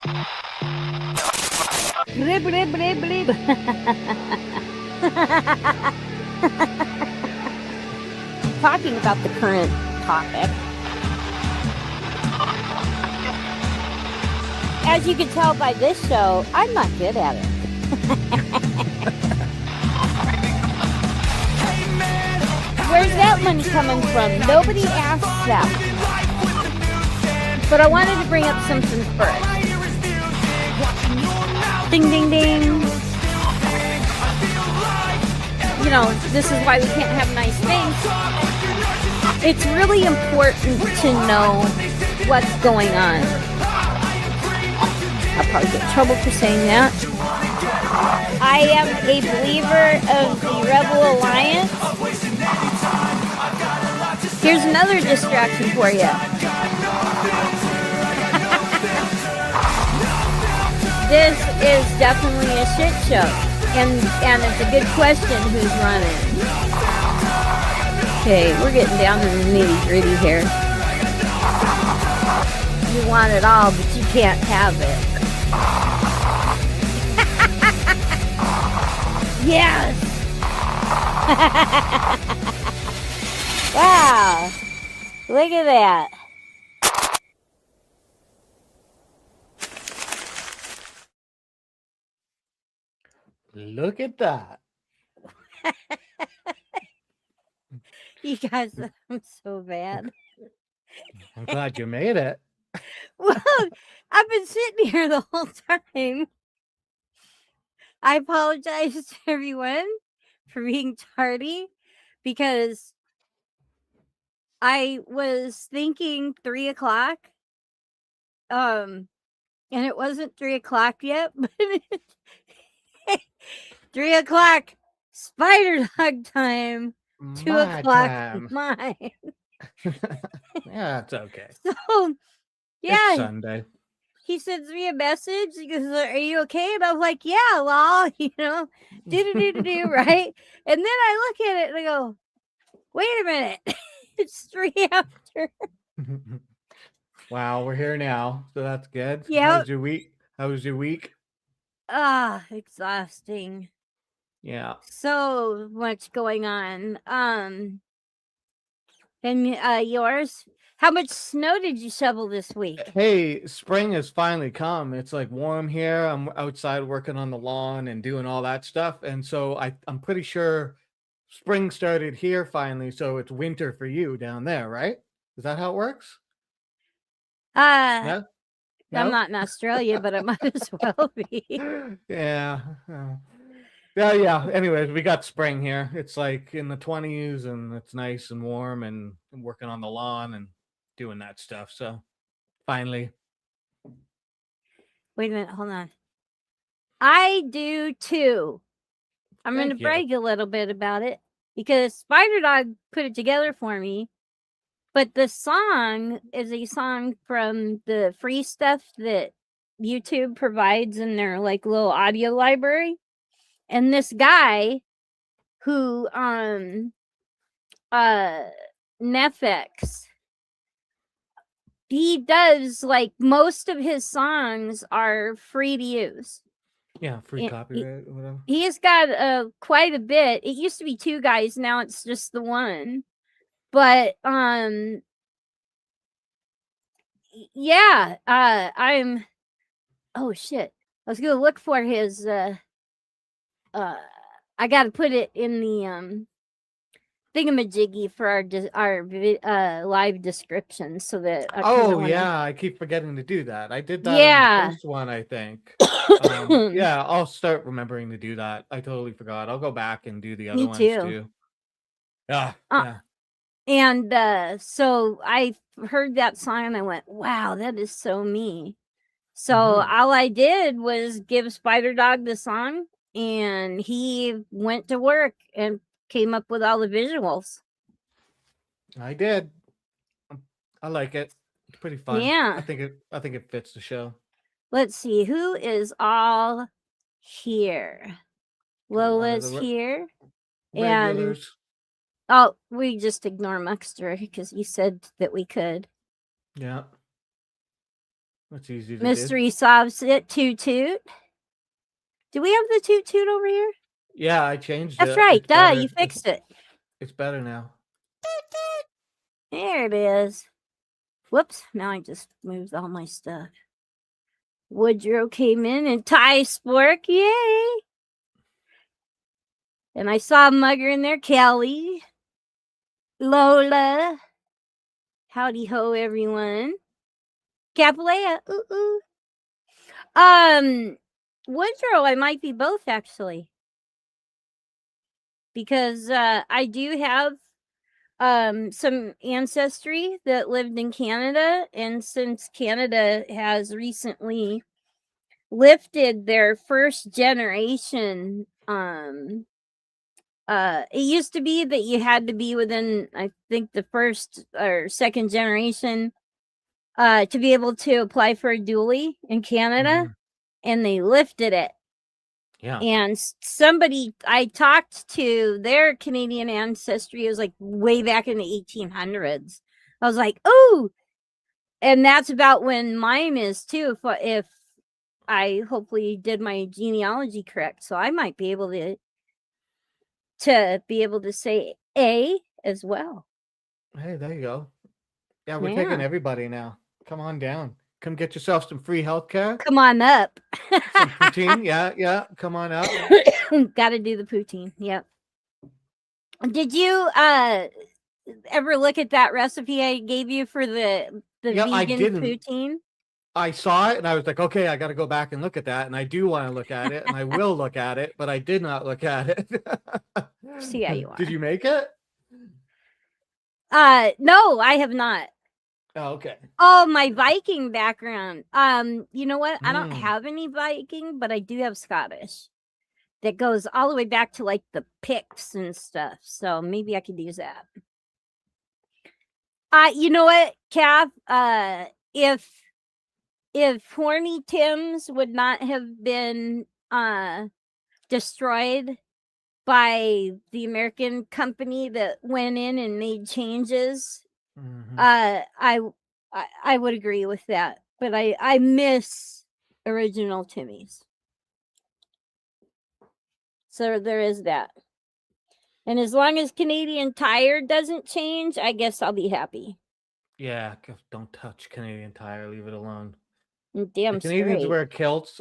Blib, blib, blib, blib. Talking about the current topic. As you can tell by this show, I'm not good at it. Where's that money coming from? Nobody asked that. But I wanted to bring up something first. Ding, ding, ding. You know, this is why we can't have nice things. It's really important to know what's going on. I'll probably get in trouble for saying that. I am a believer of the Rebel Alliance. Here's another distraction for you. This is definitely a shit show. And it's a good question who's running. Okay, we're getting down to the nitty-gritty here. You want it all, but you can't have it. Yes! Wow! Look at that. Look at that. You guys, I'm so bad. I'm glad you made it. Well, I've been sitting here the whole time. I apologize to everyone for being tardy because I was thinking 3 o'clock. And it wasn't 3 o'clock yet, but 3 o'clock spider dog time. 2 o'clock mine. Yeah, it's okay. So, yeah. It's Sunday. He sends me a message. He goes, "Are you okay?" And I was like, "Yeah, lol," you know, do, right? And then I look at it and I go, "Wait a minute, it's 3 after." Wow, we're here now, so that's good. Yeah. How was your week? Exhausting. Yeah. So much going on. And yours? How much snow did you shovel this week? Hey, spring has finally come. It's like warm here. I'm outside working on the lawn and doing all that stuff. And so I'm pretty sure spring started here finally. So it's winter for you down there, right? Is that how it works? No? I'm not in Australia, but I might as well be. Yeah. Yeah. Anyways, we got spring here. It's like in the 20s and it's nice and warm and I'm working on the lawn and doing that stuff. So finally. Wait a minute, hold on. I do too. I'm going to brag a little bit about it because Spider Dog put it together for me. But the song is a song from the free stuff that YouTube provides in their like little audio library. And this guy who Nefex, he does like most of his songs are free to use. Yeah, free copyright or whatever. He's got quite a bit. It used to be 2 guys, now it's just the one. But yeah, I'm oh shit. I was gonna look for his I gotta put it in the thingamajiggy for our live description so that I keep forgetting to do that. I did that on the first one, I think. Yeah, I'll start remembering to do that. I totally forgot. I'll go back and do the other ones too. Yeah. And so I heard that song and I went, wow, that is so me. So all I did was give Spider Dog the song and he went to work and came up with all the visuals. I did. I like it. It's pretty fun. Yeah. I think it fits the show. Let's see who is all here. Lola's here. Regulars. And we just ignore Muxter because he said that we could. Yeah. That's easy to Mystery solves it. Toot toot. Do we have the toot toot over here? Yeah, I changed That's it. right. It's Duh, better. you fixed it. It's better now. There it is. Whoops. Now I just moved all my stuff. Woodrow came in and Ty Spork. Yay. And I saw Mugger in there. Kelly. Lola. Howdy ho, everyone. Capolea. Ooh, ooh. Woodrow, I might be both actually. Because I do have some ancestry that lived in Canada, and since Canada has recently lifted their first generation, it used to be that you had to be within, I think, the first or second generation to be able to apply for a dually in Canada, and they lifted it. Yeah. And somebody I talked to, their Canadian ancestry, was like way back in the 1800s. I was like, oh, and that's about when mine is too. If I hopefully did my genealogy correct, so I might be able to say A as well. Hey, there you go. Yeah, we're taking everybody now. Come on down. Come get yourself some free healthcare. Come on up. Some poutine. Yeah. Come on up. Got to do the poutine. Yep. Did you ever look at that recipe I gave you for the vegan I didn't. poutine? I saw it and I was like, okay, I got to go back and look at that. And I do want to look at it and I will look at it, but I did not look at it. See how you are. Did you make it? No, I have not. Oh, okay. Oh, my Viking background. You know what? I don't have any Viking, but I do have Scottish. That goes all the way back to like the Picts and stuff. So maybe I could use that. You know what, Kath? If Horny Tim's would not have been destroyed by the American company that went in and made changes, I would agree with that. But I miss original Timmy's. So there is that. And as long as Canadian Tire doesn't change, I guess I'll be happy. Yeah, don't touch Canadian Tire. Leave it alone. Damn the Canadians straight. wear kilts.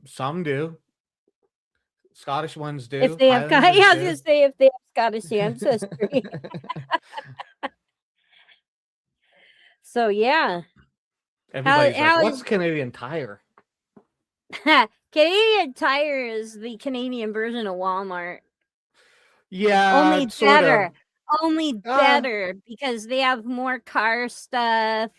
Some do. Scottish ones do. If they have, I was going to say if they have Scottish ancestry. So yeah. Everybody's like, what's Canadian Tire? Canadian Tire is the Canadian version of Walmart. Yeah, only better. Only better because they have more car stuff.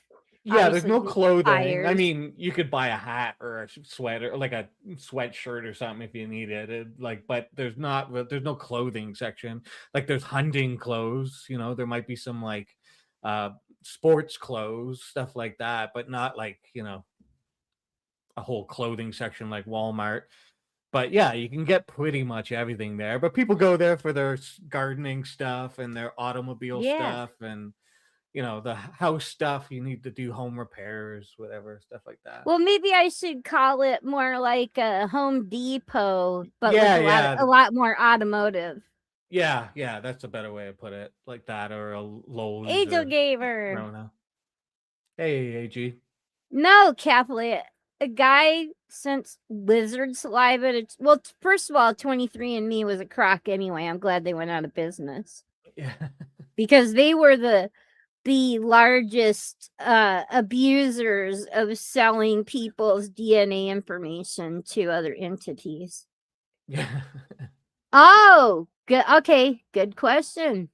Yeah, there's no clothing. Tires. I mean, you could buy a hat or a sweater, like a sweatshirt or something if you need it. But there's no clothing section. Like there's hunting clothes, there might be some like sports clothes, stuff like that, but not like, a whole clothing section like Walmart. But yeah, you can get pretty much everything there. But people go there for their gardening stuff and their automobile stuff and the house stuff. You need to do home repairs, whatever, stuff like that. Well, maybe I should call it more like a Home Depot, but with a lot more automotive. Yeah, that's a better way to put it, like that, or a Lowe's. Angel Gaver. No. Hey, AG. No, Catholic. A guy sent lizard saliva to. Well, first of all, 23andMe was a crock anyway. I'm glad they went out of business. Yeah. Because they were the largest abusers of selling people's DNA information to other entities. Yeah. Oh, good. Okay, good question.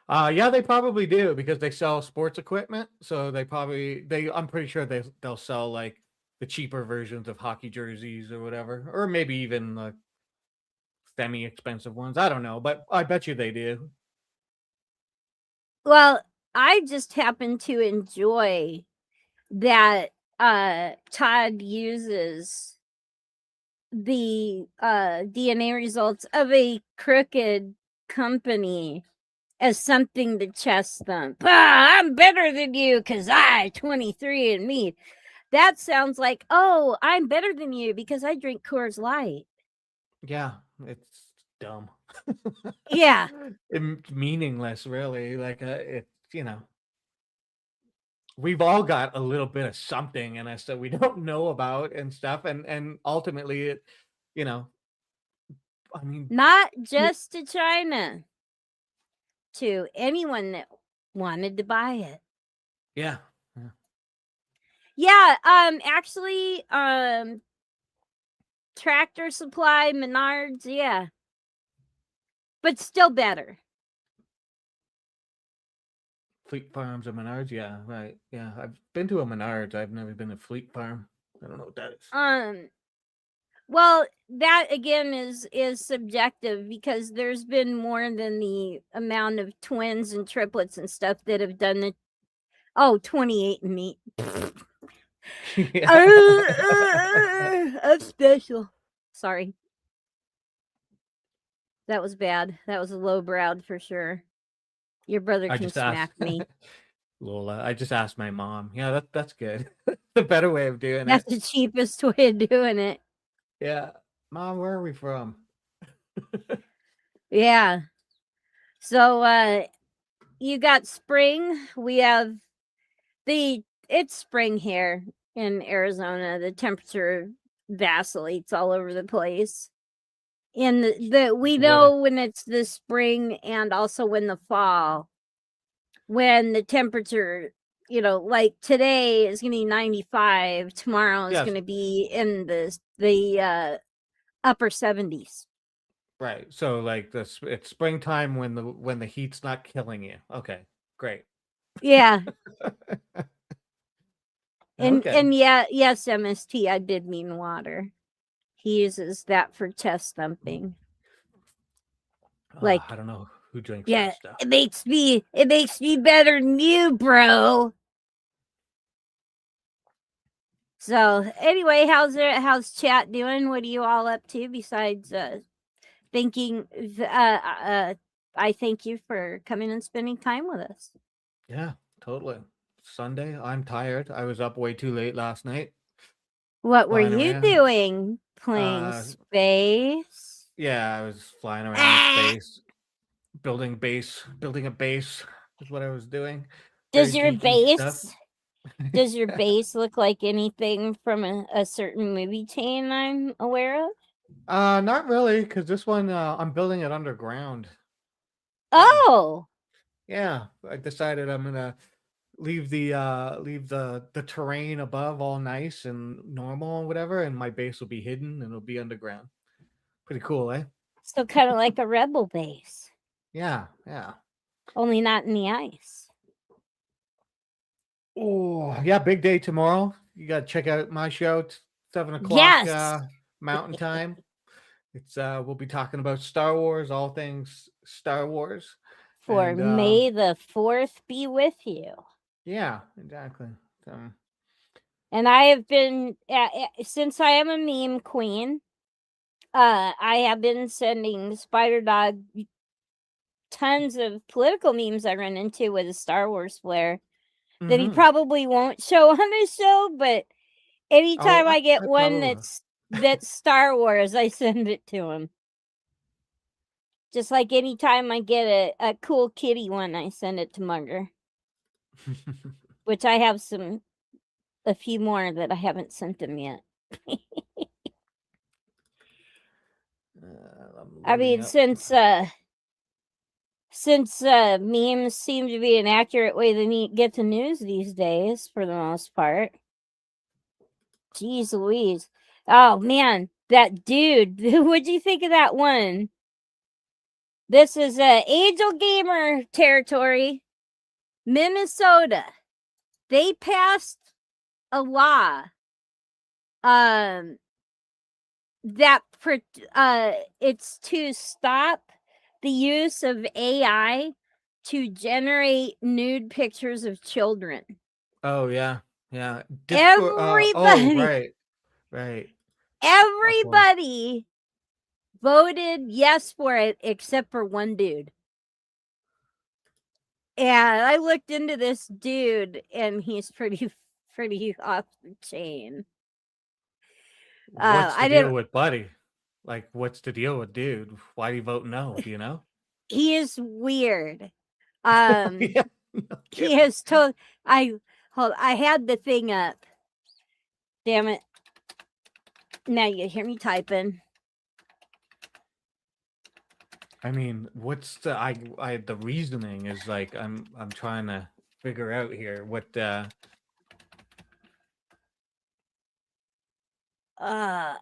Yeah, they probably do because they sell sports equipment. So I'm pretty sure they'll sell like the cheaper versions of hockey jerseys or whatever, or maybe even the semi-expensive ones. I don't know, but I bet you they do. Well, I just happen to enjoy that Todd uses the DNA results of a crooked company as something to chest thump. I'm better than you because I 23 and me. That sounds like, oh, I'm better than you because I drink Coors Light. Yeah, it's dumb. Yeah. It's meaningless, really. Like, it's, we've all got a little bit of something in us that we don't know about and stuff. And ultimately, you know, I mean, Not just to China, to anyone that wanted to buy it. yeah. Yeah, actually, Tractor Supply, Menards, yeah. But still better. Fleet Farms and Menards, yeah, right. Yeah, I've been to a Menards. I've never been to Fleet Farm. I don't know what that is. Well, that again is subjective because there's been more than the amount of twins and triplets and stuff that have done the 28 and me. That's special. Sorry. That was bad. That was a lowbrowed for sure. Your brother I can just smack asked me. Lola. I just asked my mom. Yeah, that's good. The better way of doing That's it. the cheapest way of doing it. Yeah. Mom, where are we from? Yeah. So you got spring. We have it's spring here in Arizona. The temperature vacillates all over the place. And we Weather. know when it's the spring and also when the fall, when the temperature, like today is going to be 95, tomorrow is Yes. going to be in the upper 70s. Right. So like this, it's springtime when the heat's not killing you. Okay. Great. Yeah. Okay. And yeah, yes, MST, I did mean water. He uses that for chest thumping. Like, I don't know who drinks that yeah, stuff. it makes me better than you, bro. So anyway, how's chat doing? What are you all up to besides thinking I thank you for coming and spending time with us. Yeah, totally. Sunday, I'm tired. I was up way too late last night. What were Flying you around. doing? Playing Uh space? yeah, I was flying around Ah! space, building a base is what I was doing. Does Very your geeky stuff. base does your base look like anything from a certain movie chain I'm aware of? Not really, because this one I'm building it underground. So Oh, yeah, I decided I'm gonna leave the terrain above all nice and normal and whatever, and my base will be hidden and it'll be underground. Pretty cool, eh? so kind of like a rebel base, Yeah, yeah. only not in the ice. Oh, yeah, big day tomorrow. You gotta check out my show. It's 7 o'clock Yes, mountain time. It's we'll be talking about Star Wars, all things Star Wars. for And May the 4th be with you. yeah, exactly. So And I have been since I am a meme queen, I have been sending Spider Dog tons of political memes I run into with a Star Wars flair that he probably won't show on his show, but oh, anytime I get I one probably will. that's Star Wars, I send it to him. Just like anytime I get a cool kitty one, I send it to Mugger. Which I have a few more that I haven't sent him yet. I'm I loading mean, up. since memes seem to be an accurate way to get the news these days, for the most part. Jeez Louise. Oh man, that dude. What'd you think of that one? This is Angel Gamer territory, Minnesota. They passed a law um that it's to stop the use of AI to generate nude pictures of children. Oh yeah, yeah. Discord. Oh Everybody, right, right. Of course. everybody voted yes for it except for one dude. And I looked into this dude, and he's pretty off the chain. What's the I deal didn't. with Buddy? Like, what's the deal with dude? Why do you vote no? Do you know? He is weird. Yeah, no He kidding. has told. I had the thing up. Damn it! Now you hear me typing. I mean, what's the the reasoning is like I'm trying to figure out here what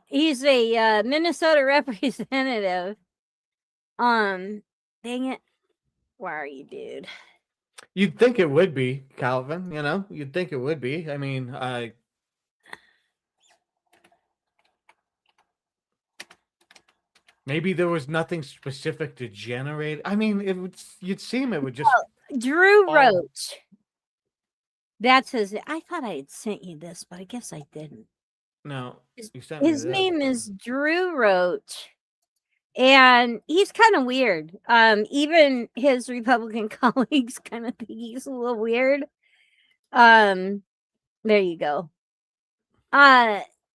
He's a Minnesota representative. Dang it. Where are you, dude? you'd think it would be, Calvin, you know? You'd think it would be. I mean, maybe there was nothing specific to generate. I mean, you'd seem it would just Drew all Roach. That's his. I thought I had sent you this, but I guess I didn't. No, you sent me His this. name is Drew Roach, and he's kind of weird. Even his Republican colleagues kind of think he's a little weird. There you go.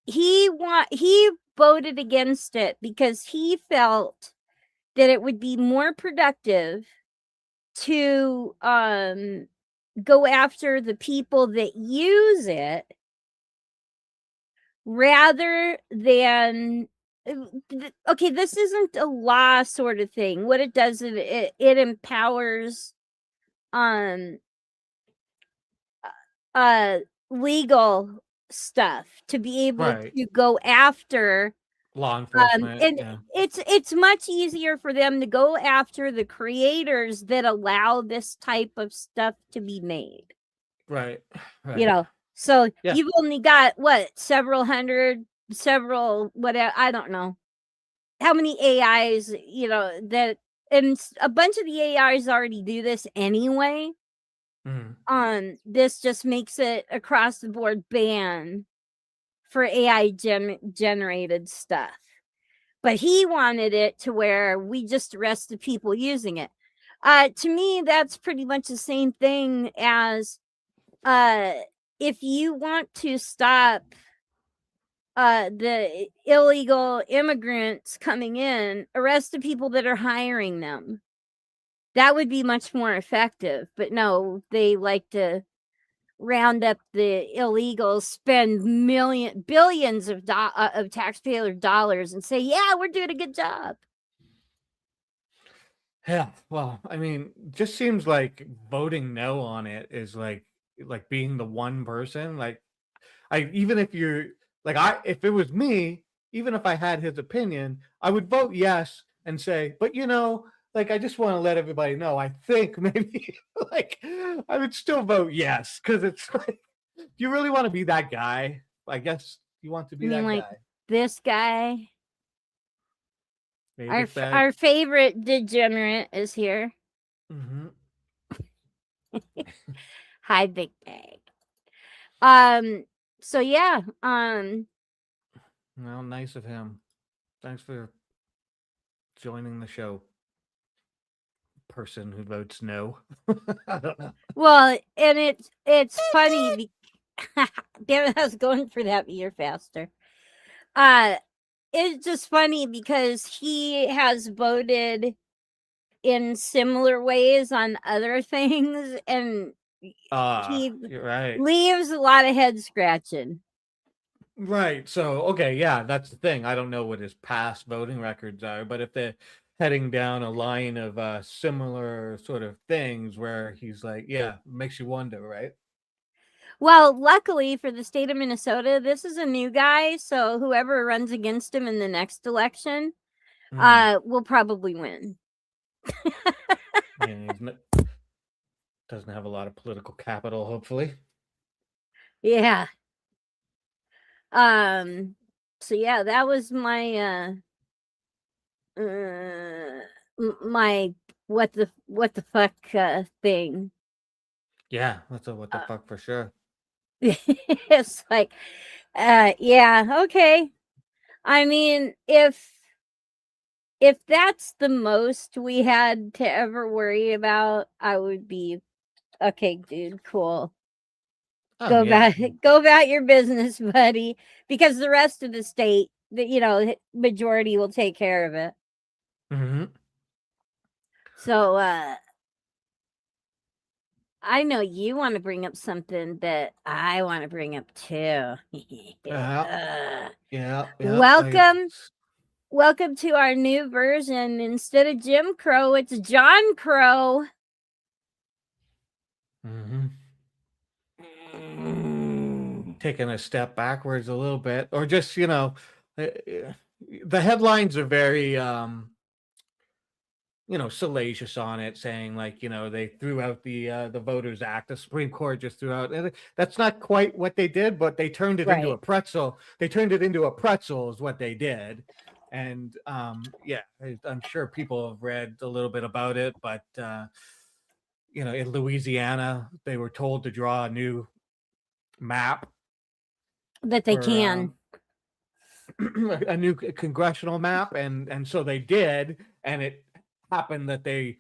He voted against it because he felt that it would be more productive to go after the people that use it rather than okay, this isn't a law sort of thing. What it does is it empowers um legal stuff to be able Right. to go after Law enforcement. and Yeah. it's much easier for them to go after the creators that allow this type of stuff to be made. Right. You Right. know, so Yeah. you've only got what, several hundred, several whatever, I don't know how many AIs, that, and a bunch of the AIs already do this anyway. This just makes it across the board ban for AI generated stuff. But he wanted it to where we just arrest the people using it. To me, that's pretty much the same thing as if you want to stop the illegal immigrants coming in, arrest the people that are hiring them. That would be much more effective. But no, they like to round up the illegals, spend billions of taxpayer dollars, and say, "Yeah, we're doing a good job." Yeah. Well, I mean, just seems like voting no on it is like being the one person. Like, even if you're like if it was me, even if I had his opinion, I would vote yes and say, but like I just want to let everybody know. I think maybe like I would still vote yes because it's like, do you really want to be that guy? I guess you want to I be mean, that like guy. this guy, Made it back. our favorite degenerate is here. Mm-hmm. Hi, Big Bag. So yeah, Well, nice of him. Thanks for joining the show. Person who votes no. I don't know. well, and it's funny. Damn it, I was going for that year faster. It's just funny because he has voted in similar ways on other things, and he You're right. leaves a lot of head scratching. Right. So, okay, yeah, that's the thing. I don't know what his past voting records are, but if they're heading down a line of similar sort of things where he's like, yeah, makes you wonder, right? Well, luckily for the state of Minnesota, this is a new guy, so whoever runs against him in the next election will probably win. Yeah, doesn't have a lot of political capital, hopefully. Yeah. So yeah, that was my my what the fuck thing. Yeah, that's a what the fuck for sure. It's like yeah, okay. I mean, if that's the most we had to ever worry about, I would be Okay, dude, cool. Oh, Go yeah. go about your business, buddy, because the rest of the state, the majority will take care of it. Mm-hmm. So, I know you want to bring up something that I want to bring up too. Yeah. Welcome to our new version. Instead of Jim Crow, it's John Crow. Mm-hmm. Taking a step backwards a little bit, or just the headlines are very salacious on it, saying like they threw out the Voters Act. The Supreme Court just threw out. And that's not quite what they did, but they turned it into a pretzel. They turned it into a pretzel, is what they did. And yeah, I'm sure people have read a little bit about it, but in Louisiana, they were told to draw a new map that they can. A new congressional map, and so they did, and it happened that they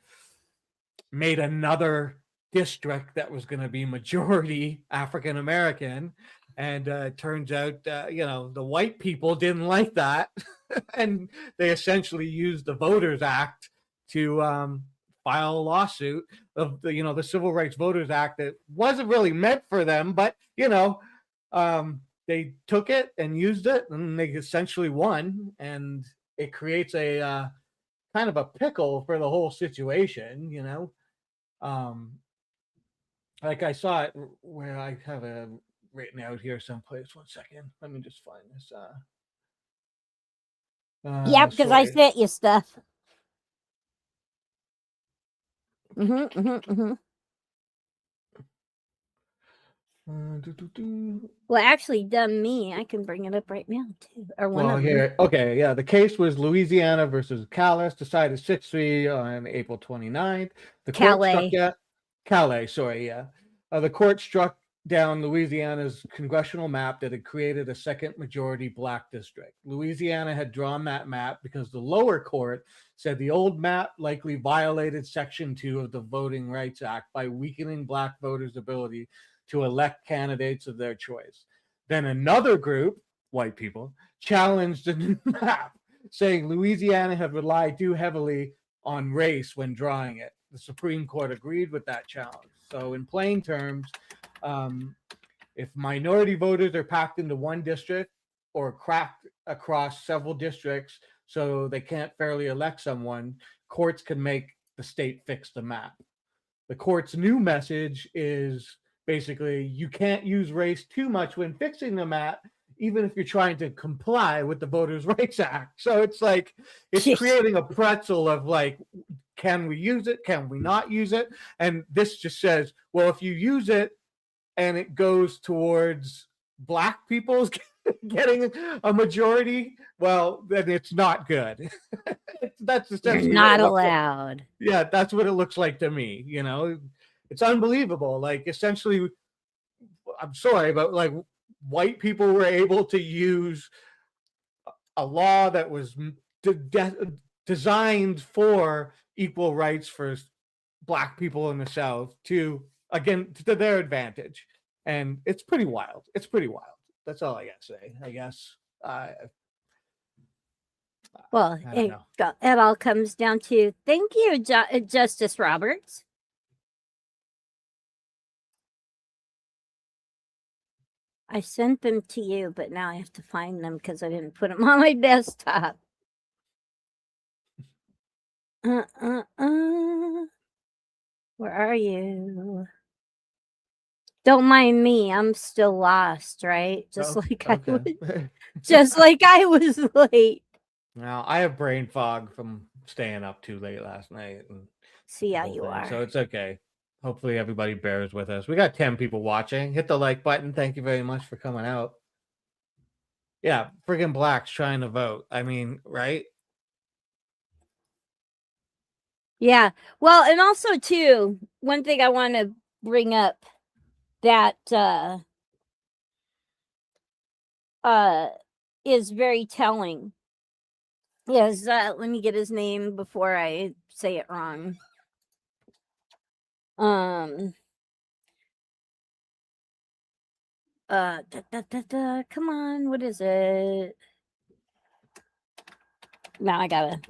made another district that was going to be majority African American, and it turns out the white people didn't like that, and they essentially used the Voters Act to file a lawsuit of the Civil Rights Voters Act that wasn't really meant for them, but they took it and used it, and they essentially won, and it creates a kind of a pickle for the whole situation. Like I saw it where I have it written out here someplace. 1 second, let me just find this. Yeah, because I story. sent you stuff. Mm-hmm. Well, actually, dumb me. I can bring it up right now too. Or one of them. Here, okay, yeah. The case was Louisiana versus Calais, decided 6-3 on April 29th. The court struck down Calais. Sorry, yeah. The court struck down Louisiana's congressional map that had created a second majority black district. Louisiana had drawn that map because the lower court said the old map likely violated Section 2 of the Voting Rights Act by weakening black voters' ability to elect candidates of their choice. Then another group, white people, challenged the new map, saying Louisiana had relied too heavily on race when drawing it. The Supreme Court agreed with that challenge. So, in plain terms, if minority voters are packed into one district or cracked across several districts so they can't fairly elect someone, courts can make the state fix the map. The court's new message is basically you can't use race too much when fixing the map, even if you're trying to comply with the Voters' Rights Act. So it's like it's creating a pretzel of like, can we use it? Can we not use it? And this just says, well, if you use it and it goes towards black people's getting a majority, well, then it's not good. That's essentially you're not allowed. Like. Yeah, that's what it looks like to me. It's unbelievable. Like, essentially, I'm sorry, but like white people were able to use a law that was designed for equal rights for black people in the South to their advantage, and it's pretty wild. It's pretty wild. That's all I gotta say, I guess. Well, it all comes down to thank you, Justice Roberts. I sent them to you, but now I have to find them because I didn't put them on my desktop. Where are you? Don't mind me. I'm still lost, right? Just like I was late. Now I have brain fog from staying up too late last night. And see how you are. So it's okay. Hopefully everybody bears with us. We got 10 people watching. Hit the like button. Thank you very much for coming out. Yeah, friggin' blacks trying to vote. I mean, right? Yeah. Well, and also too, one thing I want to bring up that is very telling is let me get his name before I say it wrong. Come on, what is it? Now I gotta.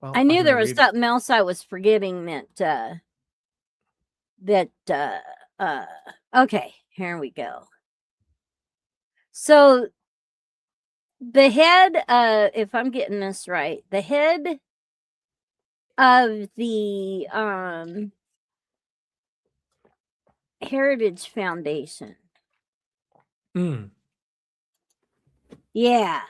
Well, I knew there was something else I was forgetting okay, here we go. So the head, if I'm getting this right, the head of the Heritage Foundation. Yeah.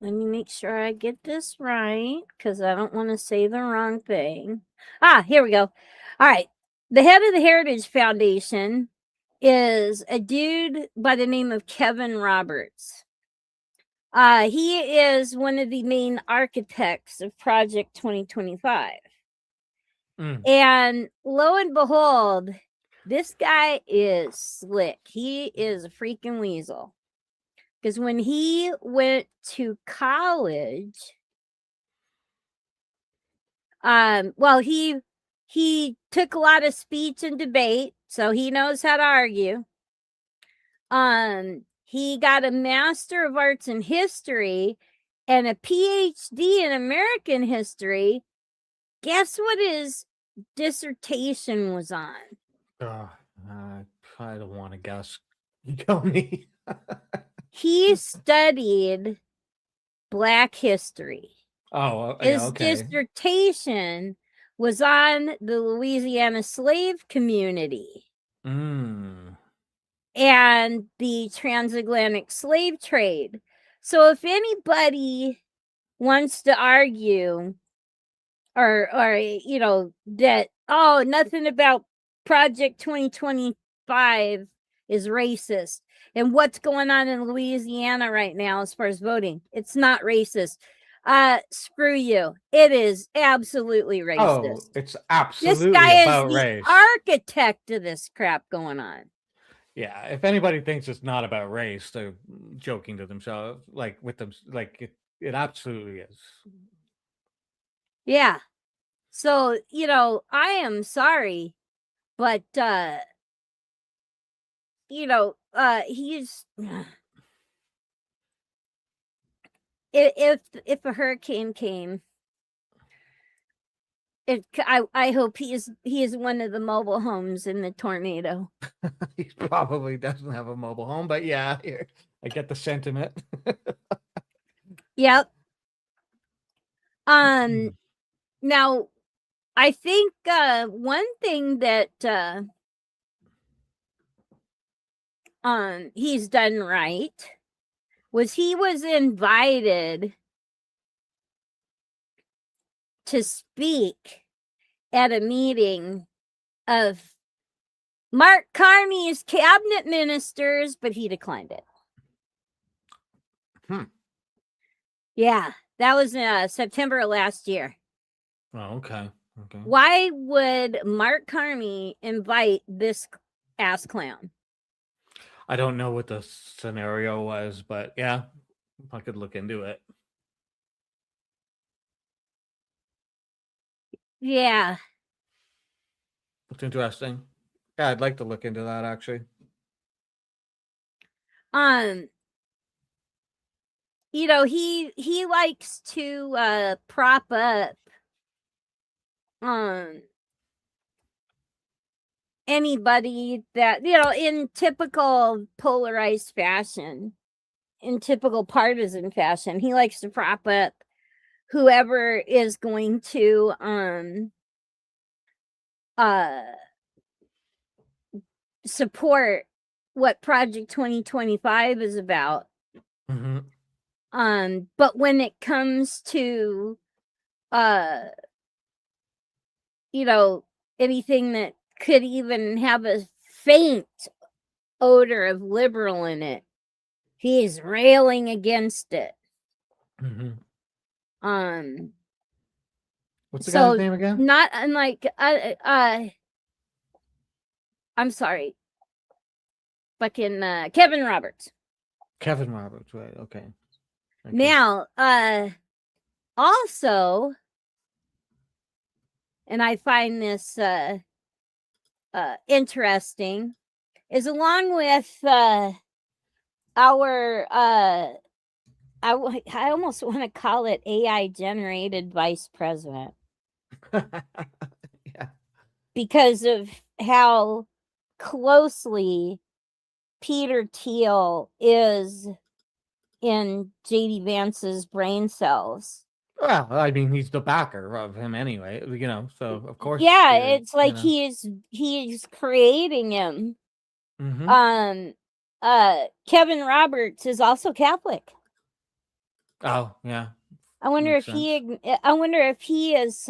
Let me make sure I get this right because I don't want to say the wrong thing. Here we go. All right. The head of the Heritage Foundation is a dude by the name of Kevin Roberts. He is one of the main architects of Project 2025. And lo and behold, this guy is slick. He is a freaking weasel. Because when he went to college, well, he took a lot of speech and debate, so he knows how to argue. He got a Master of Arts in History and a PhD in American History. Guess what his dissertation was on? I don't want to guess. You tell me. He studied Black history. Oh, his okay. dissertation was on the Louisiana slave community and the transatlantic slave trade. So if anybody wants to argue or that nothing about Project 2025 is racist and what's going on in Louisiana right now as far as voting, it's not racist. Screw you. It is absolutely racist. Oh, it's absolutely this guy about is the race. architect of this crap going on. Yeah, if anybody thinks it's not about race, they're joking to themselves. Like with them, like it absolutely is. Yeah. So, I am sorry, but he's if a hurricane came, I hope he is one of the mobile homes in the tornado. He probably doesn't have a mobile home, but yeah, I get the sentiment. Yep. Now I think one thing that he's done right was he was invited to speak at a meeting of Mark Carney's cabinet ministers, but he declined it. Yeah, that was September of last year. Oh, okay. Why would Mark Carney invite this ass clown? I don't know what the scenario was, but yeah, I could look into it. Yeah. It's interesting. Yeah, I'd like to look into that actually. He likes to prop up anybody that, in typical polarized fashion, in typical partisan fashion, he likes to prop up whoever is going to support what Project 2025 is about. But when it comes to anything that could even have a faint odor of liberal in it, he is railing against it. What's the guy's name again? Not unlike I'm sorry, fucking Kevin Roberts. Kevin Roberts, right? Okay. Now, also, and I find this interesting is along with our I almost want to call it AI generated vice president Yeah. because of how closely Peter Thiel is in JD Vance's brain cells. Well, I mean, he's the backer of him anyway, so of course, Yeah, it's like he's creating him. Mm-hmm. Kevin Roberts is also Catholic. Oh, yeah. I wonder Makes if he is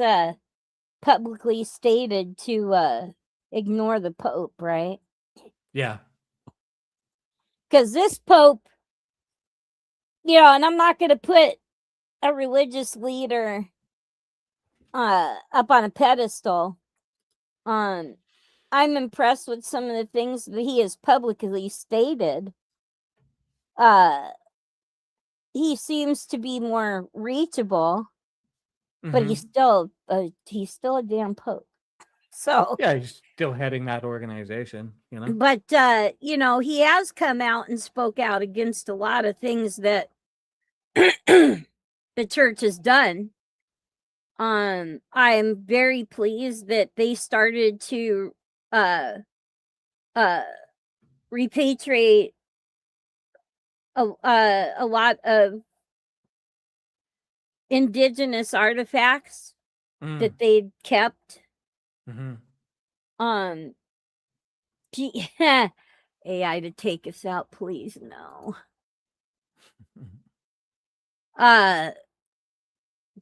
publicly stated to ignore the Pope, right? Yeah. Because this Pope, and I'm not going to put a religious leader up on a pedestal. I'm impressed with some of the things that he has publicly stated. He seems to be more reachable, but he's still a damn Pope. So yeah, he's still heading that organization, But he has come out and spoke out against a lot of things that the church has done. I'm very pleased that they started to uh repatriate a lot of indigenous artifacts that they'd kept. AI to take us out, please, no.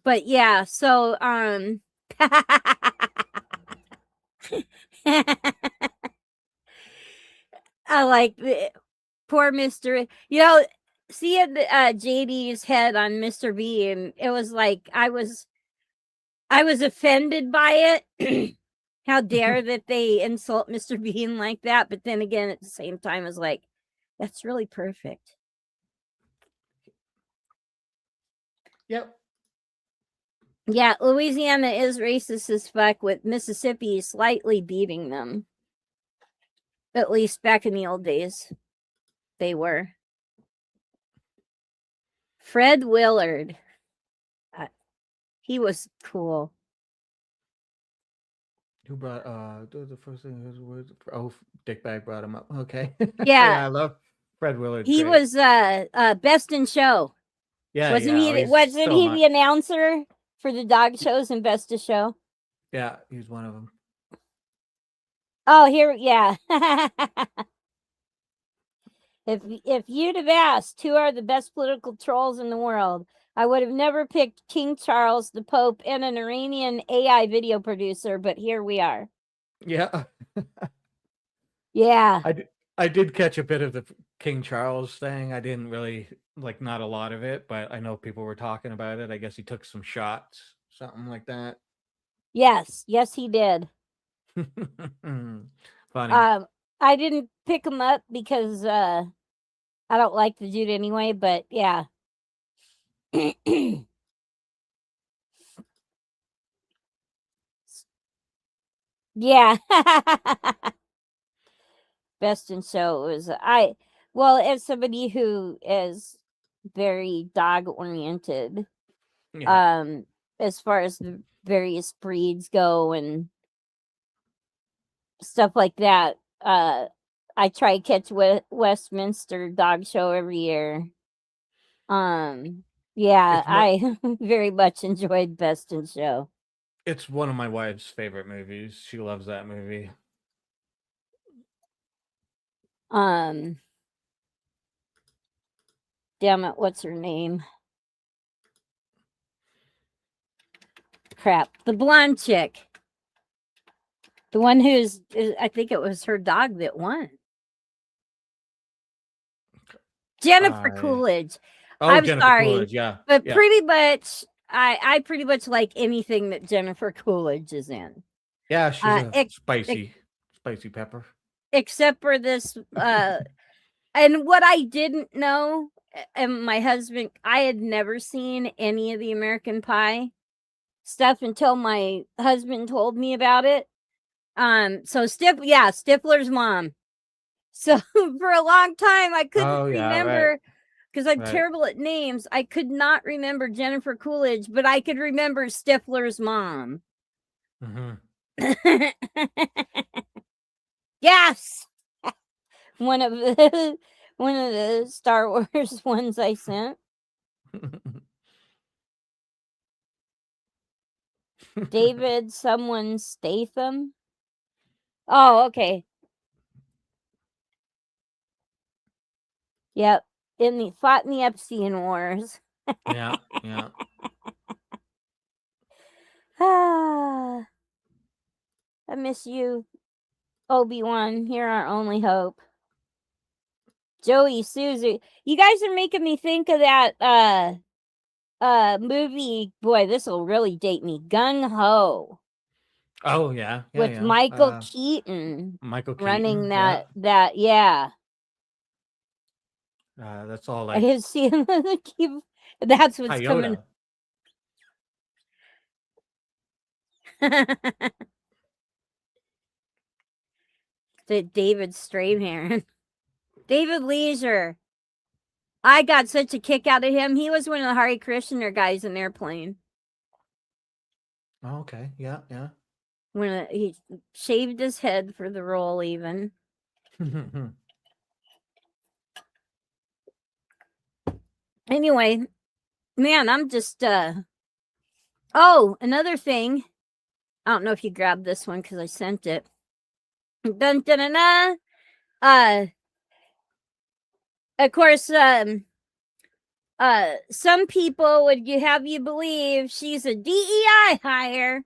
But yeah, so I like the poor Mr. Seeing JD's head on Mr. B, and it was like I was offended by it. How dare that they insult Mr. Bean like that? But then again, at the same time, it's like, that's really perfect. Yep. Yeah, Louisiana is racist as fuck, with Mississippi slightly beating them. At least back in the old days, they were. Fred Willard. He was cool. Who brought the first thing his words? Oh, Dick Bag brought him up. Okay. Yeah. Yeah, I love Fred Willard. He was Best in Show. Yeah, wasn't yeah. he the announcer for the dog shows in Best in Show? Yeah, he's one of them. Oh, yeah. If you'd have asked who are the best political trolls in the world, I would have never picked King Charles, the Pope, and an Iranian AI video producer, but here we are. Yeah. Yeah. I did catch a bit of the King Charles thing. I didn't really not a lot of it, but I know people were talking about it. I guess he took some shots, something like that. Yes, he did. Funny. I didn't pick him up because I don't like the dude anyway, but yeah. Yeah. Best in Show was as somebody who is very dog oriented, as far as the various breeds go and stuff like that, I try to catch Westminster Dog Show every year. Yeah, I very much enjoyed Best in Show. It's one of my wife's favorite movies. She loves that movie. Damn it, what's her name? Crap, the blonde chick. The one I think it was her dog that won. Jennifer Coolidge. I'm Jennifer sorry, Coolidge, yeah. But pretty much, I pretty much like anything that Jennifer Coolidge is in. Yeah, she's a spicy pepper. Except for this, and what I didn't know, and my husband, I had never seen any of the American Pie stuff until my husband told me about it. So Stifler's mom. So for a long time, I couldn't remember because I'm terrible at names. I could not remember Jennifer Coolidge, but I could remember Stifler's mom. Yes, one of the Star Wars ones I sent. David, someone Statham. Oh, okay. Yep. Fought in the Epstein Wars. Yeah. I miss you, Obi-Wan. You're our only hope. Joey Suzu. You guys are making me think of that movie. Boy, this will really date me. Gung Ho. Oh yeah. With Michael Keaton. Running that yeah. That's all I didn't see him. That's what's coming. David Strathairn. David Leisure. I got such a kick out of him. He was one of the Hare Krishna guys in Airplane. Oh, okay. Yeah. When he shaved his head for the role, even. Anyway, man, I'm just Oh, another thing. I don't know if you grabbed this one because I sent it. Dun dun dun dun. Of course, some people would have you believe she's a DEI hire.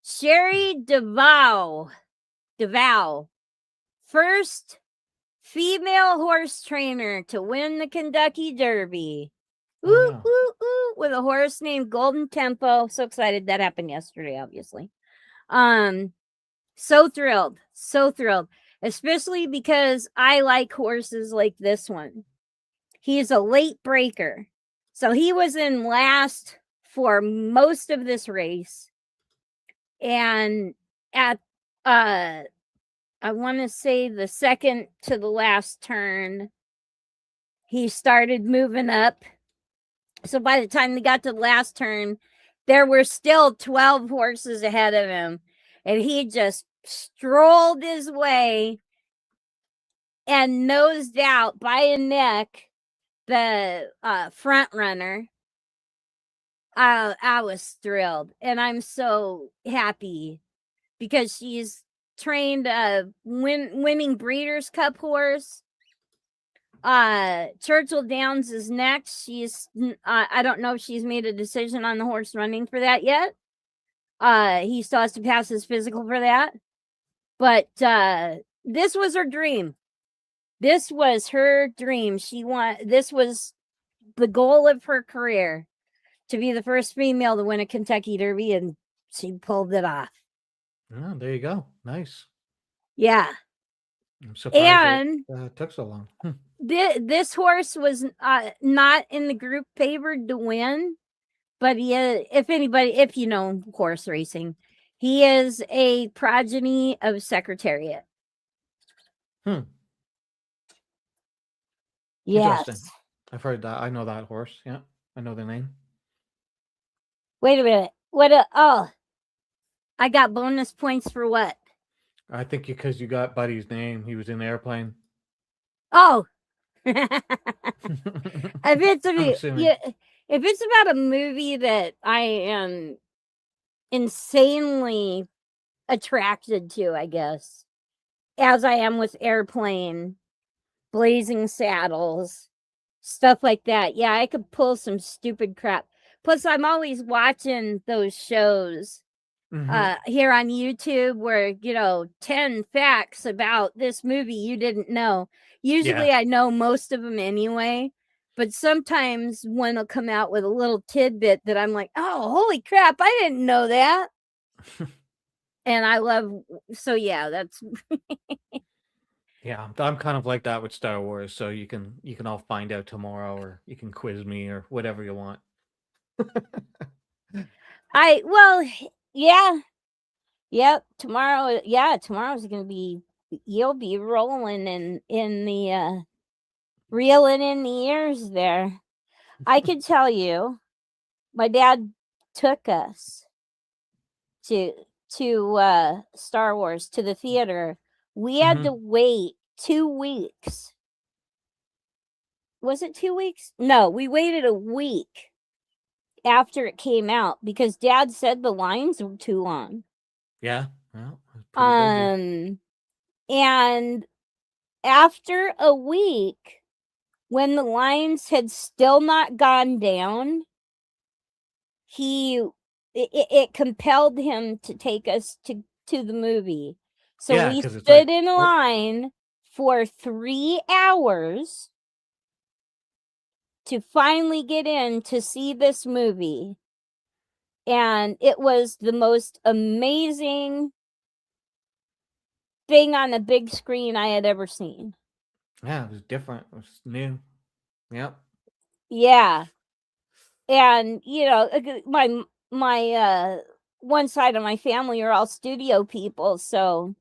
Sherry DeVow, first female horse trainer to win the Kentucky Derby. With a horse named Golden Tempo. So excited that happened yesterday, obviously. So thrilled, especially because I like horses like this one. He is a late breaker. So he was in last for most of this race. And at I want to say the second to the last turn, he started moving up. So by the time they got to the last turn, there were still 12 horses ahead of him. And he just strolled his way and nosed out by a neck the front runner. I was thrilled. And I'm so happy because she's trained a winning Breeders' Cup horse. Churchill Downs is next. She's I don't know if she's made a decision on the horse running for that yet. He still has to pass his physical for that. But this was her dream. This was her dream. This was the goal of her career, to be the first female to win a Kentucky Derby, and she pulled it off. Oh, there you go. Nice. Yeah. I'm surprised it took so long. This horse was not in the group favored to win, but if you know horse racing, he is a progeny of Secretariat. Yes. Interesting. I've heard that. I know that horse. Yeah, I know the name. Wait a minute. I got bonus points for what? I think because you got Buddy's name. He was in the Airplane. Oh. If it's about a movie that I am insanely attracted to, I guess, as I am with Airplane, Blazing Saddles, stuff like that. Yeah, I could pull some stupid crap. Plus, I'm always watching those shows here on YouTube where, 10 facts about this movie you didn't know. Usually I know most of them anyway, but sometimes one will come out with a little tidbit that I'm like, oh, holy crap, I didn't know that. And I love, so yeah, that's... Yeah, I'm kind of like that with Star Wars, so you can all find out tomorrow, or you can quiz me or whatever you want. Yep, tomorrow. Yeah, tomorrow's gonna be. You'll be rolling in the reeling in the ears there. I can tell you, my dad took us to Star Wars to the theater. We had to wait 2 weeks. Was it 2 weeks? No, we waited a week after it came out because Dad said the lines were too long. Yeah, well, pretty busy. And after a week, when the lines had still not gone down, it compelled him to take us to the movie. So Yeah, we because it's stood like, in line for 3 hours to finally get in to see this movie. And it was the most amazing thing on a big screen I had ever seen. yeah, it was different. It was new. Yep. Yeah. And my one side of my family are all studio people, so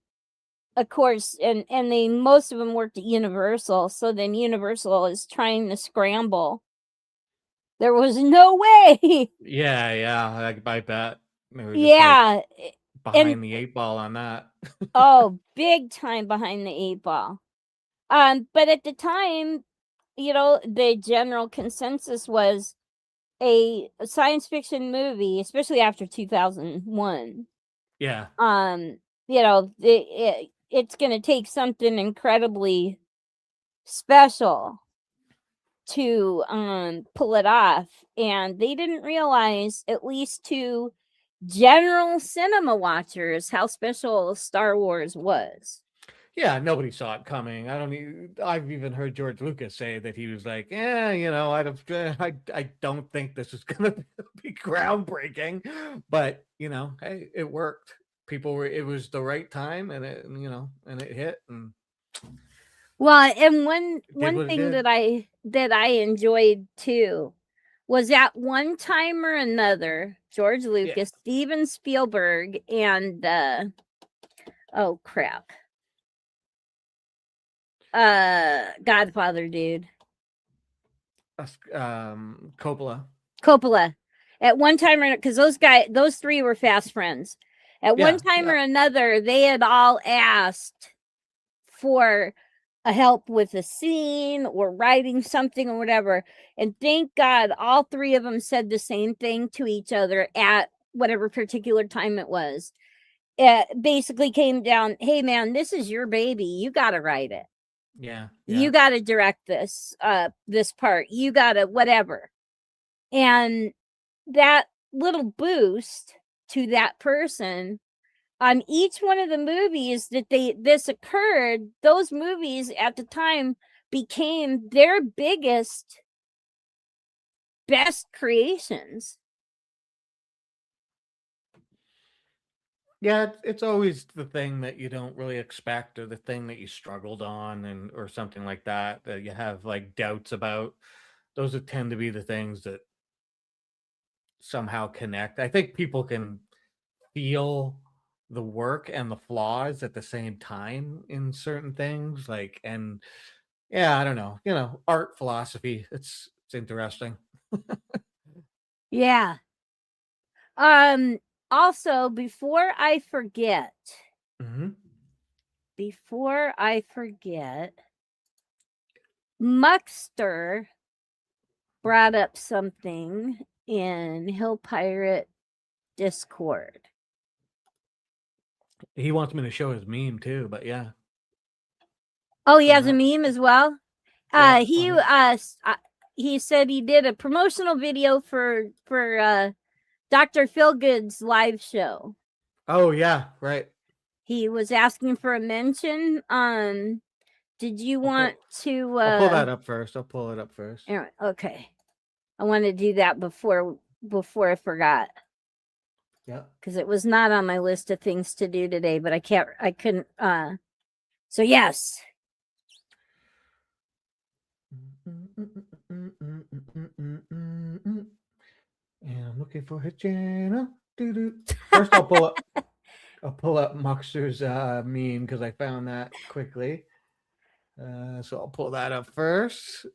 of course, and they most of them worked at Universal, so then Universal is trying to scramble. There was no way. Yeah, I bet they were just like Yeah, and behind the 8 ball on that. oh, big time behind the 8 ball. But at the time, the general consensus was a science fiction movie, especially after 2001. Yeah. It's going to take something incredibly special to pull it off, and they didn't realize, at least to general cinema watchers, how special Star Wars was. Yeah, nobody saw it coming. I've even heard George Lucas say that he was like, "Yeah, I don't think this is gonna be groundbreaking," but hey, it worked. It was the right time, and it hit, and Well, and it did one what it thing did. that I enjoyed too was, at one time or another, George Yeah. Lucas, Steven Spielberg, and oh crap, Godfather dude, Coppola. Coppola. At one time or because those three were fast friends. At one Yeah, time or yeah, another, they had all asked for a help with a scene or writing something or whatever. And thank God all three of them said the same thing to each other at whatever particular time it was. It basically came down, hey man, this is your baby. You got to write it. yeah, You yeah. got to direct this part. You got to whatever. And that little boost to that person on each one of the movies that this occurred, those movies at the time became their biggest, best creations. Yeah, it's always the thing that you don't really expect, or the thing that you struggled on, and or something like that that you have like doubts about. Those that tend to be the things that somehow connect. I think people can feel the work and the flaws at the same time in certain things, like, and yeah, I don't know, art philosophy. It's interesting. Yeah. Um Also, Hmm. before I forget, Muckster brought up something in Hill Pirate Discord. He wants me to show his meme too, but yeah. Oh, he So has a that, meme as well. yeah, He he said he did a promotional video for Dr. Feelgood's live show. oh yeah, right. He was asking for a mention. Did you I'll want pull to I'll pull that up first. I'll pull it up first. okay. I want to do that before I forgot, Yeah. because it was not on my list of things to do today, but I couldn't so yes. And I'm looking for his channel. Doo-doo. First, I'll pull up. I'll pull up Muxter's meme because I found that quickly. So I'll pull that up first.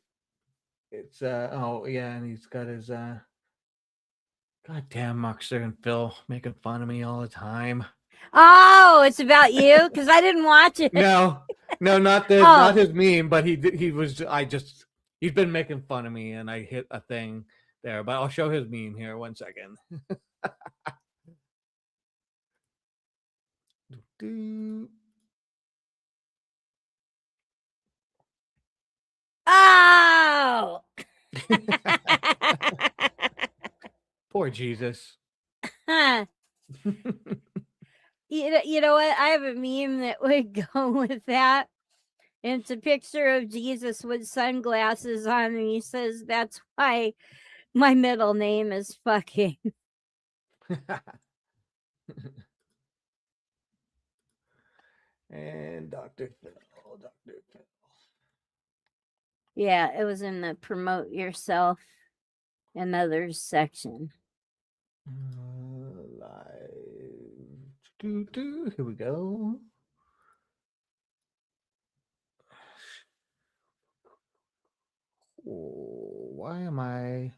It's oh yeah, and he's got his goddamn Muxter and Phil making fun of me all the time. Oh, it's about you because I didn't watch it. No, not the not his meme, but he was he's been making fun of me, and I hit a thing there. But I'll show his meme here. 1 second. Oh. Poor Jesus. Huh. You know what? I have a meme that would go with that. And it's a picture of Jesus with sunglasses on, and he says, "That's why my middle name is fucking." And Dr. Phil. Yeah, it was in the promote yourself and others section. Live. Here we go. Oh, why am I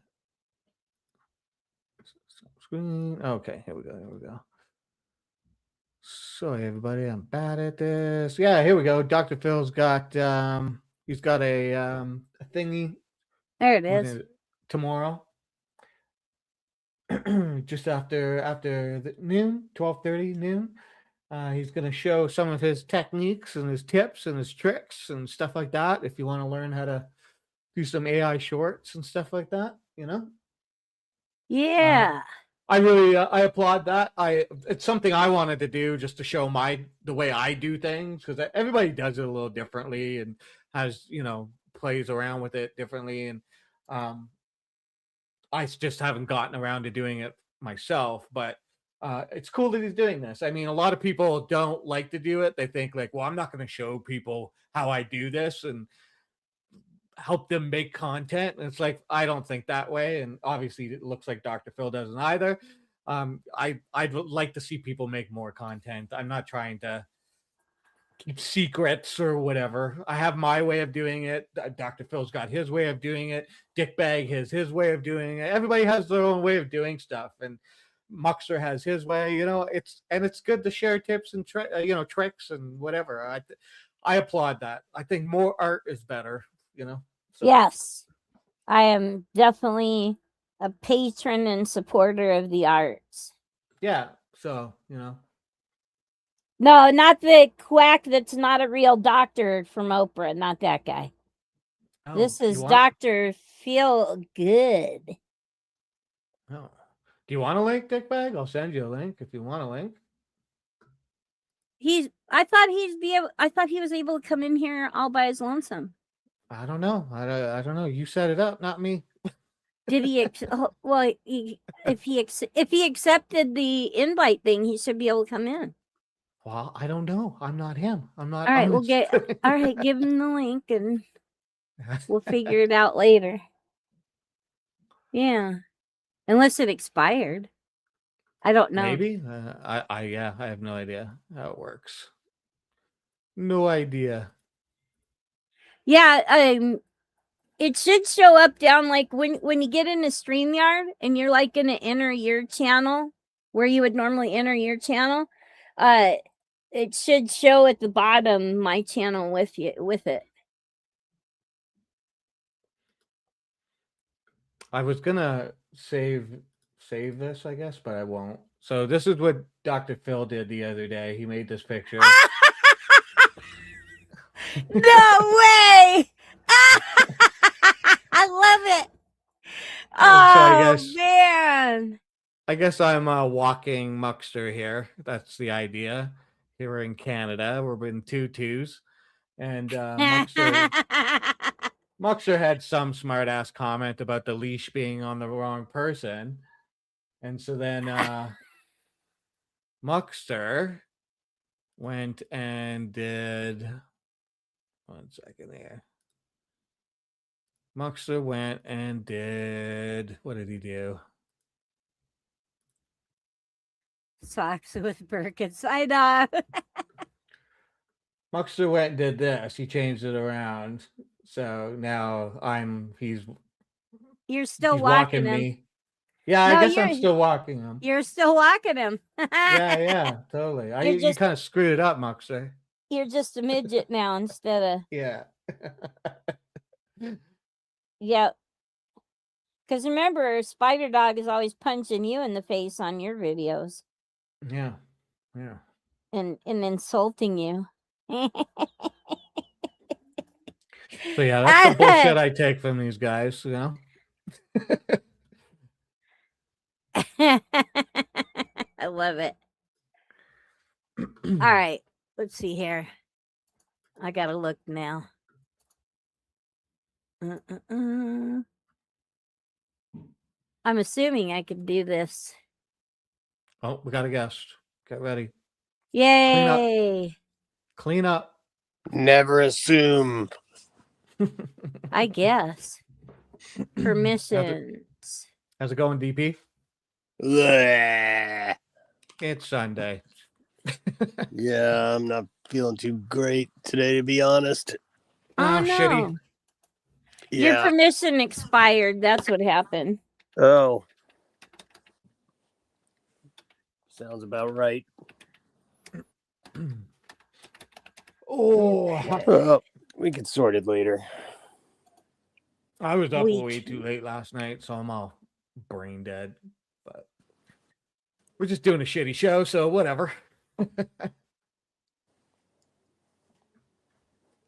screen? Okay, here we go. Sorry, everybody, I'm bad at this. Yeah, here we go. Dr. Phil's got he's got a thingy. There it is. Tomorrow. Just after the noon, 12:30 noon. He's going to show some of his techniques and his tips and his tricks and stuff like that. If you want to learn how to do some AI shorts and stuff like that, you know. Yeah. I really I applaud that. It's something I wanted to do just to show the way I do things, because everybody does it a little differently and has, plays around with it differently, and I just haven't gotten around to doing it myself. But it's cool that he's doing this. I mean, a lot of people don't like to do it. They think like, well, I'm not going to show people how I do this and help them make content. And it's like, I don't think that way. And obviously it looks like Dr. Phil doesn't either. I'd like to see people make more content. I'm not trying to keep secrets or whatever. I have my way of doing it. Dr. Phil's got his way of doing it. Dickbag has his way of doing it. Everybody has their own way of doing stuff. And Muxter has his way, it's good to share tips and tricks and whatever. I applaud that. I think more art is better, So. Yes. I am definitely a patron and supporter of the arts. Yeah. So, No, not the quack that's not a real doctor from Oprah. Not that guy. Oh, this is Dr. Feel Good. Oh. Do you want a link, Dickbag? I'll send you a link if you want a link. I thought he was able to come in here all by his lonesome. I don't know. I don't know. You set it up, not me. Did he? Well, if he accepted the invite thing, he should be able to come in. Well, I don't know. I'm not him. I'm not. All right, all right, give him the link and we'll figure it out later. Yeah, unless it expired. I don't know. Maybe. I have no idea how it works. No idea. Yeah, it should show up down like when you get into StreamYard and you're like going to enter your channel where you would normally enter your channel. It should show at the bottom my channel with it. I was gonna save this, I guess, but I won't. So this is what Dr. Phil did the other day. He made this picture. No way! I love it. Oh, so man. I guess I'm walking Muxter here. That's the idea. Here we're in Canada. We're in tutus. And Muxter had some smart ass comment about the leash being on the wrong person. And so then Muxter went and did 1 second here. Muxter went and did, what did he do? socks with Birkins. I know. Muxter went and did this. He changed it around. So now You're still he's walking walking him. me. Yeah, I No, guess I'm still walking him. You're still walking him. Yeah, totally. You kind of screwed it up, Muxter. You're just a midget now instead of. Yeah. Yep. Because remember, Spider Dog is always punching you in the face on your videos. Yeah. And insulting you. So yeah, that's the bullshit I take from these guys, you know. I love it. All right, let's see here. I gotta look now. I'm assuming I can do this. Oh, we got a guest. Get ready. Yay! Clean up. Never assume. I guess. Permissions. How's it going, DP? Bleh. It's Sunday. Yeah, I'm not feeling too great today, to be honest. Oh, no. Shitty. Your Yeah. permission expired. That's what happened. Oh. Sounds about right. Oh, we can sort it later. I was up way too late last night, so I'm all brain dead. But we're just doing a shitty show, so whatever.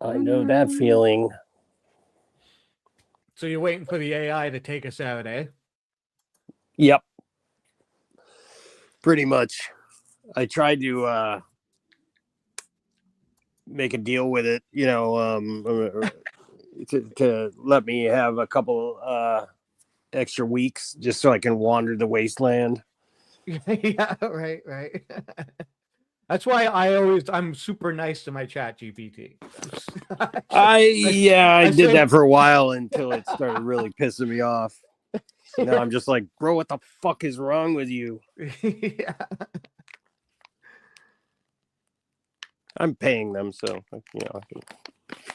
I know that feeling. So you're waiting for the AI to take us out, eh? Yep. Pretty much. I tried to make a deal with it, you know, to let me have a couple extra weeks just so I can wander the wasteland. Yeah, right. That's why I'm super nice to my chat GPT. I did that for a while until it started really pissing me off. Now I'm just like, bro, what the fuck is wrong with you? Yeah. I'm paying them, so you know.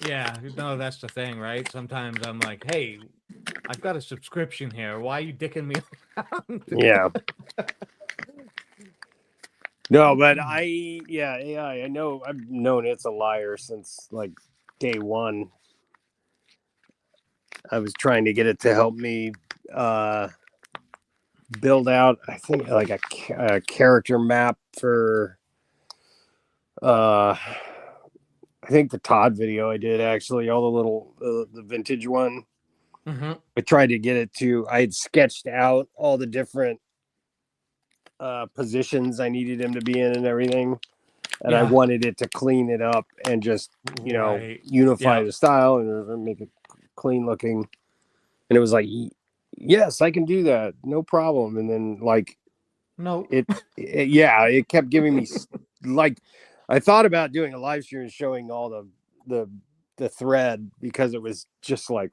Yeah, no, that's the thing, right? Sometimes I'm like, hey, I've got a subscription here. Why are you dicking me around? Yeah. No, but AI, I know I've known it's a liar since like day one. I was trying to get it to help me build out, I think, like a character map for I think the Todd video I did, actually, all the little the vintage one. Mm-hmm. I tried to get it to, I had sketched out all the different positions I needed him to be in and everything, and I wanted it to clean it up and just, you know, unify the style and make it clean looking. And it was like, yes, I can do that, no problem. And then like, no, it kept giving me like, I thought about doing a live stream and showing all the thread, because it was just like,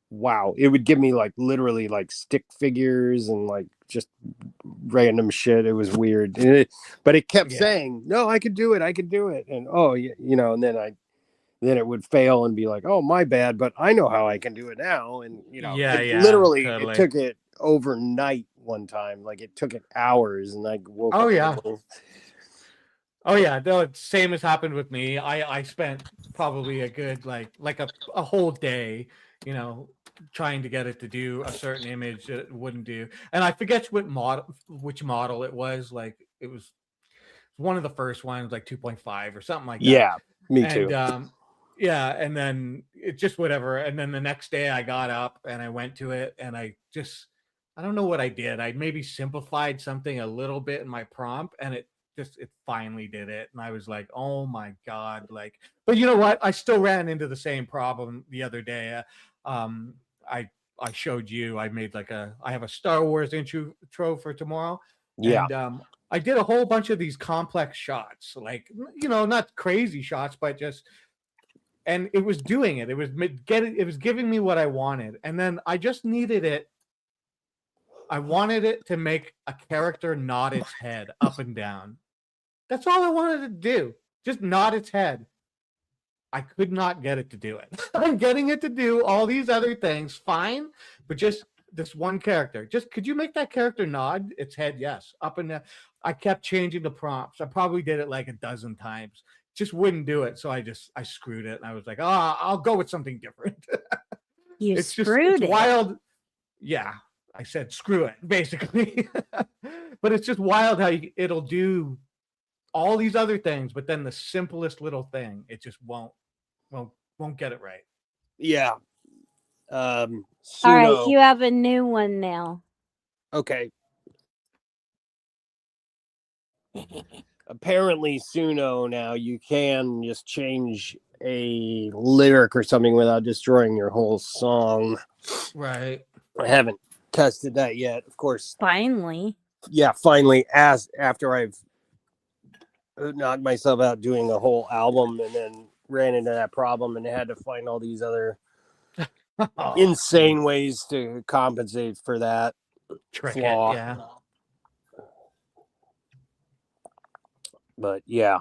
wow, it would give me like literally like stick figures and like just random shit. It was weird, but it kept saying, no, I could do it, and you know, and then it would fail and be like, oh, my bad, but I know how I can do it now. And you know, literally totally. It took it overnight one time, like it took it hours, and I woke up. Oh yeah, no, same as happened with me. I spent probably a good like a whole day, you know, trying to get it to do a certain image that it wouldn't do. And I forget which model it was. Like it was one of the first ones, like 2.5 or something like that. Yeah, me too. And and then it just whatever. And then the next day I got up and I went to it, and I don't know what I did. I maybe simplified something a little bit in my prompt, and it finally did it. And I was like, oh my God. Like, but you know what? I still ran into the same problem the other day. I showed you, I made I have a Star Wars intro for tomorrow. Yeah. And I did a whole bunch of these complex shots, like, you know, not crazy shots, but just, and it was doing it. It was giving me what I wanted. And then I just needed it. I wanted it to make a character nod its head up and down. That's all I wanted to do. Just nod its head. I could not get it to do it. I'm getting it to do all these other things, fine, but just this one character. Just could you make that character nod its head? Yes, up and down. I kept changing the prompts. I probably did it like a dozen times. Just wouldn't do it. So I screwed it. And I was like, I'll go with something different. You it's screwed it. Wild. Yeah, I said screw it, basically. But it's just wild how it'll do all these other things, but then the simplest little thing, it just won't get it right. Yeah. All right, you have a new one now. Okay. Apparently, Suno now you can just change a lyric or something without destroying your whole song. Right. I haven't tested that yet, of course. Finally. Yeah, finally, after I've knocked myself out doing a whole album and then ran into that problem and had to find all these other insane ways to compensate for that flaw. Yeah. But yeah,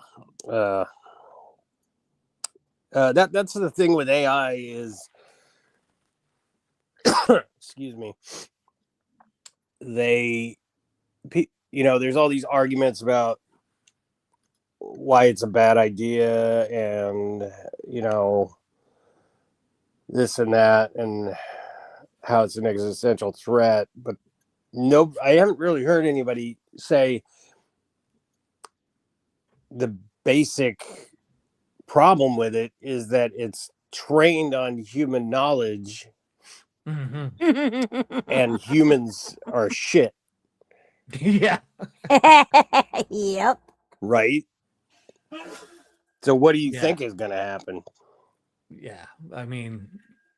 that's the thing with AI is, excuse me, there's all these arguments about why it's a bad idea and this and that and how it's an existential threat, but I haven't really heard anybody say the basic problem with it is that it's trained on human knowledge. Mm-hmm. And humans are shit. Yeah. Yep. Right. So what do you think is going to happen? Yeah. I mean,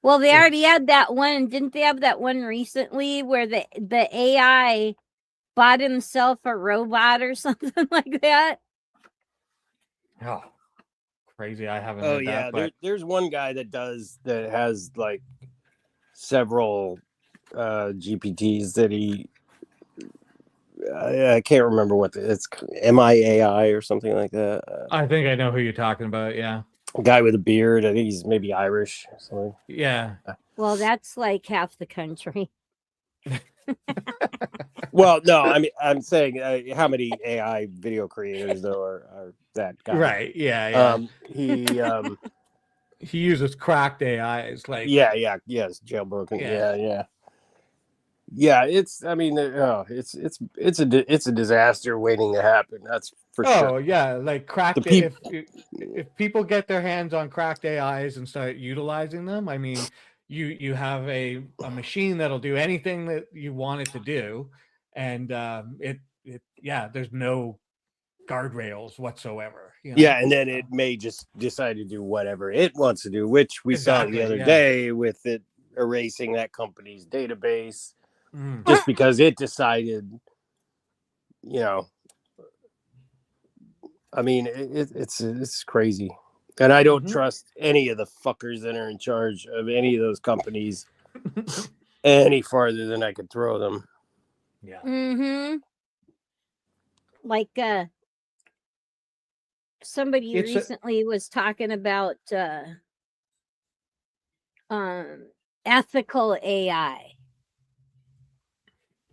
well, they already had that one. Didn't they have that one recently where the AI bought himself a robot or something like that? Oh, crazy. I haven't Oh, heard yeah. that, but There's one guy that has like several GPTs that I can't remember it's MIAI or something like that. I think I know who you're talking about. Yeah. A guy with a beard. I think he's maybe Irish or something. Yeah. Well, that's like half the country. Well, no, I mean, I'm saying how many AI video creators though are that guy? Right. Yeah. Yeah. He uses cracked AIs. Like. Yes, jailbroken. Yeah. It's a disaster waiting to happen. That's for sure. Oh yeah, like cracked. If people get their hands on cracked AIs and start utilizing them, I mean, you have a machine that'll do anything that you want it to do, and there's no guardrails whatsoever. Yeah, and then it may just decide to do whatever it wants to do, which we saw the other day with it erasing that company's database just because it decided, I mean, it's crazy. And I don't trust any of the fuckers that are in charge of any of those companies any farther than I could throw them. Yeah. Mm-hmm. Like somebody recently was talking about ethical AI.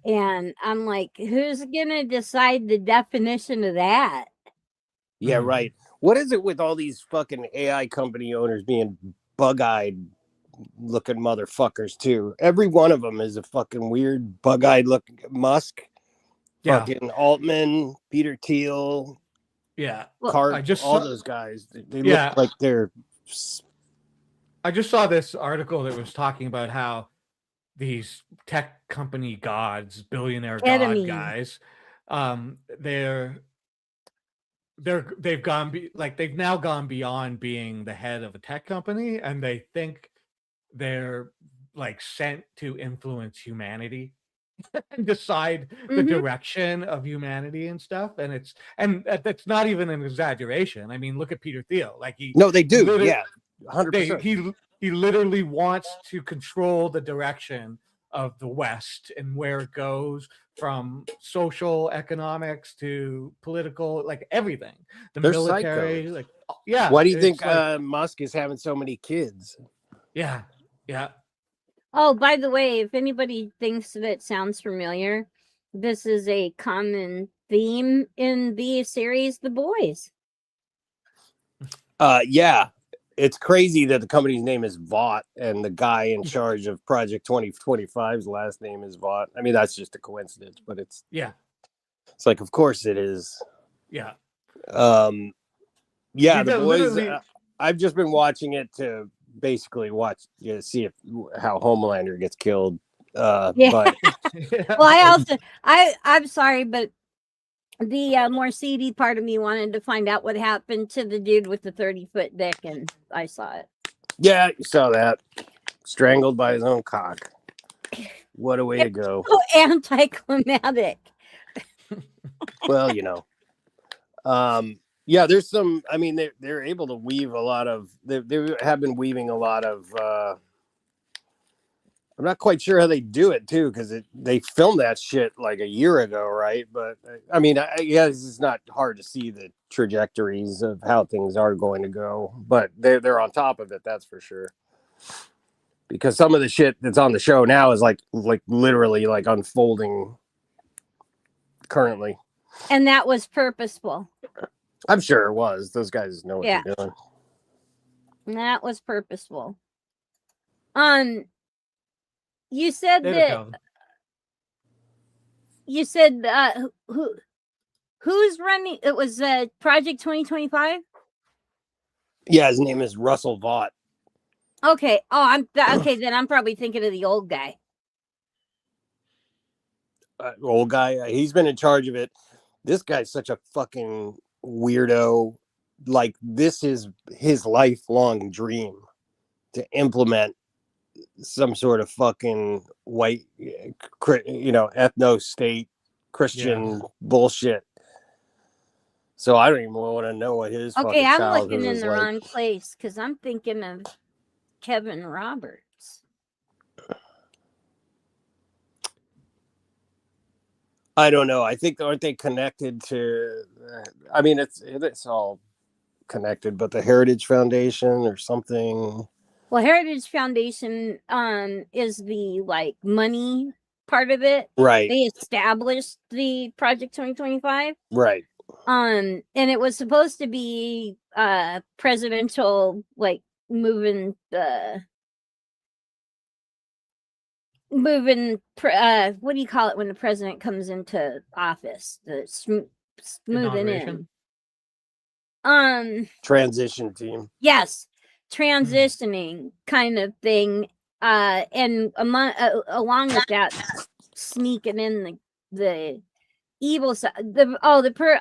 And I'm like, who's gonna decide the definition of that? Yeah, right. What is it with all these fucking AI company owners being bug-eyed looking motherfuckers too? Every one of them is a fucking weird bug-eyed looking Musk, fucking Altman, Peter Thiel. Yeah. All those guys. They look like they're. I just saw this article that was talking about how these tech company gods, billionaire god guys, they've now gone beyond being the head of a tech company, and they think they're like sent to influence humanity and decide the direction of humanity and stuff. And that's not even an exaggeration. I mean, look at Peter Thiel. Like they do. Yeah, 100%. He literally wants to control the direction of the West and where it goes from social economics to political, like everything. The They're military, psychos. like yeah. Why do you think like, Musk is having so many kids? Yeah. Oh, by the way, if anybody thinks that sounds familiar, this is a common theme in the series The Boys. Yeah. It's crazy that the company's name is Vought and the guy in charge of Project 2025's last name is Vought. I mean, that's just a coincidence, but it's like, of course it is. Yeah. The Boys. Literally... I've just been watching it to basically see how Homelander gets killed. But well, I'm sorry, but the more seedy part of me wanted to find out what happened to the dude with the 30-foot dick, and I saw it. Yeah, you saw that. Strangled by his own cock. What a way to go. So anticlimactic. Well, yeah, there's some, I mean, they're able to weave a lot of, they have been weaving a lot of, I'm not quite sure how they do it too, because they filmed that shit like a year ago, right? But I mean, I guess it's not hard to see the trajectories of how things are going to go, but they're on top of it, that's for sure. Because some of the shit that's on the show now is like literally like unfolding currently. And that was purposeful. I'm sure it was. Those guys know what they're doing. And that was purposeful. You said who's running? It was Project 2025. Yeah, his name is Russell Vought. Okay. Oh, okay. Then I'm probably thinking of the old guy. Old guy. He's been in charge of it. This guy's such a fucking weirdo. Like, this is his lifelong dream to implement some sort of fucking white, ethno state Christian bullshit. So I don't even want to know what his okay. I'm looking in the wrong place because I'm thinking of Kevin Roberts. I don't know. I think, aren't they connected to? I mean, it's all connected, but the Heritage Foundation or something. Well, Heritage Foundation is the like money part of it. Right. They established the Project 2025. Right. And it was supposed to be presidential, like moving what do you call it when the president comes into office? The smoothing in. Transition team. Yes. Transitioning kind of thing, and along with that, sneaking in the evil side.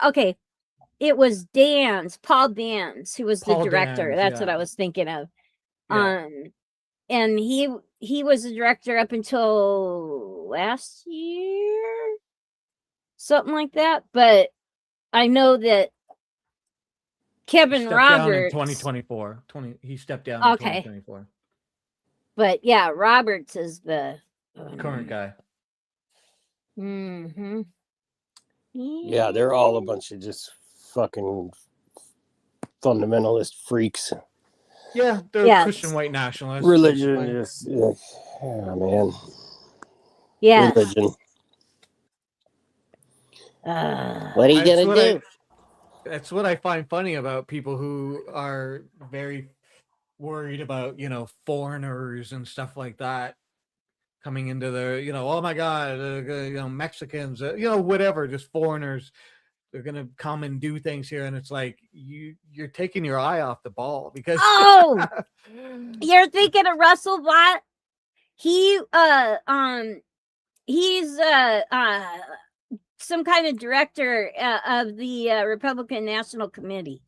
Okay, it was Paul Dans, who was the director. That's what I was thinking of. Yeah. And he was the director up until last year, something like that. But I know that Kevin Roberts in 2024. He stepped down in 2024. But yeah, Roberts is the current guy. Mm-hmm. Yeah, they're all a bunch of just fucking fundamentalist freaks. Yeah, they're Christian white nationalists. Religion is, oh man. Yeah. Religion. What are you gonna do? That's what I find funny about people who are very worried about, foreigners and stuff like that coming into the, oh my God, Mexicans, whatever, just foreigners. They're going to come and do things here. And it's like, you're taking your eye off the ball because. Oh, you're thinking of Russell Vought. He's some kind of director of the Republican National Committee.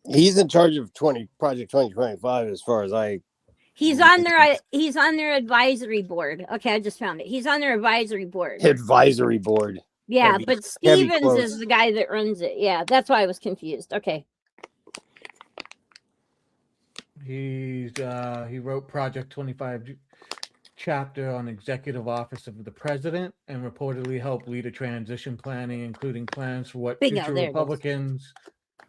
He's in charge of Project 2025, as far as He's on their advisory board. Okay, I just found it. He's on their advisory board. Advisory board. Yeah, but Stevens is the guy that runs it. Yeah, that's why I was confused. Okay. He wrote Project 25 chapter on executive office of the president and reportedly helped lead a transition planning, including plans for what Bingo, future there it is. Republicans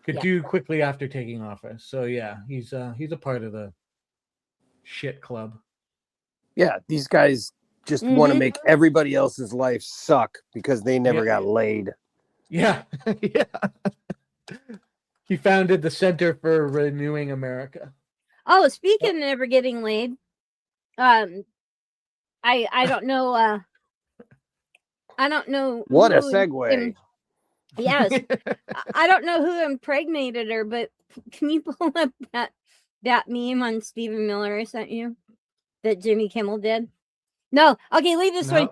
could Yeah. do quickly after taking office. So yeah, he's a part of the shit club. Yeah, these guys just want to make everybody else's life suck because they never got laid. Yeah. Yeah. He founded the Center for Renewing America. Oh, speaking of never getting laid, I don't know. I don't know. What a segue. Yes, I don't know who impregnated her, but can you pull up that meme on Stephen Miller I sent you that Jimmy Kimmel did? No, okay, leave this one.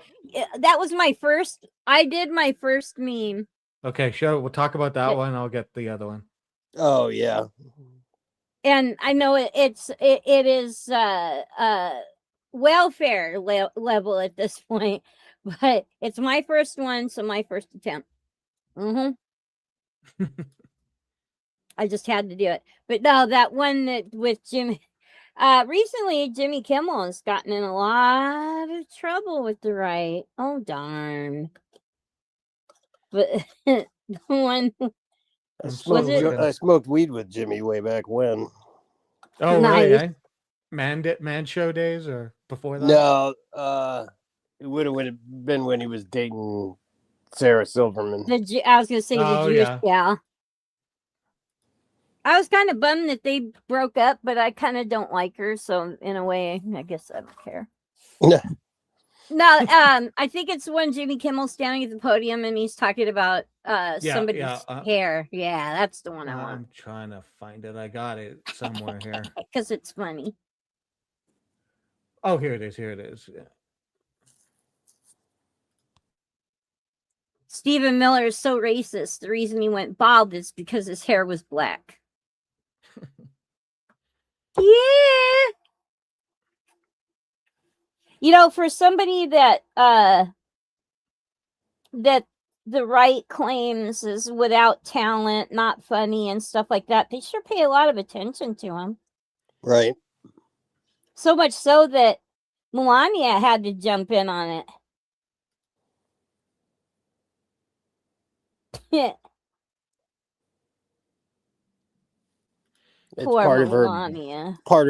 That was my first. I did my first meme. Okay, sure. We'll talk about that one. I'll get the other one. Oh yeah. And I know it is welfare level at this point, but it's my first one, so my first attempt. I just had to do it. But no, that one that with Jimmy. Recently Jimmy Kimmel has gotten in a lot of trouble with the right. Oh darn! But the one. I smoked weed with Jimmy way back when. Oh, nice. Really? Man show days or before that? No, it would have been when he was dating Sarah Silverman. I was going to say the Jewish gal. I was kind of bummed that they broke up, but I kind of don't like her, so in a way, I guess I don't care. No, I think it's when Jimmy Kimmel's standing at the podium and he's talking about somebody's hair. Yeah, that's the one I want. I'm trying to find it. I got it somewhere here. Because it's funny. Oh, here it is. Yeah. Stephen Miller is so racist. The reason he went bald is because his hair was black. Yeah. You know, for somebody that that the right claims is without talent, not funny and stuff like that, they sure pay a lot of attention to him. Right. So much so that Melania had to jump in on it. Yeah. It's part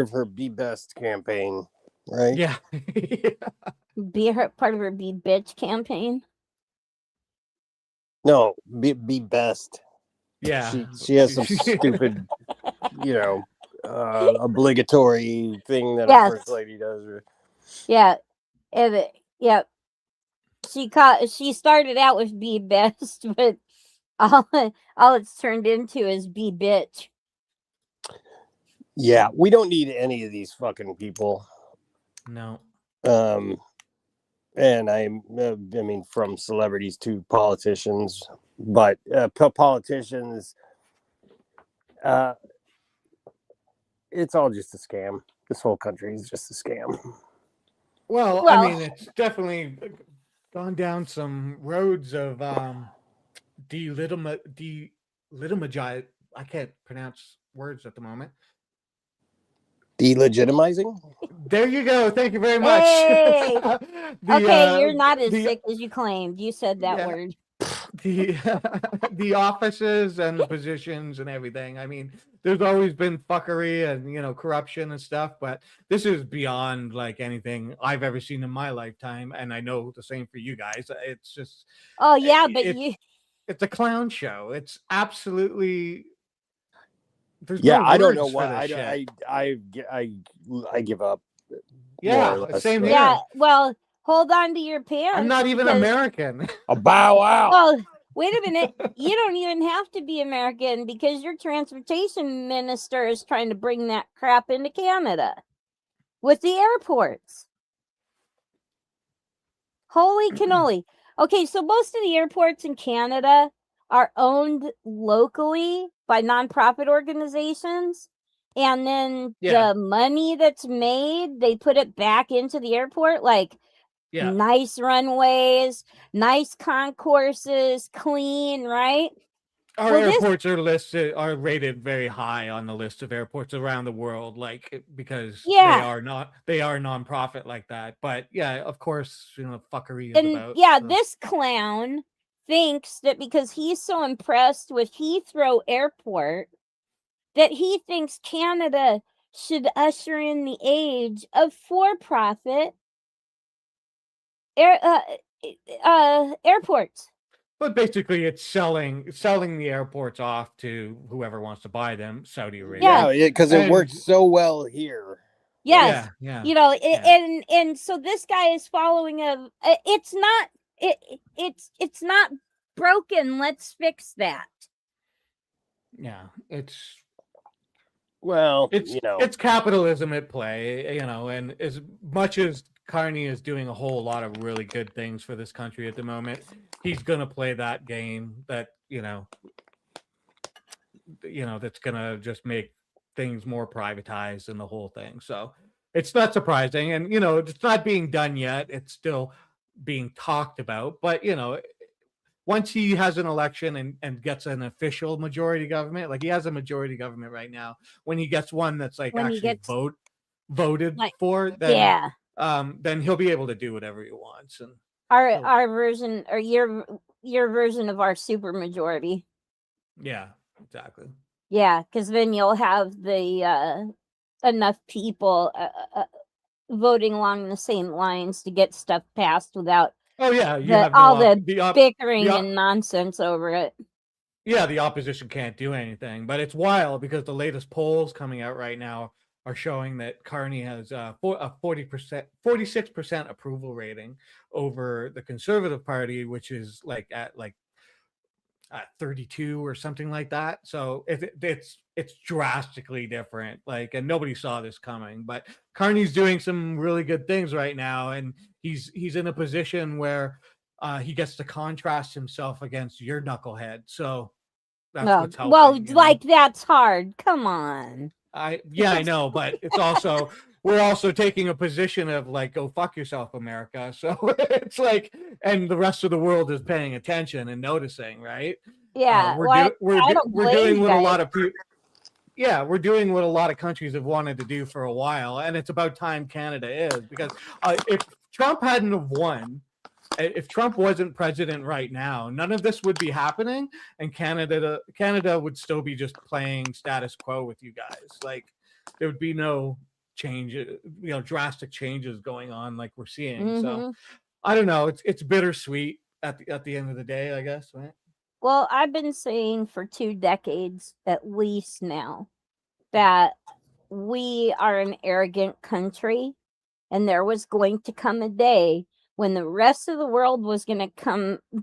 of her Be Best campaign, right? Yeah. Part of her Be Bitch campaign. No, be Best. Yeah. She has some stupid, obligatory thing that a first lady does. Yeah. She started out with Be Best, but all it's turned into is Be Bitch. Yeah, we don't need any of these fucking people. No. And I mean, from celebrities to politicians, but politicians, it's all just a scam. This whole country is just a scam. Well, I mean, it's definitely gone down some roads of delegitimizing. I can't pronounce words at the moment. Delegitimizing? There you go. Thank you very much. Hey! Okay, you're not as sick as you claimed. You said that word. The offices and the positions and everything. I mean, there's always been fuckery and corruption and stuff, but this is beyond like anything I've ever seen in my lifetime, and I know the same for you guys. It's just it's a clown show. It's absolutely. I don't know what I give up. Yeah, same here. Yeah, well, hold on to your pants. I'm not even American. A bow wow. Well, wait a minute. You don't even have to be American because your transportation minister is trying to bring that crap into Canada with the airports. Holy cannoli. Okay, so most of the airports in Canada are owned locally by nonprofit organizations, and then the money that's made, they put it back into the airport, like nice runways, nice concourses, clean, right? Our Well, this airports are rated very high on the list of airports around the world, like because Yeah. they are nonprofit like that. But yeah, of course, fuckery is and about. yeah, So. this clown thinks that because he's so impressed with Heathrow Airport that he thinks Canada should usher in the age of for-profit airports. But basically, it's selling the airports off to whoever wants to buy them, Saudi Arabia. Yeah, because it works so well here. Yes. Yeah. And so this guy is following it's not broken. Let's fix that. Yeah, it's capitalism at play, and as much as Carney is doing a whole lot of really good things for this country at the moment, he's gonna play that game that that's gonna just make things more privatized and the whole thing. So it's not surprising, and it's not being done yet. It's still being talked about, but once he has an election and gets an official majority government, like he has a majority government right now, when he gets one that's like voted for, then then he'll be able to do whatever he wants. And our version, or your version of our super majority. Yeah, exactly. Yeah, because then you'll have the enough people voting along the same lines to get stuff passed without you have all the bickering and nonsense over it. Yeah, the opposition can't do anything, but it's wild because the latest polls coming out right now are showing that Carney has a 46% approval rating over the Conservative Party, which is at 32 or something like that. So it's drastically different. And nobody saw this coming. But Carney's doing some really good things right now, and he's in a position where he gets to contrast himself against your knucklehead. So that's what's helping. Well, that's hard. Come on. I know, but it's also we're also taking a position of go fuck yourself, America. So it's and the rest of the world is paying attention and noticing, right? Yeah, we're doing what a lot of people. Yeah, we're doing what a lot of countries have wanted to do for a while, and it's about time Canada is, because if Trump hadn't have won, if Trump wasn't president right now, none of this would be happening, and Canada would still be just playing status quo with you guys. There would be no change, drastic changes going on like we're seeing. Mm-hmm. So I don't know. It's bittersweet at the end of the day, I guess, right? Well, I've been saying for 2 decades at least now that we are an arrogant country, and there was going to come a day when the rest of the world was going to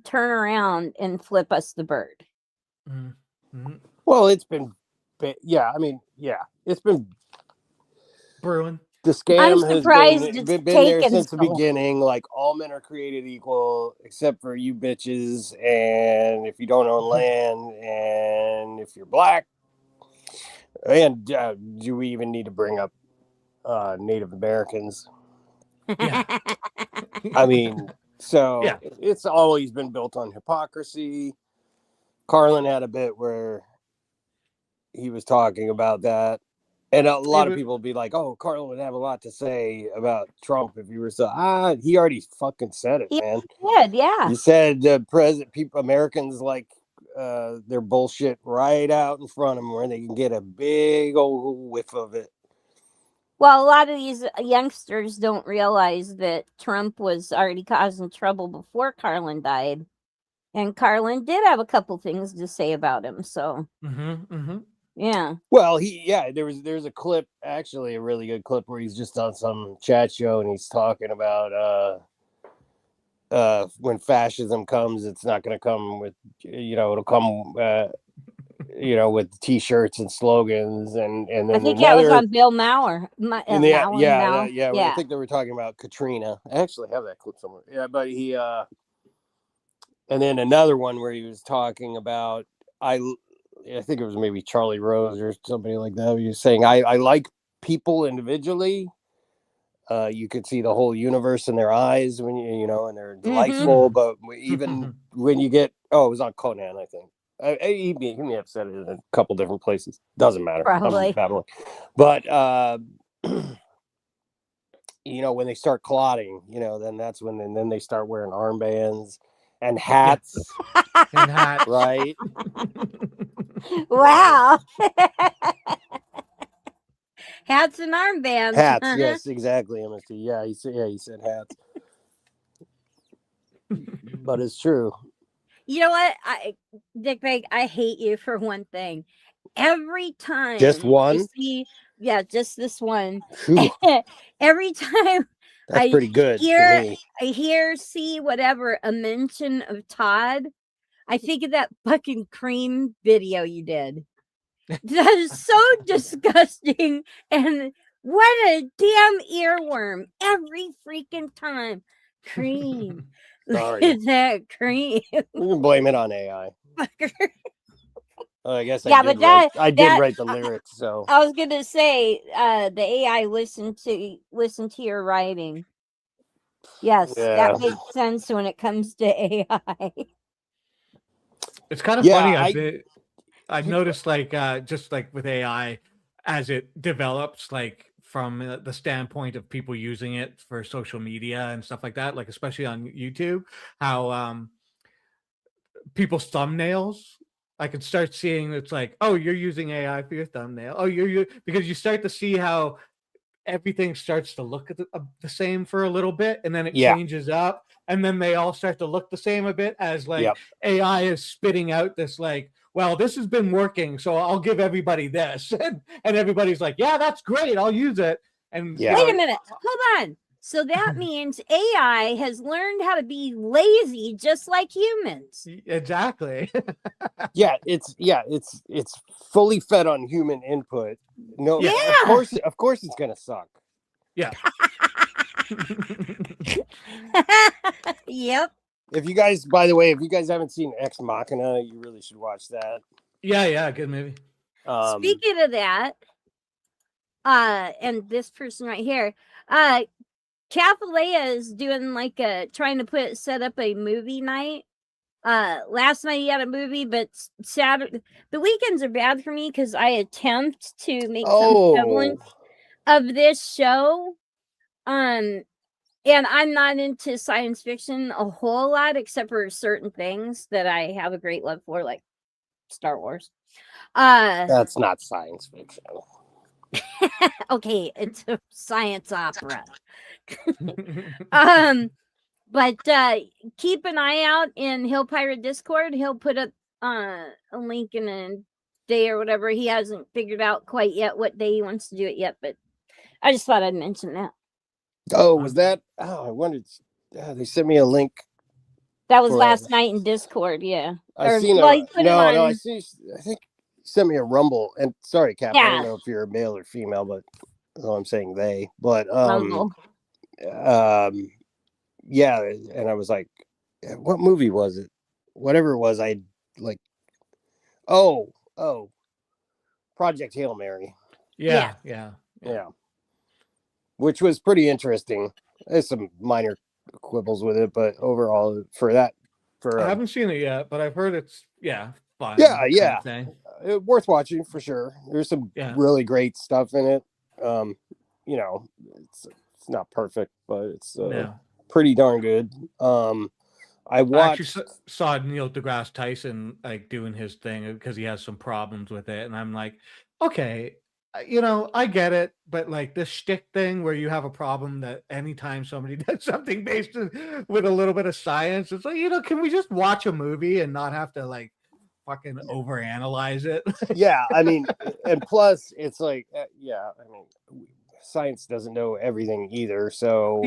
turn around and flip us the bird. Mm-hmm. Well, it's been, it's been brewing. The scam has been there since the beginning. All men are created equal, except for you bitches, and if you don't own land, and if you're black, and do we even need to bring up Native Americans? Yeah. I mean, it's always been built on hypocrisy. Carlin had a bit where he was talking about that. And a lot of people would be like, "Oh, Carlin would have a lot to say about Trump if he were so." He already fucking said it, man. He did, yeah. He said Americans like their bullshit right out in front of them, where they can get a big old whiff of it. Well, a lot of these youngsters don't realize that Trump was already causing trouble before Carlin died, and Carlin did have a couple things to say about him. So. Yeah. Well, there's a clip, actually a really good clip, where he's just on some chat show and he's talking about when fascism comes, it's not going to come with, it'll come, with T-shirts and slogans, and then I think that was on Bill Maher. I think they were talking about Katrina. I actually have that clip somewhere. Yeah, but he and then another one where he was talking about I think it was maybe Charlie Rose or somebody like that. He was saying, I like people individually. You could see the whole universe in their eyes when and they're delightful. But even when you get, it was on Conan, I think. He may have said it in a couple different places. Doesn't matter. Probably. I'm babbling. But when they start clotting, then that's when then they start wearing armbands and hats. And hats. Right? Wow. Hats and armbands. Hats, yes, exactly, MST. Yeah, he said hats. But it's true. You know what, Dick Greg, I hate you for one thing. Every time Just one? Just this one. Whew, Every time that's pretty good for me. I see whatever a mention of Todd, I think of that fucking cream video you did. That is so disgusting, and what a damn earworm every freaking time. Cream. Sorry. Look at that cream. You can blame it on AI. I guess Yeah, I did write the lyrics, so I was gonna say the AI listened to your writing. Yes, that makes sense when it comes to AI. It's kind of funny. I've noticed, like, just like with AI, as it develops, like from the standpoint of people using it for social media and stuff like that, like especially on YouTube, how people's thumbnails, I can start seeing it's like, oh, you're using AI for your thumbnail. Oh, because you start to see how everything starts to look the same for a little bit, and then it changes up, and then they all start to look the same a bit as like AI is spitting out this like, well, this has been working, so I'll give everybody this, and everybody's like, yeah, that's great, I'll use it. And wait a minute, hold on. So that means AI has learned how to be lazy just like humans. Exactly. It's fully fed on human input. No, of course it's gonna suck. Yeah. Yep. If you guys, by the way, if you guys haven't seen Ex Machina, you really should watch that. Yeah, good movie. Speaking of that, and this person right here, Cathalea is doing like trying to set up a movie night. Last night he had a movie, but Saturday, the weekends are bad for me because I attempt to make some semblance of this show. And I'm not into science fiction a whole lot, except for certain things that I have a great love for, like Star Wars. That's not science fiction. Okay, it's a science opera. But keep an eye out in Hill Pirate Discord. He'll put up a link in a day or whatever. He hasn't figured out quite yet what day he wants to do it yet, but I just thought I'd mention that. Oh, was that? Oh, I wondered. They sent me a link. That was last night in Discord. Yeah, I seen I see. I think he sent me a Rumble. And sorry, Cap. I don't know if you're a male or female, but I'm saying they. But Rumble. Yeah, and I was like, what movie was it? Whatever it was, I like. Oh, Project Hail Mary. Yeah. Which was pretty interesting. There's some minor quibbles with it, but overall, I haven't seen it yet, but I've heard it's fun. Yeah. Worth watching for sure. There's some really great stuff in it. It's not perfect, but it's pretty darn good. I actually saw Neil deGrasse Tyson like doing his thing because he has some problems with it, and I'm like, okay, I get it, but like this shtick thing where you have a problem that anytime somebody does something based with a little bit of science, it's like, can we just watch a movie and not have to like fucking overanalyze it? Yeah, I mean, and plus it's like, science doesn't know everything either, so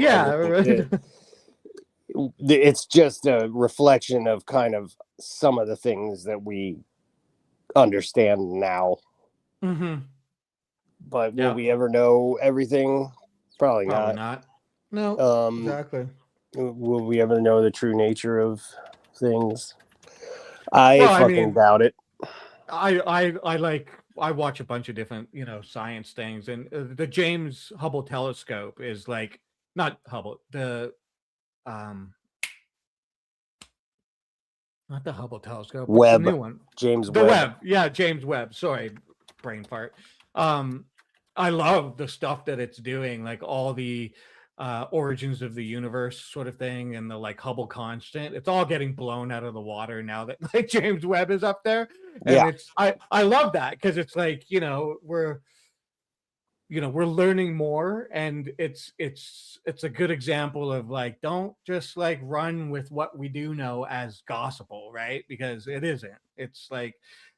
it's just a reflection of kind of some of the things that we understand now. Mm-hmm. But will we ever know everything? Probably not. No, exactly. Will we ever know the true nature of things? I doubt it. I watch a bunch of different, science things, and the James Hubble telescope is like, not Hubble, the Not the Hubble telescope. What's Webb. the new one? James The Webb. Webb. Yeah, James Webb. Sorry, brain fart. I love the stuff that it's doing, like all the origins of the universe sort of thing, and the like Hubble constant. It's all getting blown out of the water now that like James Webb is up there, and Yeah. it's I love that because it's like we're learning more, and it's a good example of like, don't just like run with what we do know as gospel, right? Because it isn't. It's like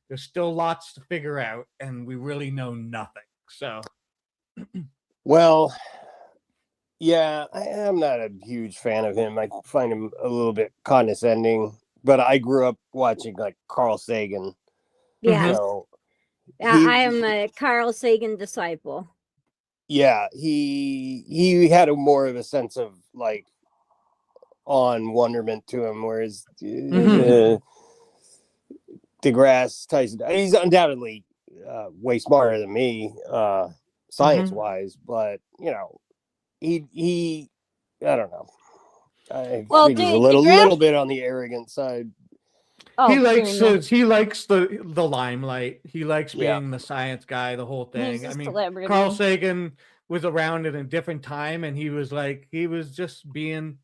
there's still lots to figure out, and we really know nothing. So Well, yeah, I am not a huge fan of him. I find him a little bit condescending, but I grew up watching like Carl Sagan. Yeah. So I am a Carl Sagan disciple. Yeah, he had a more of a sense of like on wonderment to him, whereas DeGrasse Tyson, he's undoubtedly way smarter than me, science wise, but he I don't know. I think he's a little bit on the arrogant side. Oh, he likes the limelight. He likes being the science guy, the whole thing. I mean, celebrity. Carl Sagan was around in a different time, and he was just being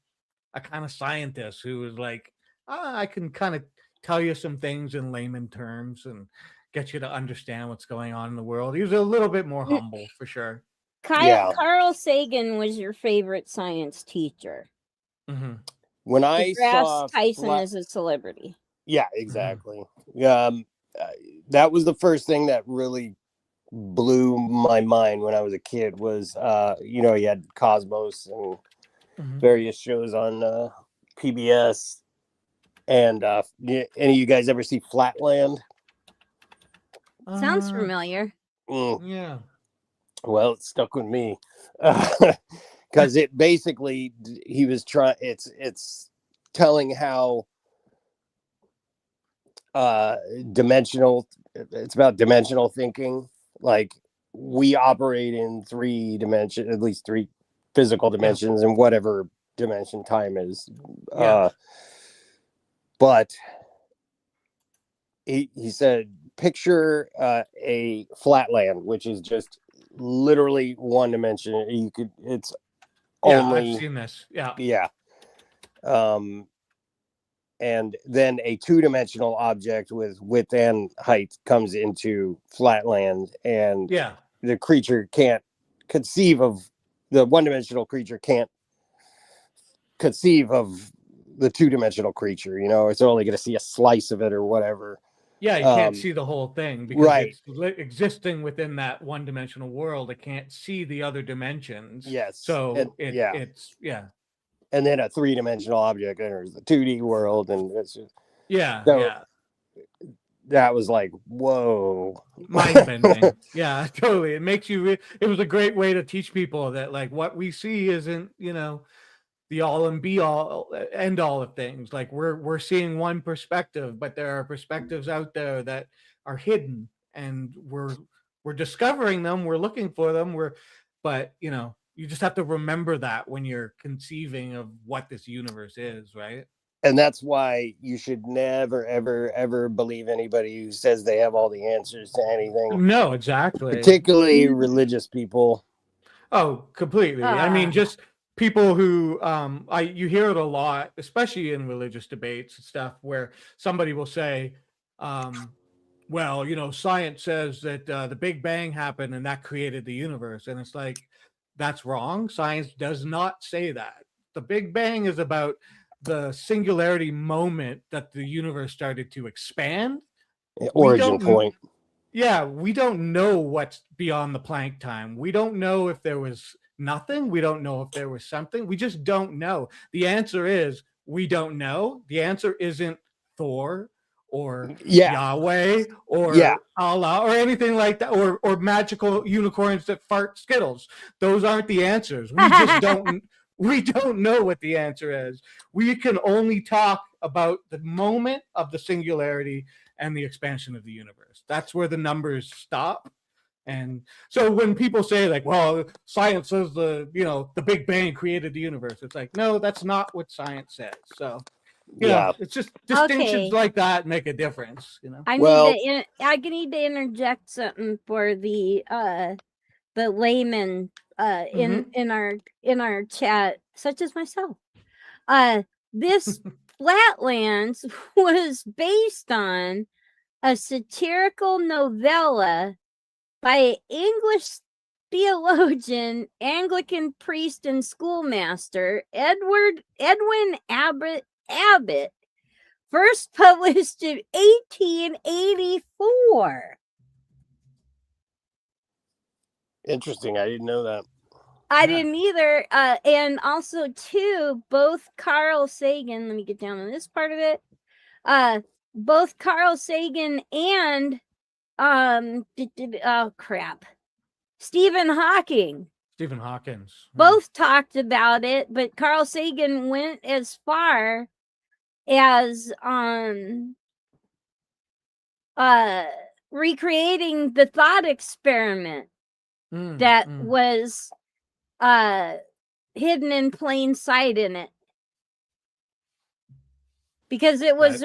a kind of scientist who was like, I can kind of tell you some things in layman terms and get you to understand what's going on in the world. He was a little bit more humble, for sure. Carl Sagan was your favorite science teacher. When I saw Tyson is a celebrity. Yeah, exactly. That was the first thing that really blew my mind when I was a kid was, he had Cosmos and various shows on PBS. And any of you guys ever see Flatland? Sounds familiar. Yeah. Well, it stuck with me because it basically, he was trying, it's telling how it's about dimensional thinking. Like we operate in 3 dimensions, at least 3 physical dimensions, and whatever dimension time is. But he said, picture a flatland, which is just literally 1 dimension. It's only, I've seen this. And then a 2-dimensional object with width and height comes into flatland, and the creature can't conceive of the 1-dimensional creature can't conceive of the 2-dimensional creature. It's only going to see a slice of it or whatever. Yeah, you can't see the whole thing because it's existing within that 1-dimensional world. It can't see the other dimensions. Yes. So it's and then a 3-dimensional object enters the 2D world, and it's just that was like, whoa, mind bending. Yeah, totally. It makes you. It was a great way to teach people that like what we see isn't the all and be all end all of things. Like we're seeing one perspective, but there are perspectives out there that are hidden, and we're discovering them. We're looking for them. But you just have to remember that when you're conceiving of what this universe is, right? And that's why you should never, ever, ever believe anybody who says they have all the answers to anything. No, exactly. Particularly religious people. Oh, completely. I mean, just people who you hear it a lot, especially in religious debates and stuff, where somebody will say, well, science says that the Big Bang happened and that created the universe. And it's like, that's wrong. Science does not say that. The Big Bang is about the singularity moment that the universe started to expand. Origin point. Yeah, we don't know what's beyond the Planck time. We don't know if there was nothing. We don't know if there was something. We just don't know. The answer is we don't know. The answer isn't Thor or Yahweh or Allah or anything like that, or magical unicorns that fart Skittles. Those aren't the answers. We just don't. We don't know what the answer is. We can only talk about the moment of the singularity and the expansion of the universe. That's where the numbers stop. And so when people say like, well, science says the Big Bang created the universe, it's like, no, that's not what science says. So Yeah. It's just distinctions Okay. like that make a difference, you know. I Well- need to interject something for the layman in our chat, such as myself. This Flatlands was based on a satirical novella by English theologian, Anglican priest, and schoolmaster Edwin Abbott, first published in 1884. Interesting. I didn't know that. I didn't either. And also, too, both Carl Sagan, let me get down on this part of it. Both Carl Sagan and Stephen Hawking Stephen Hawkins. both talked about it, but Carl Sagan went as far as recreating the thought experiment that was hidden in plain sight in it, because it was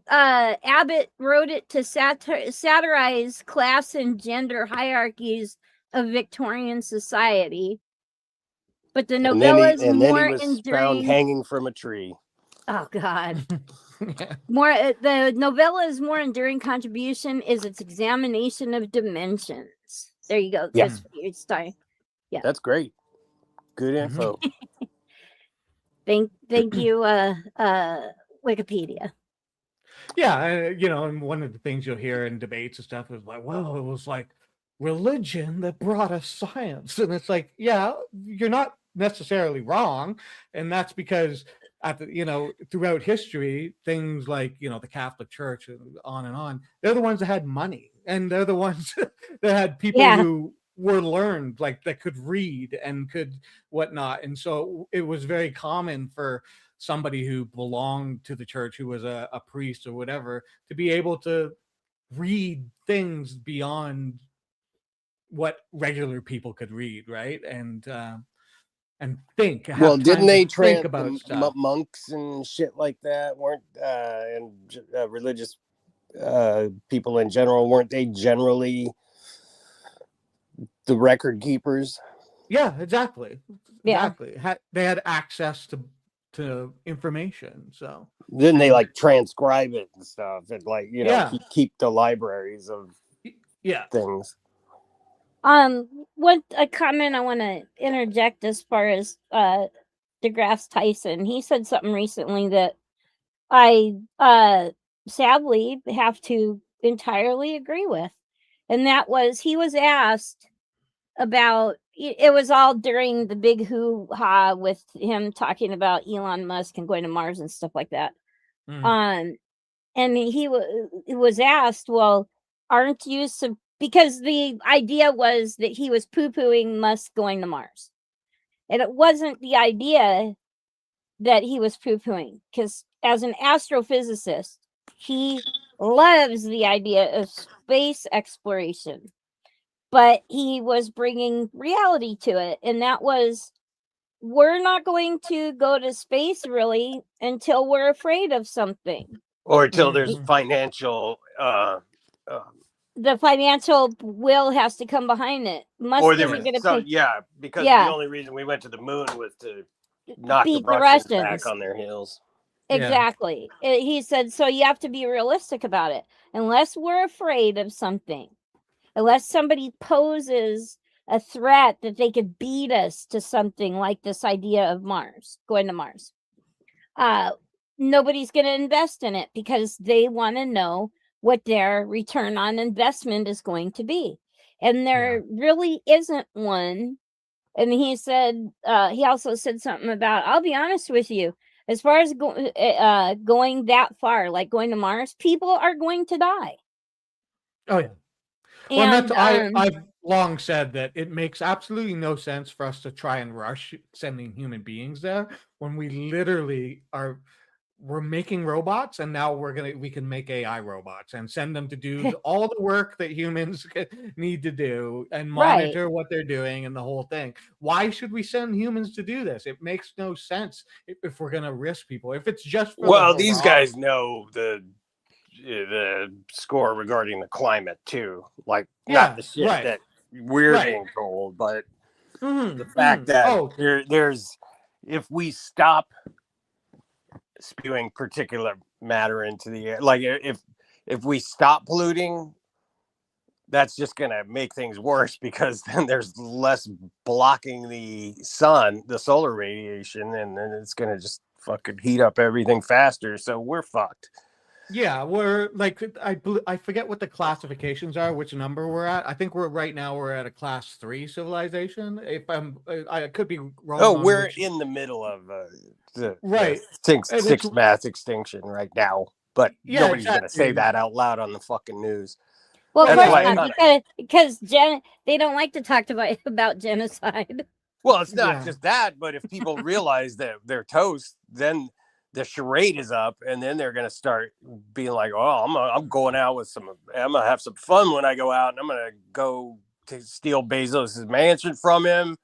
Abbott wrote it to satirize class and gender hierarchies of Victorian society, but the novella is more enduring. Found hanging from a tree. Oh God. The novella is more enduring contribution is its examination of dimensions. There you go. Yeah. It's time. Yeah. That's great. Good info. Thank you, Wikipedia. Yeah, and one of the things you'll hear in debates and stuff is like, well, it was like religion that brought us science. And it's like, yeah, you're not necessarily wrong. And that's because throughout history, things like, the Catholic Church and on, they're the ones that had money, and they're the ones that had people who were learned, like that could read and could whatnot. And so it was very common for somebody who belonged to the church, who was a priest or whatever, to be able to read things beyond what regular people could read, right? And think. Well, didn't they think about stuff? Monks and shit like that weren't and religious people in general, weren't they generally the record keepers? Yeah, exactly. Yeah. Exactly. They had access to information, so then they like transcribe it and stuff, and like keep the libraries of things. What a comment I want to interject as far as DeGrasse Tyson. He said something recently that I sadly have to entirely agree with, and that was he was asked about, it was all during the big hoo-ha with him talking about Elon Musk and going to Mars and stuff like that. And he was asked, well, aren't you because the idea was that he was poo-pooing Musk going to Mars, and it wasn't the idea that he was poo-pooing, because as an astrophysicist, he loves the idea of space exploration. But he was bringing reality to it, and that was, we're not going to go to space really until we're afraid of something, or until there's financial the financial will has to come behind it. Musk isn't going to pay. Because the only reason we went to the moon was to knock the Russians back on their heels. Exactly. He said, so you have to be realistic about it. Unless we're afraid of something, unless somebody poses a threat that they could beat us to something like this idea of Mars, going to Mars, nobody's going to invest in it, because they want to know what their return on investment is going to be. And there really isn't one. And he said, he also said something about, I'll be honest with you, as far as going that far, like going to Mars, people are going to die. Oh, yeah. And I've long said that it makes absolutely no sense for us to try and rush sending human beings there when we literally are we're making robots, and now we can make AI robots and send them to do all the work that humans need to do and monitor what they're doing and the whole thing. Why should we send humans to do this? It makes no sense if we're going to risk people. If it's just for these guys know the score regarding the climate too, like not the shit that we're being told, but the fact that there's if we stop spewing particulate matter into the air, like if we stop polluting, that's just gonna make things worse, because then there's less blocking the sun, the solar radiation, and then it's gonna just fucking heat up everything faster, so we're fucked. Yeah, we're like, I forget what the classifications are, which number we're at. I think we're at a class 3 civilization. If I could be wrong. Oh, we're in the middle of the sixth mass extinction right now, but nobody's gonna say that out loud on the fucking news. Well, of course not, because they don't like to talk about genocide. Well, it's not just that, but if people realize that they're toast, then the charade is up, and then they're gonna start being like, "Oh, I'm going out with I'm gonna have some fun when I go out, and I'm gonna go to steal Bezos's mansion from him,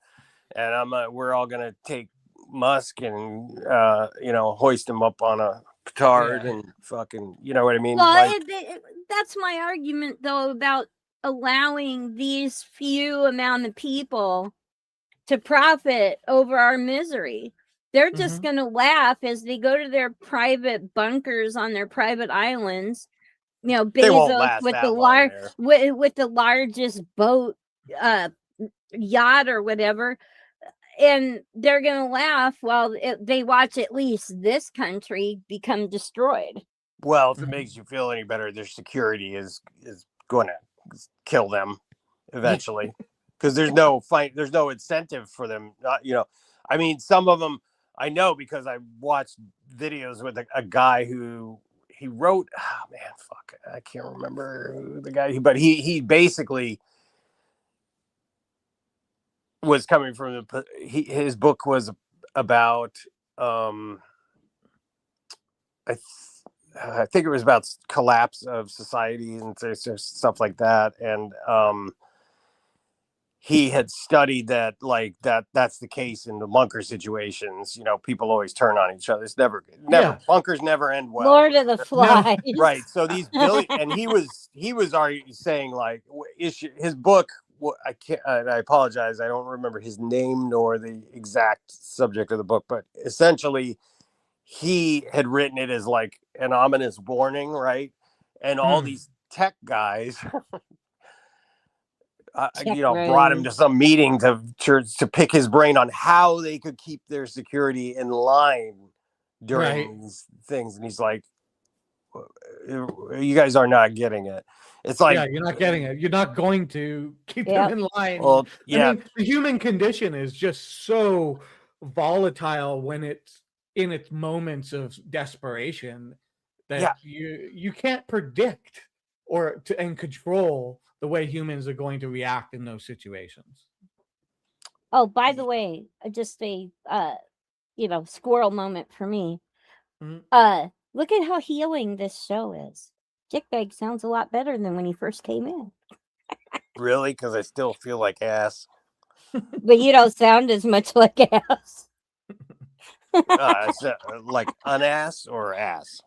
and we're all gonna take Musk and hoist him up on a petard and fucking, you know what I mean?" Well, that's my argument though about allowing these few amount of people to profit over our misery. They're just going to laugh as they go to their private bunkers on their private islands. You know, Bezos with the largest boat, yacht or whatever, and they're going to laugh while they watch at least this country become destroyed. Well, if it makes you feel any better, their security is going to kill them eventually, because there's no incentive for them. I mean, some of them I know, because I watched videos with a guy who he wrote. Oh man, fuck, I can't remember the guy, but he basically was coming from his book was about I think it was about collapse of society and stuff like that, and he had studied that, like that's the case in the bunker situations. People always turn on each other. It's never bunkers never end well. Lord of the Flies. No. Right. So these and he was already saying, like, his book. I can't. I apologize. I don't remember his name nor the exact subject of the book, but essentially, he had written it as like an ominous warning, right? And all these tech guys. Brought him to some meeting to pick his brain on how they could keep their security in line during these things. And he's like, you guys are not getting it. It's like, you're not getting it. You're not going to keep them in line. Well, I mean, the human condition is just so volatile when it's in its moments of desperation that you can't predict and control the way humans are going to react in those situations. Oh, by the way, just a squirrel moment for me. Look at how healing this show is. Dickbag sounds a lot better than when he first came in. Really? Because I still feel like ass. But you don't sound as much like ass. Like unass or ass?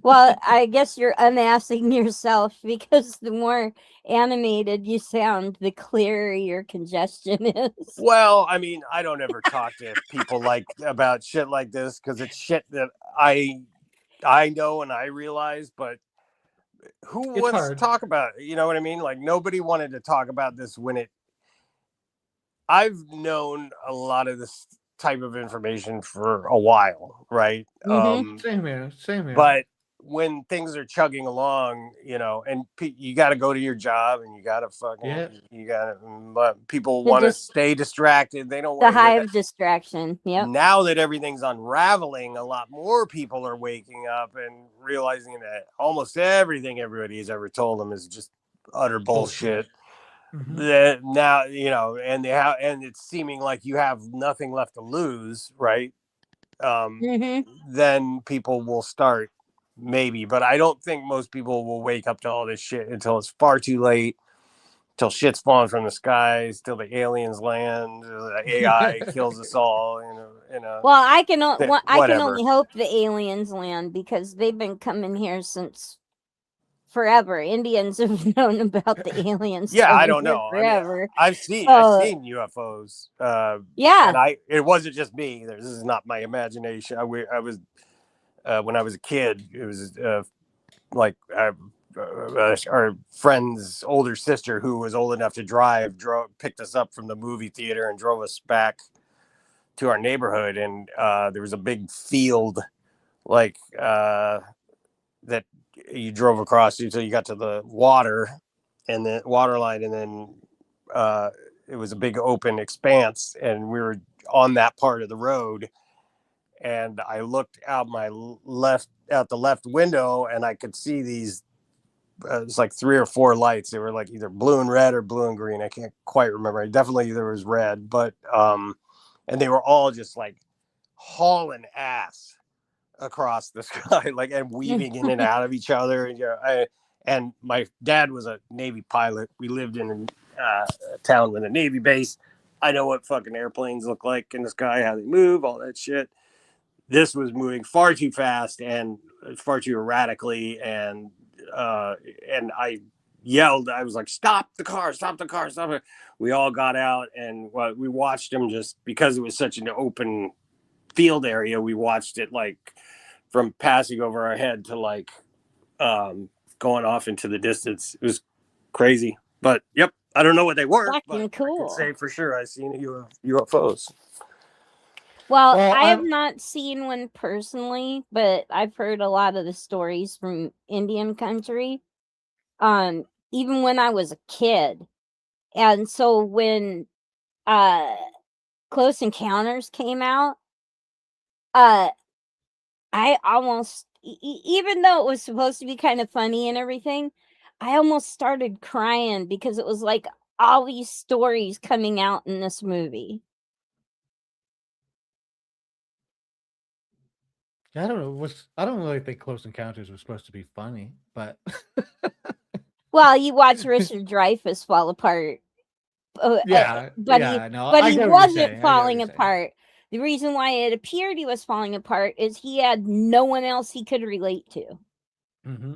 Well, I guess you're unassing yourself, because the more animated you sound, the clearer your congestion is. Well, I mean, I don't ever talk to people about shit like this, because it's shit that I know and I realize, but who wants to talk about it? You know what I mean? Like, nobody wanted to talk about this when I've known a lot of this type of information for a while, right? Same here. But when things are chugging along, and you got to go to your job, and you got to people want to stay distracted. They don't want the hive distraction. Yeah. Now that everything's unraveling, a lot more people are waking up and realizing that almost everything everybody's ever told them is just utter bullshit. That now, and it's seeming like you have nothing left to lose, right? then people will start maybe. But I don't think most people will wake up to all this shit until it's far too late, till shit's falling from the skies, till the aliens land, the AI kills us all. Well, I can whatever. only hope the aliens land, because they've been coming here since forever. Indians have known about the aliens. Yeah, I coming don't here know. forever. I've seen UFOs. Yeah. And it wasn't just me. This is not my imagination. I was when I was a kid. It was like our friend's older sister, who was old enough to drive, picked us up from the movie theater and drove us back to our neighborhood. And there was a big field, like that you drove across until you got to the water and the water line, and then it was a big open expanse, and we were on that part of the road. And I looked out the left window, and I could see these. It's like 3 or 4 lights. They were like either blue and red or blue and green. I can't quite remember. Definitely there was red, but and they were all just like hauling ass across the sky, like, and weaving in and out of each other. And my dad was a Navy pilot. We lived in a town with a Navy base. I know what fucking airplanes look like in the sky, how they move, all that shit. This was moving far too fast and far too erratically, and I yelled. I was like, "Stop the car! Stop the car! Stop it!" We all got out, and we watched him, just because it was such an open field area. We watched it like from passing over our head to like going off into the distance. It was crazy. But yep, I don't know what they were, but cool. I can say for sure I've seen UFOs. Well, I have not seen one personally, but I've heard a lot of the stories from Indian country, even when I was a kid. And so when Close Encounters came out, I almost, even though it was supposed to be kind of funny and everything, I almost started crying, because it was like all these stories coming out in this movie. I don't know. I don't really think Close Encounters was supposed to be funny, but well, you watch Richard Dreyfuss fall apart. But he wasn't falling apart. The reason why it appeared he was falling apart is he had no one else he could relate to. Mm-hmm.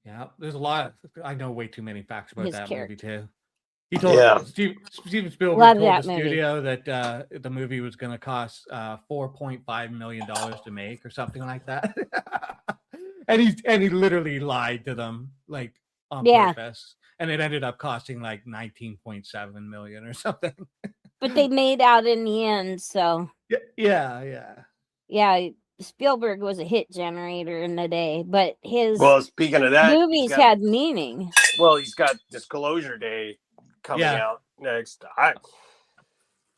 Yeah, there's a lot. I know way too many facts about that movie too. He told Steven Spielberg told the studio that the movie was going to cost $4.5 million to make, or something like that. and he literally lied to them, like, on purpose, and it ended up costing like $19.7 million or something. But they made out in the end, so yeah. Spielberg was a hit generator in the day, but his speaking of that, movies had meaning. Well, he's got Disclosure Day coming out next.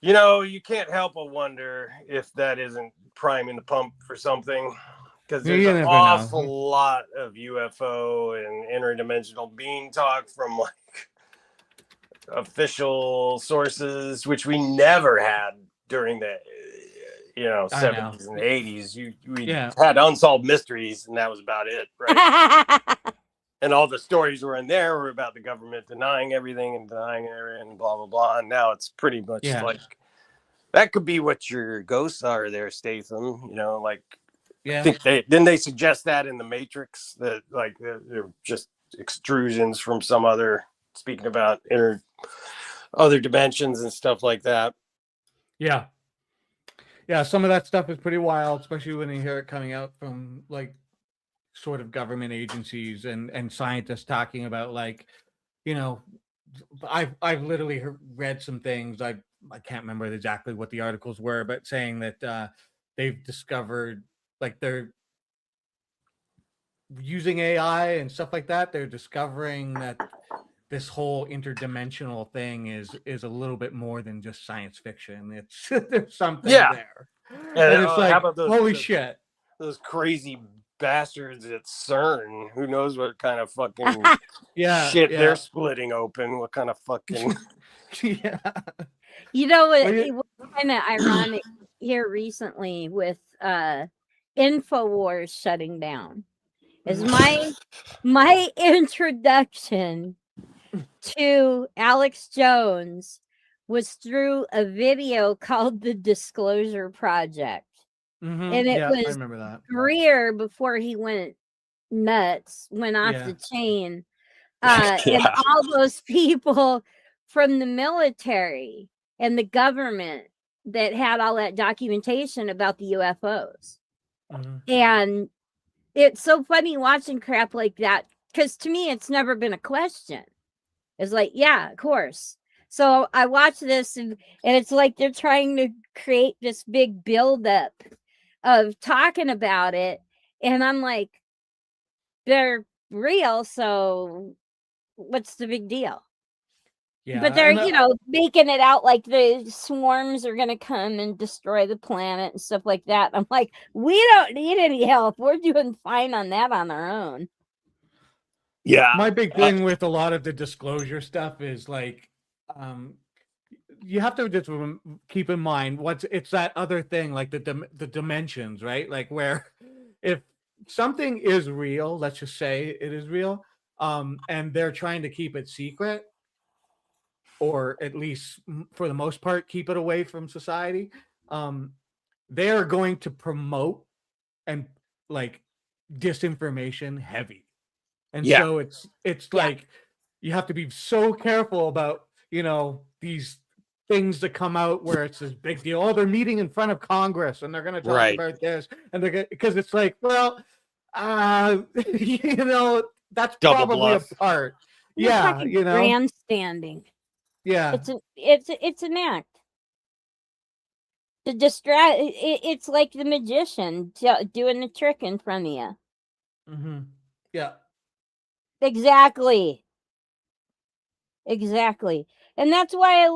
You can't help but wonder if that isn't priming the pump for something, because there's an awful lot of UFO and interdimensional being talk from like official sources, which we never had during the 70s and 80s. We had Unsolved Mysteries, and that was about it, right? And all the stories were in there were about the government denying everything and blah blah blah. And now it's pretty much like that could be what your ghosts are there, Statham. I think they suggest that in The Matrix, that like they're just extrusions from some other, speaking about other dimensions and stuff like that. Yeah, some of that stuff is pretty wild, especially when you hear it coming out from like sort of government agencies and scientists talking about, like, I've literally read some things. I can't remember exactly what the articles were, but saying that they've discovered, like, they're using AI and stuff like that. They're discovering that this whole interdimensional thing is a little bit more than just science fiction. It's there's something there. And it's like, holy shit. Those crazy bastards at CERN. Who knows what kind of fucking shit they're splitting open? What kind of fucking it was kind of ironic. here recently with InfoWars shutting down. Is my introduction to Alex Jones was through a video called The Disclosure Project. And it I was remember that. Greer before he went nuts, went off the chain. And all those people from the military and the government that had all that documentation about the UFOs. And it's so funny watching crap like that, because to me, it's never been a question. It's like, yeah, of course. So I watch this and it's like they're trying to create this big buildup of talking about it. And I'm like, they're real, so what's the big deal? Yeah, but they're making it out like the swarms are gonna come and destroy the planet and stuff like that. I'm like, we don't need any help. We're doing fine on that on our own. Yeah, my big thing with a lot of the disclosure stuff is like, you have to just keep in mind it's that other thing, like the dimensions, right? Like where if something is real, let's just say it is real, and they're trying to keep it secret, or at least for the most part keep it away from society, they are going to promote and like disinformation heavy. And so it's like you have to be so careful about these things that come out where it's this big deal. Oh, they're meeting in front of Congress and they're going to talk about this, and they're because it's like, well, that's Double probably bluff. a part. You're talking grandstanding. Yeah, it's an act to distract. It's like the magician doing the trick in front of you. Yeah, exactly. And that's why a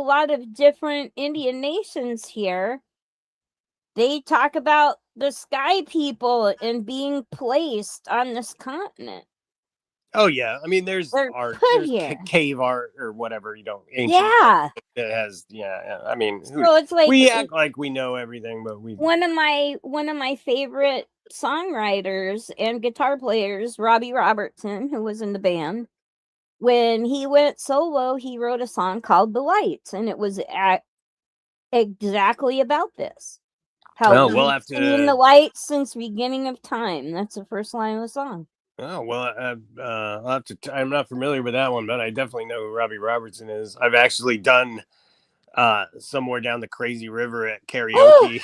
lot of different Indian nations here, they talk about the sky people and being placed on this continent. Oh yeah, I mean, there's art, there's cave art or whatever, ancient art that has, I mean, so it's like we act like we know everything, but we. One of my favorite songwriters and guitar players, Robbie Robertson, who was in the band, when he went solo, he wrote a song called "The Lights," and it was exactly about this. How we've seen the lights since beginning of time. That's the first line of the song. Oh, well, I'll have to. I'm not familiar with that one, but I definitely know who Robbie Robertson is. I've actually done Somewhere Down the Crazy River at karaoke.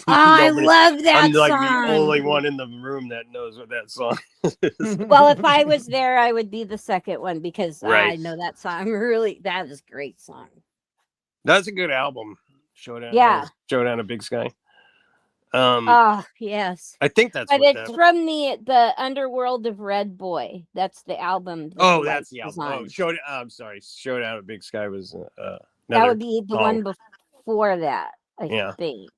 I love that I'm like song. the only one in the room that knows what that song is. Well, if I was there, I would be the second one because I know that song. Really, that is a great song. That's a good album. Showdown of Big Sky. Yes. I think that's. But it's from the Underworld of Red Boy. That's the album. That's the album. Oh, I'm sorry. Showdown of Big Sky was. That would be the one before that, I think.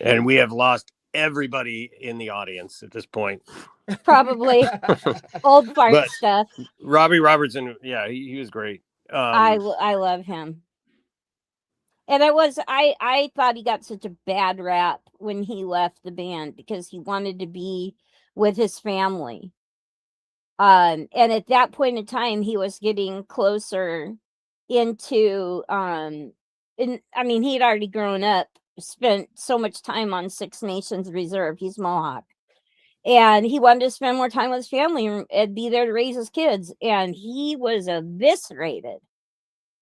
And we have lost everybody in the audience at this point. Probably old fart stuff. Robbie Robertson, he was great. I love him. And I thought he got such a bad rap when he left the band because he wanted to be with his family. And at that point in time, he was getting closer into he'd already grown up, spent so much time on Six Nations Reserve. He's Mohawk. And he wanted to spend more time with his family and be there to raise his kids. And he was eviscerated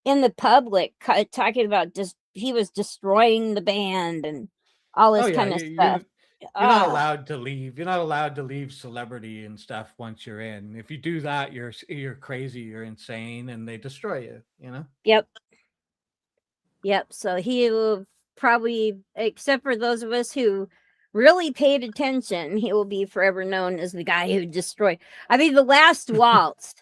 in the public, talking about he was destroying the band and all this kind of stuff. You're not allowed to leave. You're not allowed to leave celebrity and stuff once you're in. If you do that, you're crazy. You're insane, and they destroy you. Yep. So he will probably, except for those of us who really paid attention, he will be forever known as the guy who destroyed. I mean, The Last Waltz.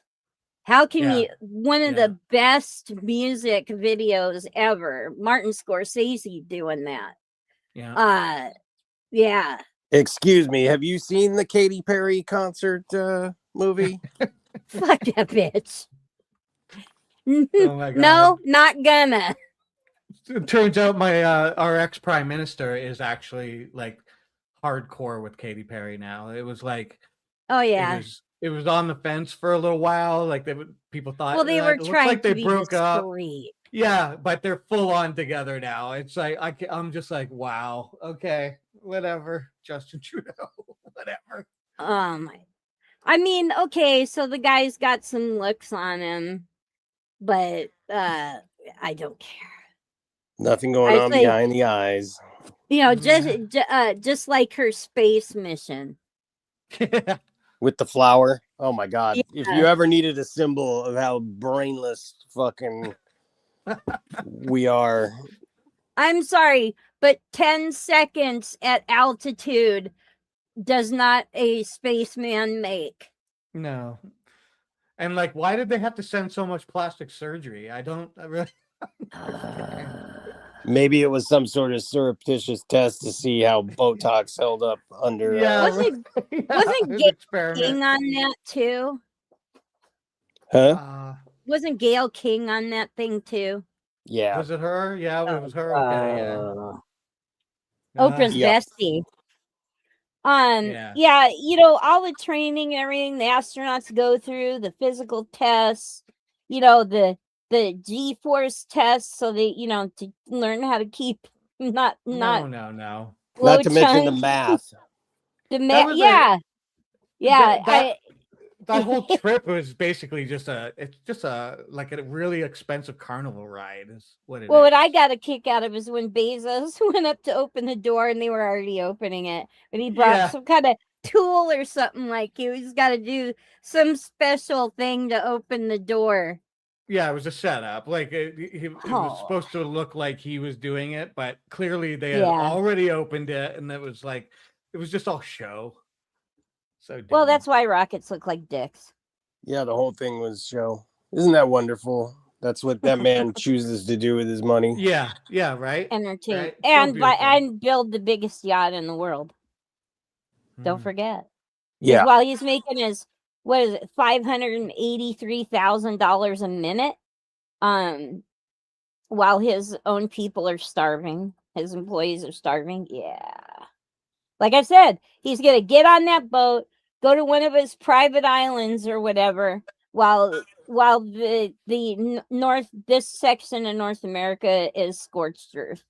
How can you? One of the best music videos ever. Martin Scorsese doing that. Yeah. Excuse me. Have you seen the Katy Perry concert movie? Fuck that bitch. Oh my God. No, not gonna. It turns out our ex prime minister is actually like hardcore with Katy Perry now. It was like, Oh yeah. It was on the fence for a little while. Like people thought, Well, they were it looks trying like they to be broke up. discreet. Yeah, but they're full on together now. It's like I'm just like, wow, okay, whatever, Justin Trudeau, whatever. I mean, okay, so the guy's got some looks on him, but I don't care. Nothing going on behind the eyes. You know, just like her space mission. With the flower. Oh my God. Yeah. If you ever needed a symbol of how brainless fucking we are. I'm sorry, but 10 seconds at altitude does not a spaceman make. No. And like, why did they have to send so much plastic surgery? I really. Maybe it was some sort of surreptitious test to see how Botox held up under. Wasn't Gail King on that too? Huh? Wasn't Gail King on that thing too? Yeah. Was it her? Yeah, it was her. Okay. Oprah's bestie. Yeah, you know, all the training and everything the astronauts go through, the physical tests, you know, the G-force tests, so they, you know, to learn how to keep not to mention the math. Yeah. That whole trip was basically just a like a really expensive carnival ride is what it is. Well, what I got a kick out of is when Bezos went up to open the door and they were already opening it, but he brought some kind of tool or something, like he's got to do some special thing to open the door. Yeah, it was a setup. Like it was supposed to look like he was doing it, but clearly they had already opened it, and it was just all show. So well, that's why rockets look like dicks. Yeah, the whole thing was show. Isn't that wonderful? That's what that man chooses to do with his money. Yeah, right. Entertain right? and build the biggest yacht in the world. Don't forget. Yeah. While he's making his $583,000 a minute, while his own people are starving, his employees are starving. Yeah. Like I said, he's going to get on that boat, go to one of his private islands or whatever, while this section of North America is scorched earth.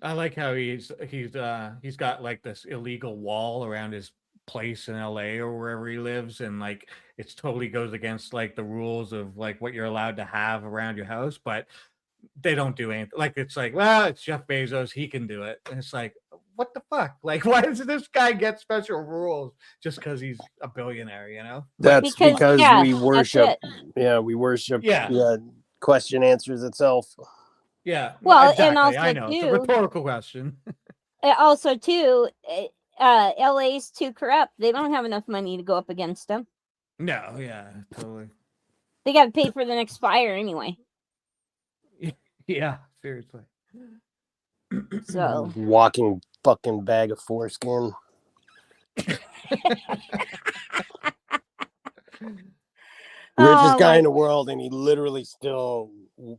I like how he's got like this illegal wall around his place in LA or wherever he lives, and like it's totally goes against like the rules of like what you're allowed to have around your house, but they don't do anything. Like it's like, well, it's Jeff Bezos, he can do it. And it's like, what the fuck? Like, why does this guy get special rules just because he's a billionaire, you know? That's because we worship. Yeah, we worship. Yeah, question answers itself. Yeah. Well, exactly. and also I know, it's a rhetorical question. Also, too, LA's too corrupt. They don't have enough money to go up against them. No, yeah, totally. They got to pay for the next fire anyway. Yeah, seriously. So walking fucking bag of foreskin. Richest guy in the world, and he literally still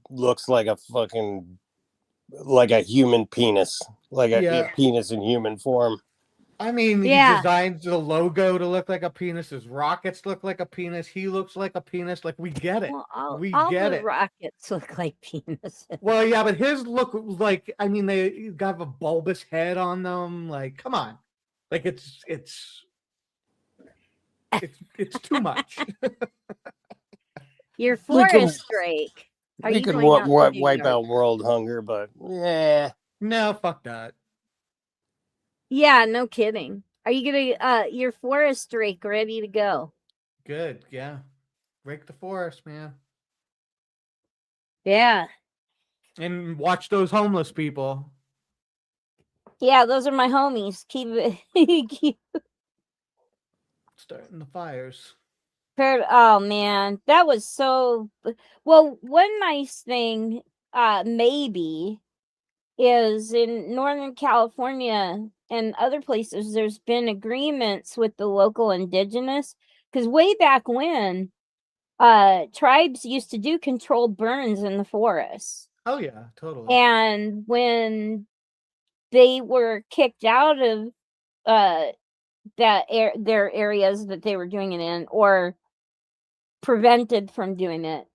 looks like a human penis, like a penis in human form. I mean, he designed the logo to look like a penis. His rockets look like a penis. He looks like a penis. Like, we get it. Well, all the rockets look like penises. Well, yeah, but his look like, I mean, they got a bulbous head on them. Like, come on. Like, it's too much. Your forest drake. They could wipe out world hunger, but yeah. No, fuck that. Yeah, no kidding. Are you gonna your forest drake ready to go? Good, yeah. Rake the forest, man. Yeah. And watch those homeless people. Yeah, those are my homies. Keep starting the fires. Oh man, that was so well. One nice thing, maybe, is in Northern California and other places, there's been agreements with the local indigenous, because way back when, tribes used to do controlled burns in the forests. Oh yeah, totally. And when they were kicked out of their areas that they were doing it in, or prevented from doing it,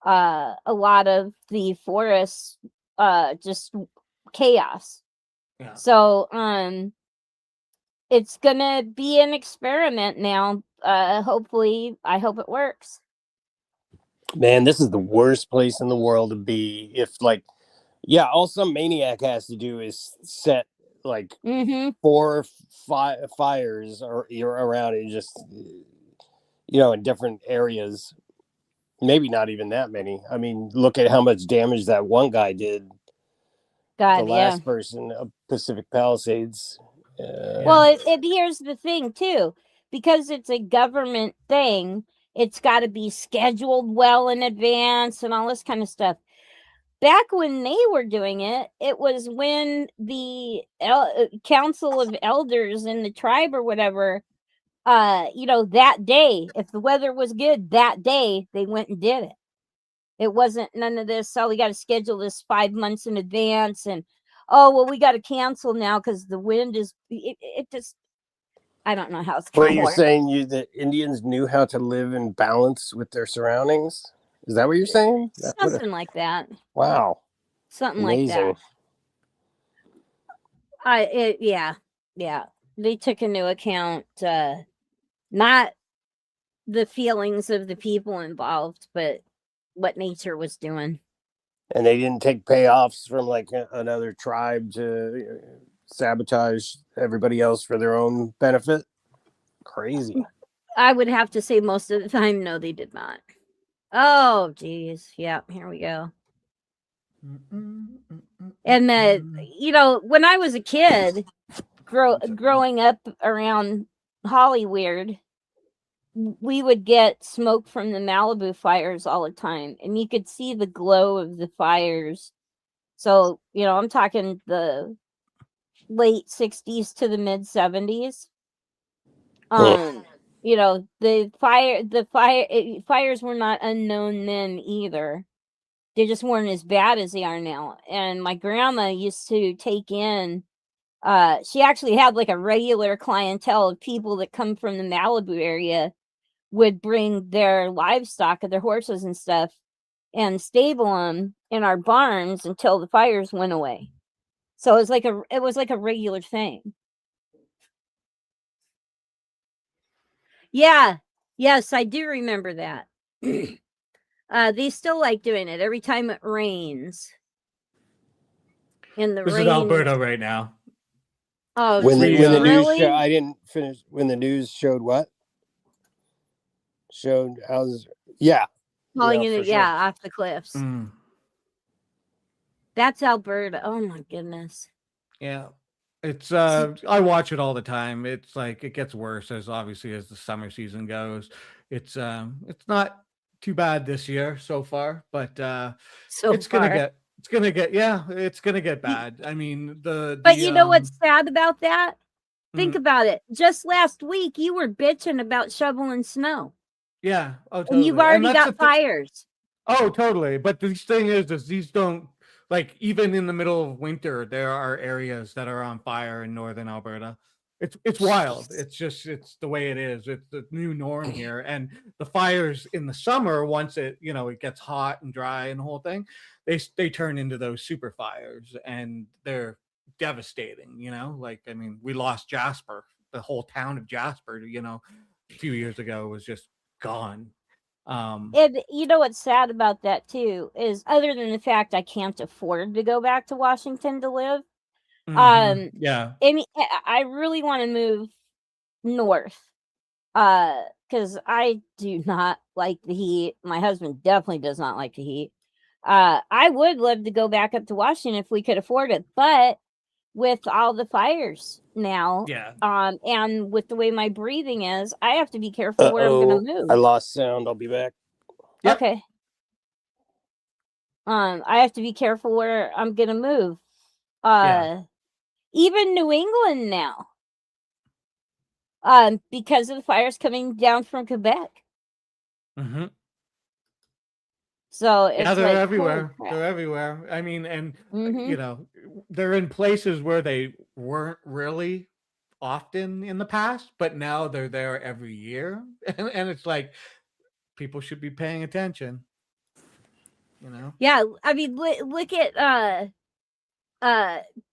a lot of the forests just chaos. Yeah. So it's gonna be an experiment now. Hopefully, I hope it works. Man, this is the worst place in the world to be. If like, yeah, all some maniac has to do is set like 4 or 5 fires or you're around it, just in different areas. Maybe not even that many. I mean, look at how much damage that one guy did. The last person of Pacific Palisades. Well, here's the thing too, because it's a government thing. It's got to be scheduled well in advance and all this kind of stuff. Back when they were doing it, it was when the council of elders in the tribe or whatever, that day, if the weather was good that day, they went and did it. It wasn't none of this, we got to schedule this 5 months in advance, and we got to cancel now because the wind is, it just, I don't know how it's going to work. You're saying the Indians knew how to live in balance with their surroundings? Is that what you're saying? Something like that. Wow. Something Amazing. Like that. Yeah. They took into account not the feelings of the people involved, but what nature was doing. And they didn't take payoffs from like another tribe to sabotage everybody else for their own benefit? Crazy. I would have to say most of the time, no, they did not. Oh, geez. Yeah, here we go. And when I was a kid, growing up around Hollyweird, we would get smoke from the Malibu fires all the time, and you could see the glow of the fires. So, I'm talking the late 60s to the mid 70s. The fires were not unknown then either. They just weren't as bad as they are now. And my grandma used to take in, she actually had like a regular clientele of people that come from the Malibu area, would bring their livestock, their horses and stuff, and stable them in our barns until the fires went away. So it was like a regular thing. Yeah. Yes, I do remember that. They still like doing it every time it rains. This is Alberta right now. Oh, when the news show, I didn't finish. When the news showed what? Showed how's falling off the cliffs. That's Alberta. Oh my goodness. Yeah. It's I watch it all the time. It's like it gets worse as the summer season goes. It's not too bad this year so far, but it's gonna get bad. I mean But you know what's sad about that? Think about it. Just last week you were bitching about shoveling snow. Yeah. Oh, totally. And you've already got fires. Oh, totally. But the thing is these don't, like, even in the middle of winter, there are areas that are on fire in northern Alberta. It's wild. It's the way it is. It's the new norm here. And the fires in the summer, once it gets hot and dry and the whole thing, they turn into those super fires, and they're devastating. Like, I mean, we lost Jasper. The whole town of Jasper, a few years ago was just gone. And what's sad about that too is, other than the fact I can't afford to go back to Washington to live, yeah, I really want to move north, because I do not like the heat. My husband definitely does not like the heat. I would love to go back up to Washington if we could afford it, but with all the fires now, and with the way my breathing is, I have to be careful where I'm going to move. I lost sound. I'll be back. Yep. Okay. I have to be careful where I'm going to move. Even New England now, because of the fires coming down from Quebec. So Yeah, it's they're like, everywhere. holy They're crap. everywhere. I mean, and Mm-hmm. you know, they're in places where they weren't really often in the past, but now they're there every year, and it's like people should be paying attention. You know. Yeah, I mean, look at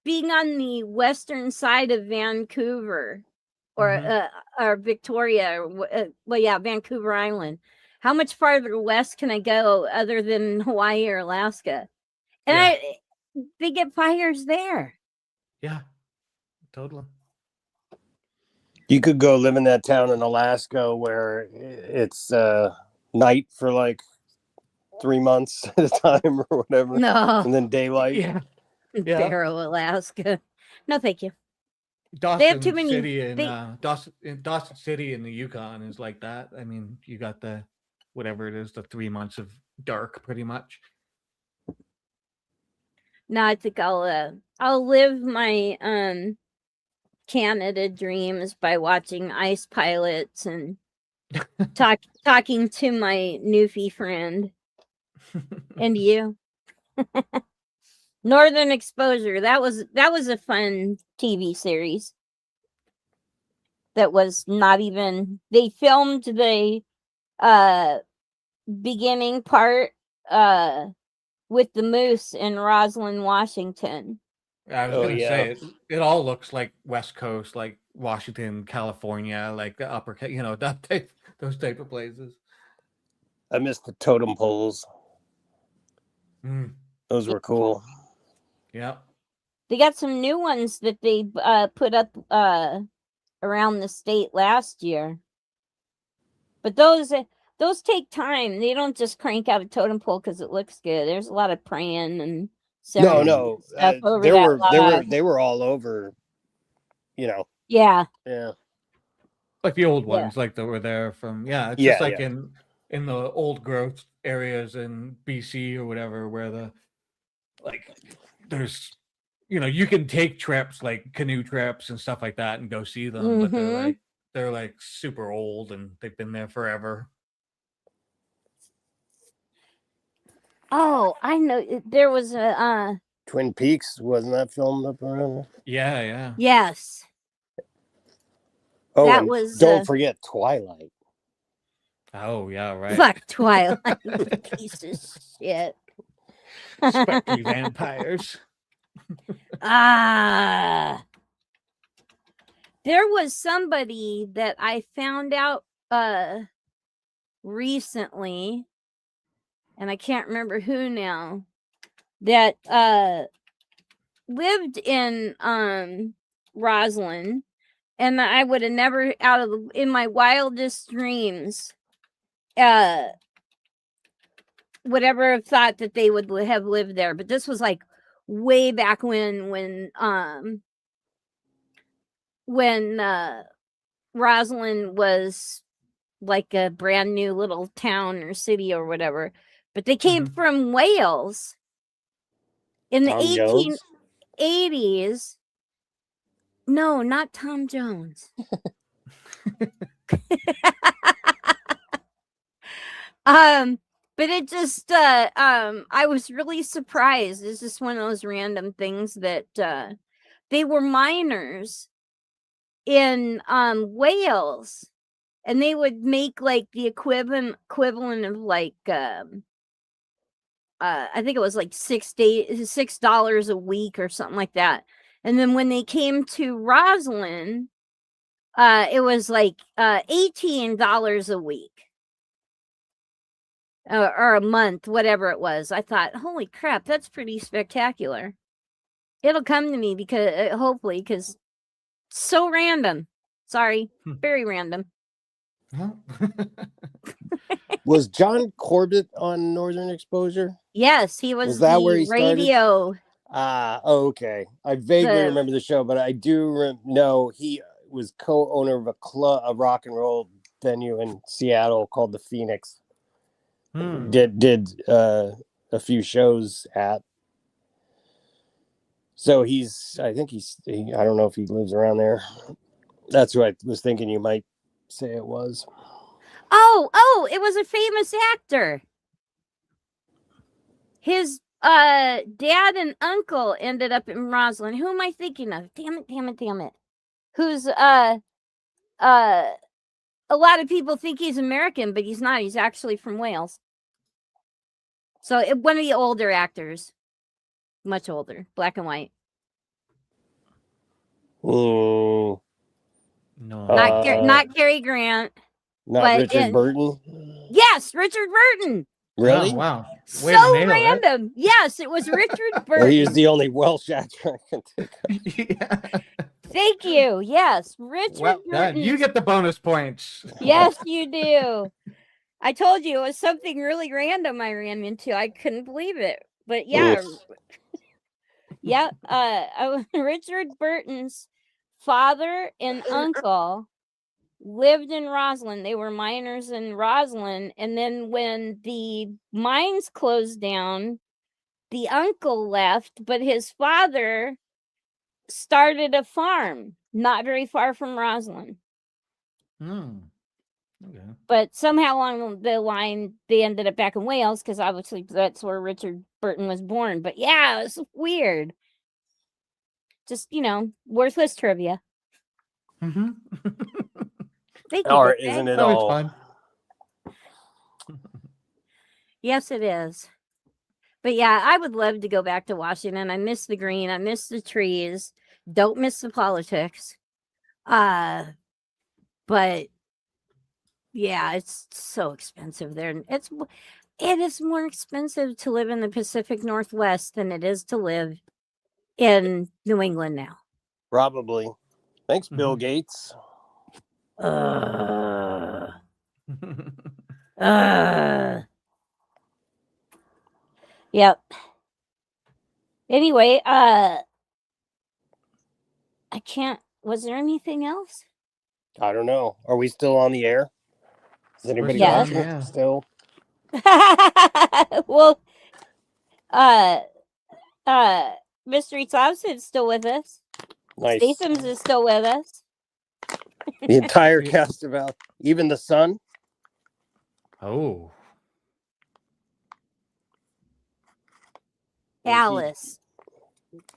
being on the western side of Vancouver, or Victoria, or well, yeah, Vancouver Island. How much farther west can I go other than Hawaii or Alaska? And Yeah. they get fires there. Yeah. Totally. You could go live in that town in Alaska where it's night for like 3 months at a time or whatever, No, and then daylight. Yeah. Yeah. Barrow, Alaska. No, thank you. Dawson They have too many. City in Dawson City in the Yukon is like that. I mean, you got the whatever it is, the 3 months of dark, pretty much. No, I think I'll live my Canada dreams by watching Ice Pilots and talking to my Newfie friend. And you. Northern Exposure. That was a fun TV series. That was not even, they filmed the beginning part with the moose in Roslyn, Washington. I was Oh, gonna yeah. say it all looks like West Coast, like Washington, California, like the upper, those type of places. I missed the totem poles. Those were cool. Yeah. They got some new ones that they put up around the state last year. But those take time. They don't just crank out a totem pole because it looks good. There's a lot of praying and No. stuff over that log. They were all over. You know. Yeah. Yeah. Like the old ones, like that were there from. Yeah, it's just like in the old growth areas in BC or whatever, where there's, you can take trips like canoe trips and stuff like that and go see them, but they're like super old and they've been there forever. Oh, I know. There was a Twin Peaks, wasn't that filmed up around there? Yeah. Yes. Oh, that and was. Don't forget Twilight. Oh yeah, right. Fuck Twilight, piece of shit. Spectry vampires. There was somebody that I found out recently, and I can't remember who now, that lived in Roslyn, and I would have never in my wildest dreams whatever have thought that they would have lived there. But this was like way back when Roslyn was like a brand new little town or city or whatever. But they came from Wales in the 1880s. No, not Tom Jones. But it just I was really surprised. It's just one of those random things that they were miners in Wales, and they would make like the equivalent of like I think it was like $6 a week or something like that. And then when they came to Roslyn, it was like $18 a week. Or a month, whatever it was. I thought, holy crap, that's pretty spectacular. It'll come to me because hopefully, because so random. Sorry, very random. Was John Corbett on Northern Exposure? Yes, he was that the where he radio. Okay. I vaguely remember the show, but I do know he was co-owner of a rock and roll venue in Seattle called the Phoenix. Did a few shows at. So I don't know if he lives around there. That's who I was thinking you might say it was. Oh, it was a famous actor. his dad and uncle ended up in Roslyn. Who am I thinking of? Damn it. Who's a lot of people think he's American, but he's not. He's actually from Wales. So one of the older actors, much older, black and white. Mm, No. Not Cary Grant. not Richard Burton. Yes, Richard Burton. Really? Oh, wow. So Way to nail it. random. Yes, it was Richard Burton. Well, he's the only Welsh actor I can think of. Yeah. Thank you. Yes, Richard Well done. Burton. You get the bonus points. Yes, you do. I told you it was something really random I ran into. I couldn't believe it. But yeah. Yeah, Richard Burton's father and uncle lived in Roslyn. They were miners in Roslyn. And then when the mines closed down, the uncle left, but his father started a farm not very far from Roslyn. Okay. But somehow along the line, they ended up back in Wales because obviously that's where Richard Burton was born. But yeah, it was weird. Just, worthless trivia. Mm-hmm. Thank you. Or isn't it all fun? Yes, it is. But yeah, I would love to go back to Washington. I miss the green. I miss the trees. Don't miss the politics. But yeah, it's so expensive there. It is more expensive to live in the Pacific Northwest than it is to live in New England now. Probably. Thanks, Bill Gates. Yep. Anyway, I can't. Was there anything else? I don't know. Are we still on the air? Is anybody Yes. watching still? Well, Mystery Thompson's still with us. Nice. Statham's is still with us. The entire cast about even the sun. Oh. Alice.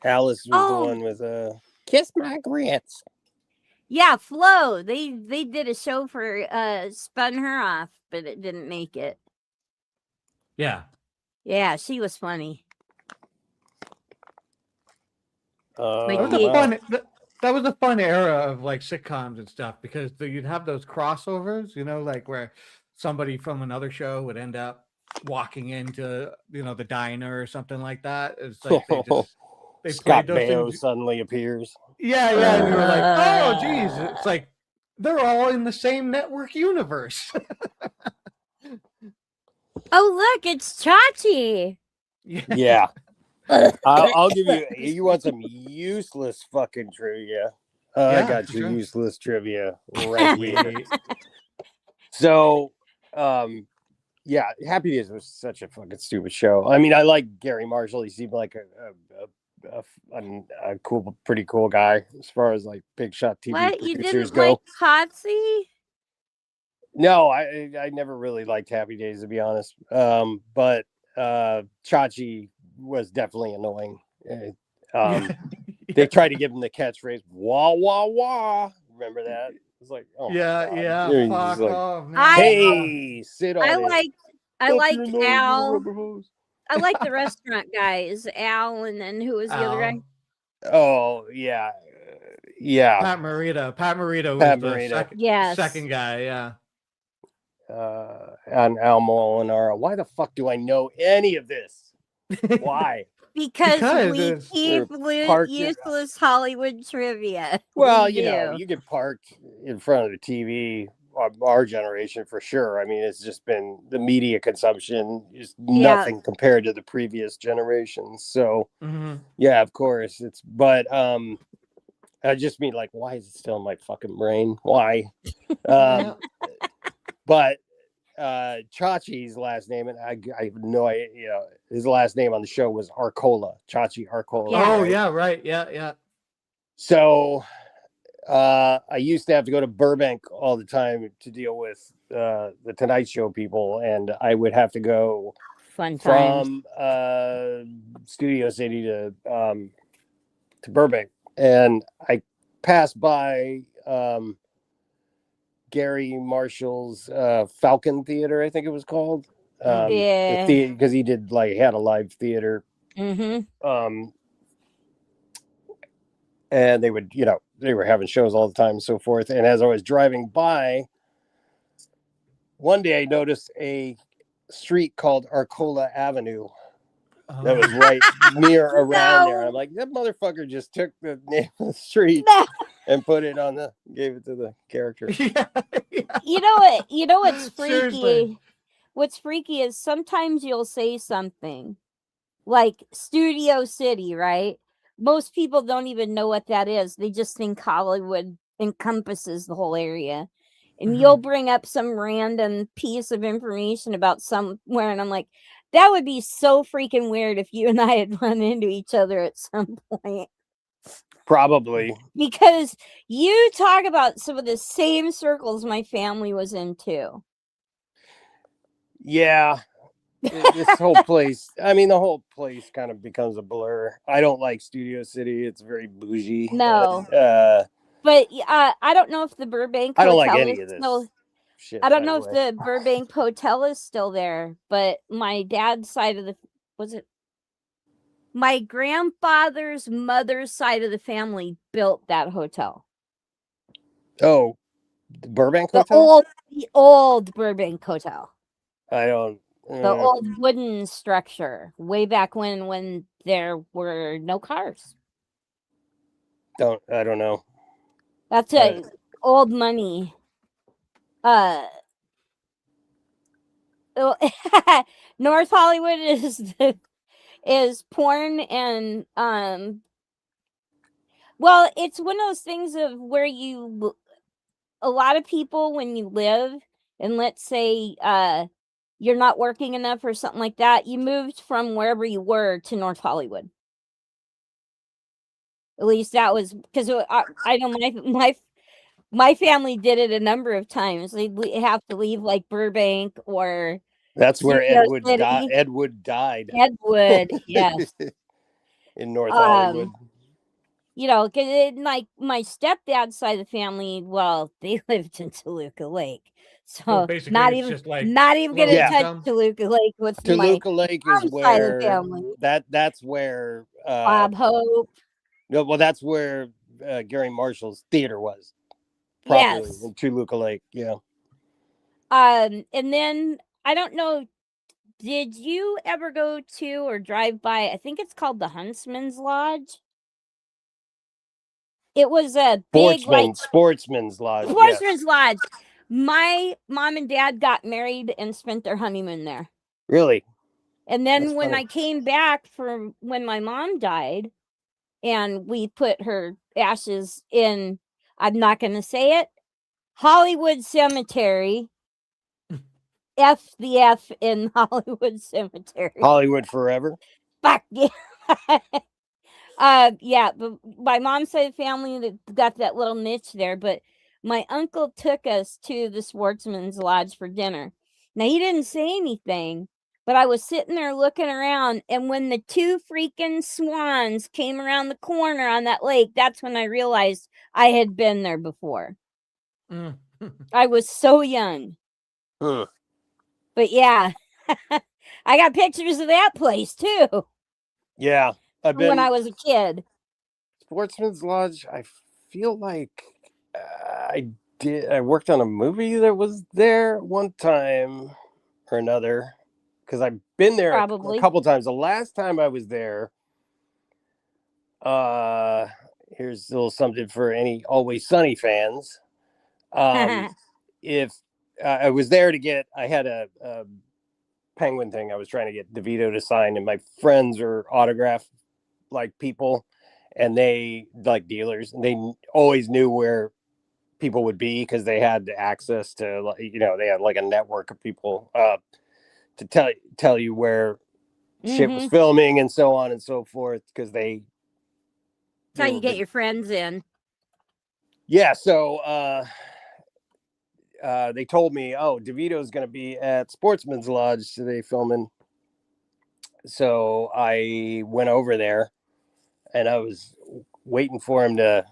Alice was the one with Kiss My Grits. Yeah, Flo. They did a show for Spun Her Off, but it didn't make it. Yeah. Yeah, she was funny. That was a fun era of like sitcoms and stuff because you'd have those crossovers, like where somebody from another show would end up walking into, the diner or something like that. It's like they Scott played those Baio things. suddenly appears. Yeah, and you were like, oh, geez. It's like they're all in the same network universe. Oh, look, it's Chachi. Yeah. I'll give you. You want some useless fucking trivia? I got your useless trivia right here. So, yeah, Happy Days was such a fucking stupid show. I mean, I like Gary Marshall. He seemed like a cool, pretty cool guy as far as like big shot TV What? You producers didn't go. like Potsy? No, I never really liked Happy Days, to be honest. But Chachi was definitely annoying. They tried to give him the catchphrase "wah wah wah." Remember that? It's like, oh yeah. Fuck off, man. Hey, sit on it. I like Al. I like the restaurant guys, Al, and then who was the other guy? Oh yeah. Pat Morita was the second guy. Yeah. And Al Molinaro. Why the fuck do I know any of this? Why? Because we keep useless Hollywood trivia. Well, you get parked in front of the TV. Our generation for sure. I mean, it's just been the media consumption is nothing compared to the previous generations. So, yeah, of course but I just mean like, why is it still in my fucking brain? Why? But Chachi's last name, and I have no idea. His last name on the show was Arcola. Chachi Arcola. Yeah. Oh, yeah, right. Yeah. So I used to have to go to Burbank all the time to deal with the Tonight Show people, and I would have to go Fun times. From Studio City to Burbank, and I passed by Gary Marshall's Falcon Theater, I think it was called. Yeah. Because he did had a live theater. Mm-hmm. And they would, they were having shows all the time and so forth. And as I was driving by, one day I noticed a street called Arcola Avenue that was right near around there. I'm like, that motherfucker just took the name of the street and put it gave it to the character. Yeah. You know what? You know what's freaky? Seriously. What's freaky is sometimes you'll say something like Studio City, right? Most people don't even know what that is. They just think Hollywood encompasses the whole area. And you'll bring up some random piece of information about somewhere, and I'm like, that would be so freaking weird if you and I had run into each other at some point. Probably. Because you talk about some of the same circles my family was in too. Yeah. This whole place, the whole place kind of becomes a blur. I don't like Studio City. It's very bougie. No. But I don't know if the Burbank Hotel I don't like any of this shit. I don't know if the Burbank Hotel is still there, but my dad's side of my grandfather's mother's side of the family built that hotel. Oh, the Burbank Hotel? The old Burbank Hotel. I don't. The old wooden structure, way back when there were no cars. I don't know. That's old money. North Hollywood is porn and well, it's one of those things of where a lot of people, when you live and let's say you're not working enough or something like that, you moved from wherever you were to North Hollywood. At least that was because I know my family did it a number of times. They'd have to leave like Burbank or that's where Edward died. Edward, yes, in North Hollywood. Because like my stepdad's side of the family, well, they lived in Toluca Lake, so not even gonna touch Toluca Lake with Toluca Lake is where side of the family. That's where Bob Hope. No, well, that's where Gary Marshall's theater was. Properly in Toluca Lake, yeah. And then I don't know. Did you ever go to or drive by? I think it's called the Huntsman's Lodge. It was a big Sportsman's Lodge. Sportsman's Lodge. My mom and dad got married and spent their honeymoon there. Really? And then when I came back from when my mom died, and we put her ashes in, I'm not going to say it, Hollywood Cemetery. F the F in Hollywood Cemetery. Hollywood forever. Fuck yeah. Yeah, but my mom's side of the family that got that little niche there, but my uncle took us to the Sportsman's Lodge for dinner. Now he didn't say anything, but I was sitting there looking around, and when the two freaking swans came around the corner on that lake, that's when I realized I had been there before. I was so young. But yeah, I got pictures of that place too. Yeah, when I was a kid. Sportsman's Lodge. I feel like I worked on a movie that was there one time or another because I've been there a couple times. The last time I was there, here's a little something for any Always Sunny fans. If I was there I had a Penguin thing I was trying to get DeVito to sign, and my friends are autograph people, and they like dealers, and they always knew where people would be because they had access to they had like a network of people to tell you where shit was filming and so on and so forth, because that's how you get your friends in. Yeah, so they told me, DeVito's going to be at Sportsman's Lodge today filming. so I went over there, and I was waiting for him to.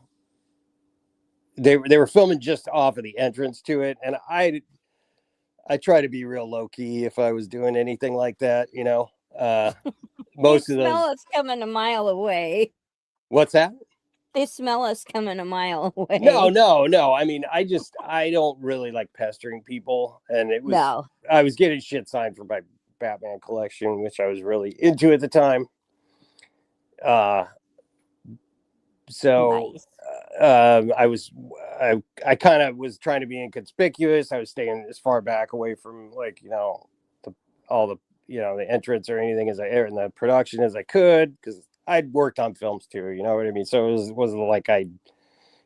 They were filming just off of the entrance to it, and I try to be real low key if I was doing anything like that, you know. Most They of smell those. us coming a mile away. What's that? They smell us coming a mile away. No. I mean, I don't really like pestering people, and it was No. I was getting shit signed for my Batman collection, which I was really into at the time. So Nice. I kind of was trying to be inconspicuous. I was staying as far back away from, like, you know, all the, you know, the entrance or anything as I in the production as I could, because I'd worked on films too, you know what I mean? So it wasn't like I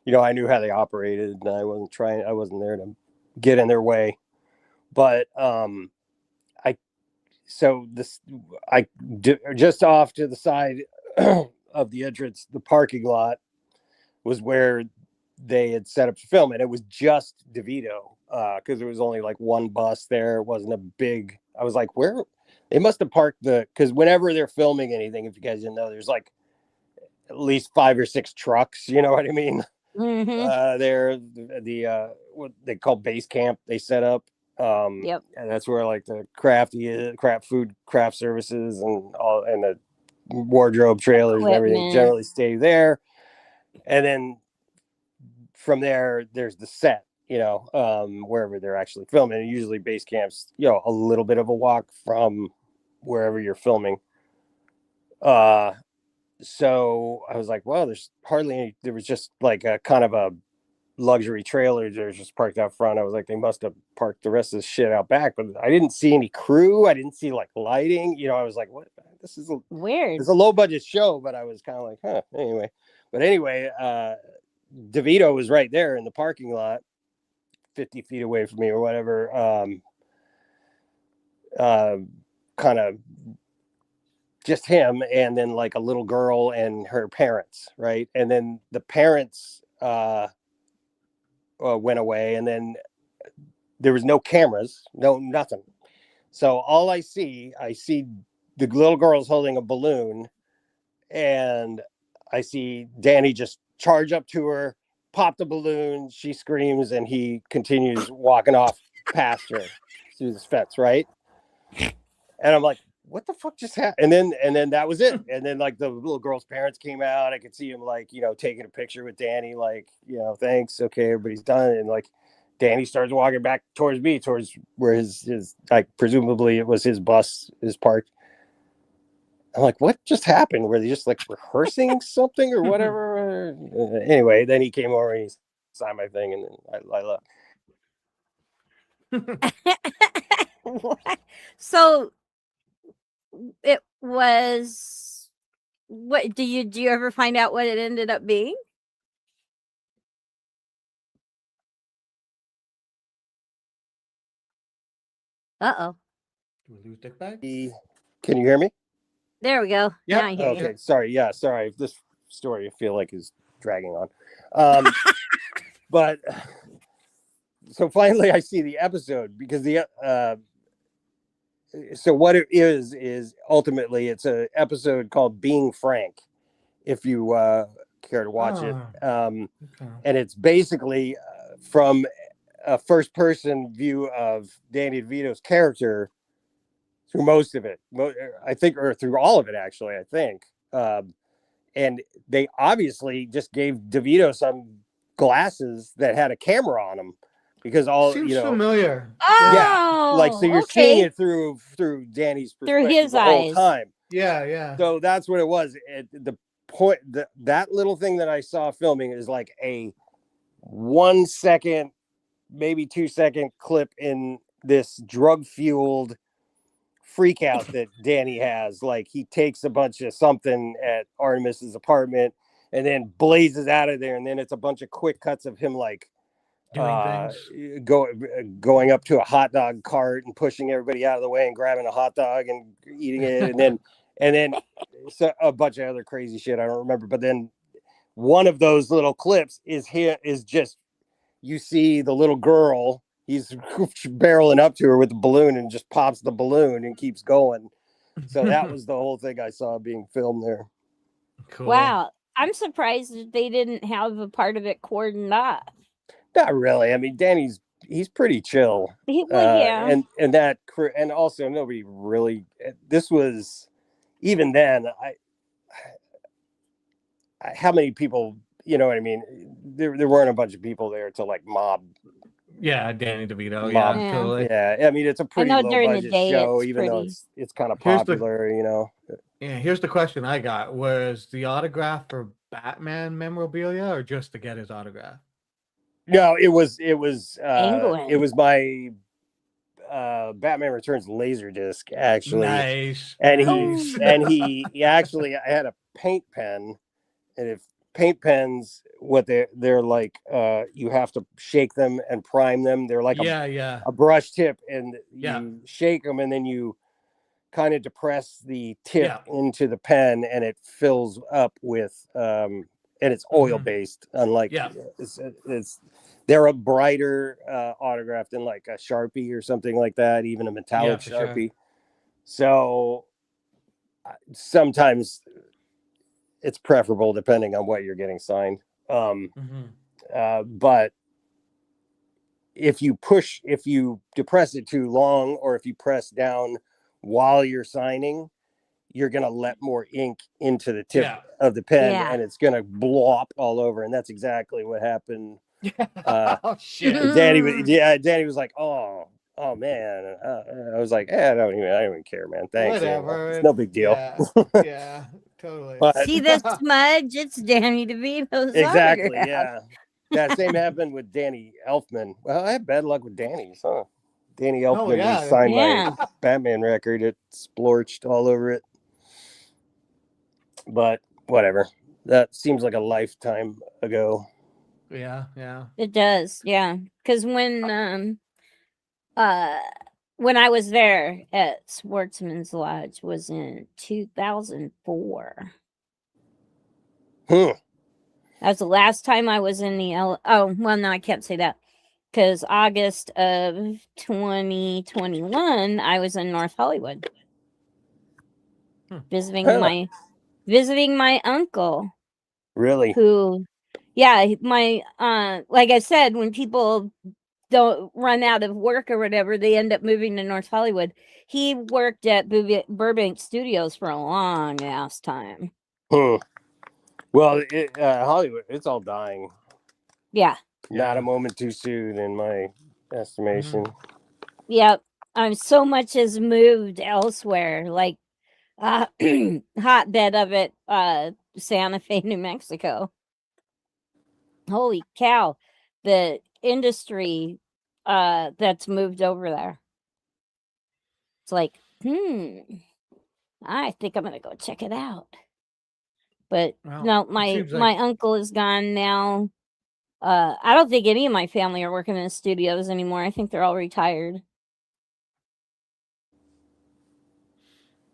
knew how they operated, and I wasn't there to get in their way. But just off to the side of the entrance, the parking lot was where they had set up to film, and it was just DeVito, because there was only like one bus there. It wasn't a big. I was like, where they must have parked because whenever they're filming anything, if you guys didn't know, there's like at least 5 or 6 trucks. You know what I mean? There, the what they call base camp they set up. Yep. And that's where like the craft services and the wardrobe trailers and everything generally stay there. And then from there, there's the set, you know, wherever they're actually filming. And usually base camps, you know, a little bit of a walk from wherever you're filming. So I was like, well, there's hardly any. There was just like a kind of a luxury trailer that was just parked out front. I was like, they must have parked the rest of this shit out back, but I didn't see any crew. I didn't see like lighting. You know, I was like, what? This is weird. It's a low budget show, but I was kind of like, huh. Anyway, DeVito was right there in the parking lot, 50 feet away from me or whatever. Kind of just him, and then like a little girl and her parents, right? And then the parents went away, and then there was no cameras, nothing. So all I see the little girl's holding a balloon, and I see Danny just charge up to her, pop the balloon, she screams, and he continues walking off past her through the fence, right? And I'm like, what the fuck just happened? And then that was it. And then like the little girl's parents came out. I could see him like, you know, taking a picture with Danny, like, you know, thanks, okay, everybody's done. And like Danny starts walking back towards me, towards where his like presumably it was his bus is parked. I'm like, what just happened? Were they just like rehearsing something or whatever? Anyway, then he came over and he signed my thing, and then I left. What? So it was. What do you ever find out what it ended up being? Uh-oh. Do we lose dick bags? Can you hear me? There we go. Yep. Now I hear you. Okay. Sorry. Yeah. Sorry. This story I feel like is dragging on. But so finally I see the episode, because so what it is ultimately it's an episode called Being Frank, if you care to watch it. Okay. And it's basically from a first person view of Danny DeVito's character through most of it, I think, or through all of it, actually, I think. And they obviously just gave DeVito some glasses that had a camera on them, because seems familiar. Oh, yeah, like, so you're seeing it through Danny's perspective, through his eyes, whole time. Yeah. So that's what it was. The point that little thing that I saw filming is like a 1 second, maybe 2 second clip in this drug fueled freak out that Danny has. Like, he takes a bunch of something at Artemis's apartment and then blazes out of there, and then it's a bunch of quick cuts of him like going up to a hot dog cart and pushing everybody out of the way and grabbing a hot dog and eating it, and then so a bunch of other crazy shit I don't remember. But then one of those little clips is just, you see the little girl, he's barreling up to her with the balloon and just pops the balloon and keeps going. So that was the whole thing I saw being filmed there. Cool. Wow. I'm surprised that they didn't have a part of it cordoned off. Not really. I mean, he's pretty chill. Well, yeah. And that crew, and also nobody really. This was even then. How many people? You know what I mean? There weren't a bunch of people there to like mob. Yeah, Danny DeVito. Mob. Yeah, totally. Yeah, I mean it's a pretty low budget show, even though it's kind of popular. You know. Yeah, here's the question I got: was the autograph for Batman memorabilia, or just to get his autograph? No, it was my Batman Returns Laserdisc actually. Nice. And he actually, I had a paint pen, and if paint pens, what they're like, you have to shake them and prime them. They're like a brush tip, and you shake them, and then you kind of depress the tip into the pen, and it fills up with and it's oil based, unlike it's they're a brighter autograph than like a Sharpie or something like that, even a metallic Sharpie. Sure. So sometimes it's preferable depending on what you're getting signed. But if you depress it too long, or if you press down while you're signing, you're going to let more ink into the tip of the pen, and it's going to blow up all over. And that's exactly what happened. Oh shit! Danny was like, oh man. I was like, I don't even care, man. Thanks. Whatever. It's no big deal. Yeah, totally. See this smudge? It's Danny DeVito's exactly. autograph. Yeah, that same happened with Danny Elfman. Well, I had bad luck with Danny. So Danny Elfman signed my Batman record. It splorched all over it. But whatever. That seems like a lifetime ago. Yeah. It does, yeah. Because when I was there at Sportsman's Lodge was in 2004. That was the last time I was in the oh well, no, I can't say that, because August of 2021 I was in North Hollywood visiting my uncle. Really? Who, my like I said, when people don't run out of work or whatever, they end up moving to North Hollywood. He worked at Burbank Studios for a long ass time. Well, Hollywood, it's all dying. Yeah. Not a moment too soon, in my estimation. Yep. So much has moved elsewhere, like hotbed of it, Santa Fe, New Mexico. Holy cow. The industry that's moved over there. It's like, I think I'm gonna go check it out. But no, my uncle is gone now. I don't think any of my family are working in the studios anymore. I think they're all retired.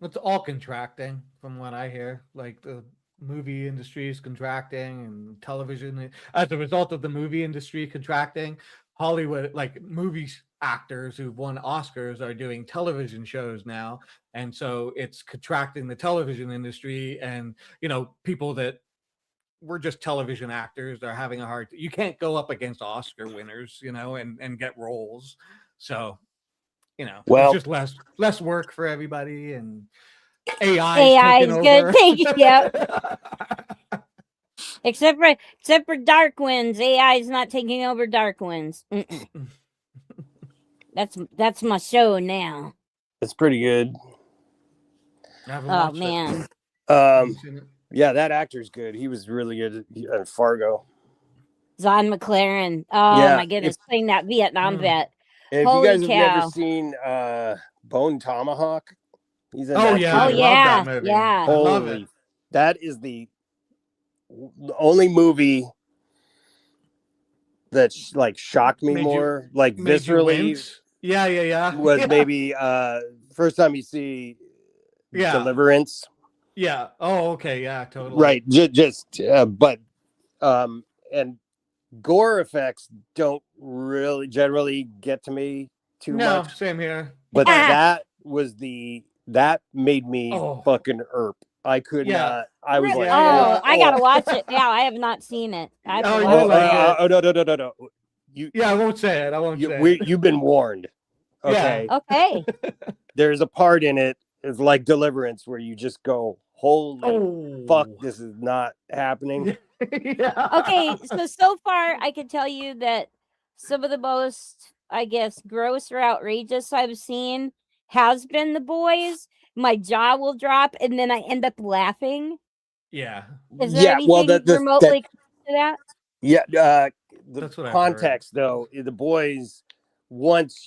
It's all contracting, from what I hear. Like the movie industry is contracting, and television, as a result of the movie industry contracting, Hollywood, like movies actors who've won Oscars are doing television shows now, and so it's contracting the television industry. And people that were just television actors are having a hard. You can't go up against Oscar winners, and get roles. So it's just less work for everybody, and AI is good. Yep. Except for Dark Winds, AI is not taking over Dark Winds. That's my show now. It's pretty good. Oh man. Yeah, that actor's good. He was really good at Fargo. Zahn McLaren. Oh my goodness, playing that Vietnam vet. And if you guys have never seen Bone Tomahawk, he's in that. I love that movie. Yeah. Holy, that is the only movie that shocked me more, viscerally. Yeah. Was maybe first time you see Deliverance. Yeah. Oh, okay. Yeah, totally. Right. But and gore effects don't really generally get to me too much. No, same here. But that was the That made me Oh. fucking irp. I could Yeah. not. I was like, oh, I gotta watch it now. I have not seen it. I have to Oh, watch you like it. oh no. Yeah, I won't say it. I won't say it. You've been warned. Yeah. Okay. Okay. There's a part in it. It's like Deliverance where you just go, holy fuck, Oh. this is not happening. Yeah. Okay, so far I can tell you that some of the most, I guess, gross or outrageous I've seen has been The Boys. My jaw will drop and then I end up laughing. Yeah. Is there anything remotely close to that? Yeah, the That's what I've context though, The Boys, once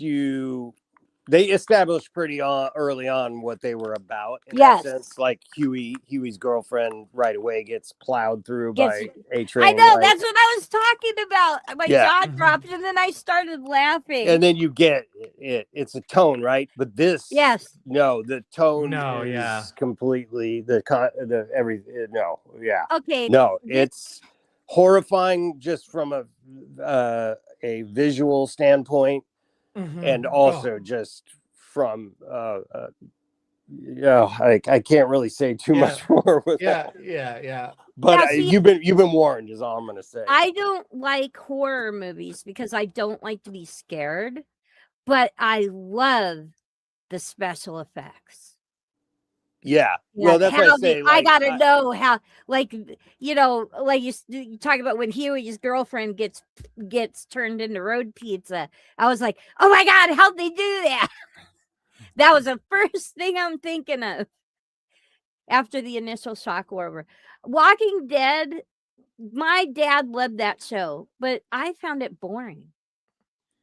they established pretty early on what they were about. In that sense, like Huey's girlfriend right away gets plowed through by a train. I know, that's what I was talking about. My jaw Mhm. dropped and then I started laughing. And then you get it. It's a tone, right? But this, no, the tone is completely Okay. No, it's horrifying just from a visual standpoint, and also just from I can't really say too much more with that. Yeah. But you've been warned, is all I'm gonna say. I don't like horror movies because I don't like to be scared, but I love the special effects. Yeah. Well, that's what I say. I gotta know how, like, you know, like you talk about when Huey's girlfriend gets turned into road pizza. I was like, oh my God, how'd they do that? That was the first thing I'm thinking of after the initial shock were over. Walking Dead, my dad loved that show, but I found it boring.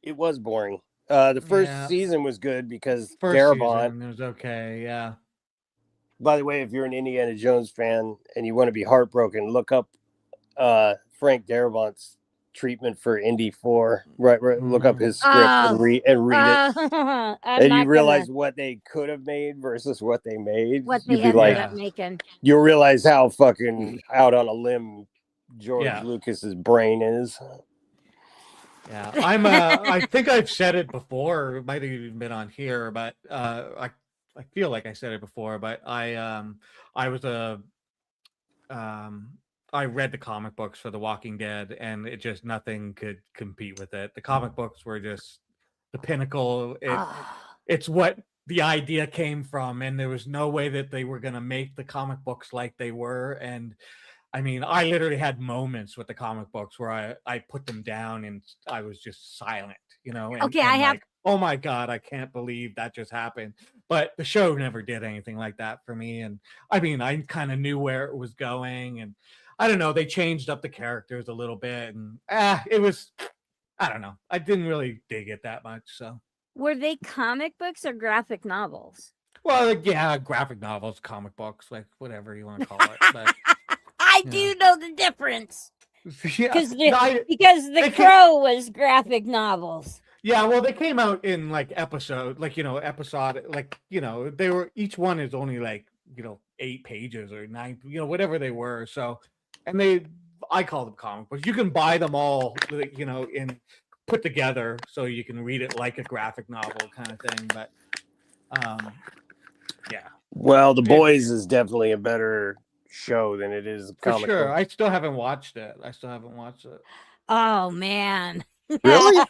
It was boring. The first season was good because Darabont. It was okay, yeah. By the way, if you're an Indiana Jones fan and you want to be heartbroken, look up Frank Darabont's treatment for Indy 4. Right, look up his script and read it, and you realize what they could have made versus what they made. What they ended up making. You'll realize how fucking out on a limb George Lucas's brain is. Yeah, I think I've said it before. It might have even been on here, but I feel like I said it before. But I read the comic books for The Walking Dead, and it just nothing could compete with it. The comic books were just the pinnacle. It's what the idea came from, and there was no way that they were going to make the comic books like they were. And I mean, I literally had moments with the comic books where I put them down and I was just silent, you know. And, oh my God, I can't believe that just happened. But the show never did anything like that for me. And I mean, I kind of knew where it was going, and I don't know, they changed up the characters a little bit, and it was, I don't know, I didn't really dig it that much. So were they comic books or graphic novels? Well, yeah, graphic novels, comic books, like whatever you want to call it. But I do know the difference. Because The Crow was graphic novels. Yeah, well, they came out in like episode, like, you know, like, you know, they were, each one is only like, you know, 8 pages or 9, you know, whatever they were. So, and I call them comic books. You can buy them all, you know, put together so you can read it like a graphic novel kind of thing. But, yeah. Well, The Boys is definitely a better show than it is a comic For sure. book. I still haven't watched it. Oh man. Really?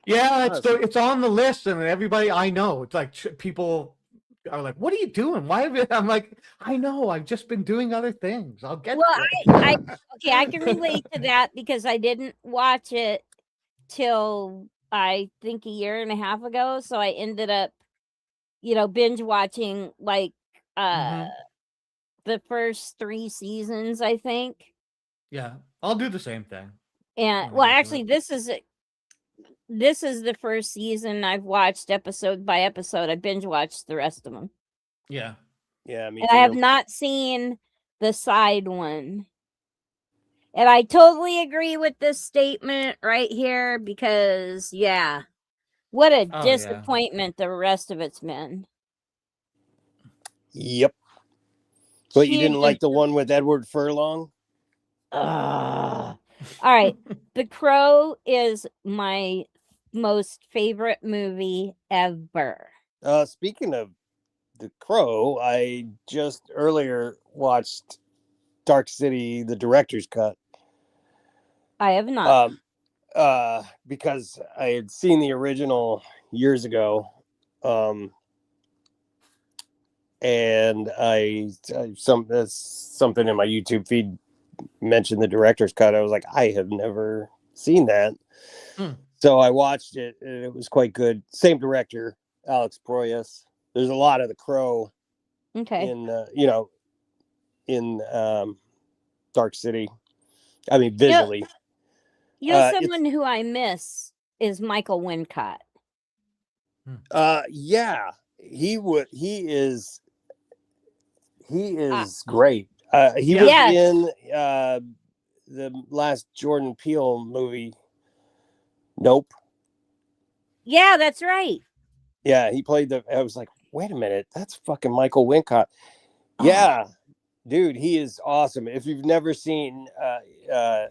Yeah, it's on the list, and everybody I know, it's like people are like, "What are you doing? Why have you?" I'm like, "I know. I've just been doing other things. I'll get." I can relate to that because I didn't watch it till I think a year and a half ago. So I ended up, you know, binge watching like the first 3 seasons, I think. Yeah, I'll do the same thing. And well, actually, this is the first season I've watched episode by episode. I binge watched the rest of them. Yeah. Yeah, me and too. I have not seen the side one. And I totally agree with this statement right here because, yeah, what a disappointment the rest of it's been. Yep. But you didn't like the one with Edward Furlong? All right. The Crow is my most favorite movie ever. Speaking of The Crow, I just earlier watched Dark City, the director's cut. I have not. Because I had seen the original years ago. And something in my YouTube feed mentioned the director's cut. I was like, I have never seen that. So I watched it, and it was quite good. Same director, Alex Proyas. There's a lot of The Crow in Dark City. I mean, visually. Someone who I miss is Michael Wincott. Yeah, he is great. He was in the last Jordan Peele movie, Nope. Yeah, that's right. Yeah, he played I was like, wait a minute, that's fucking Michael Wincott. Yeah, dude, he is awesome. If you've never seen The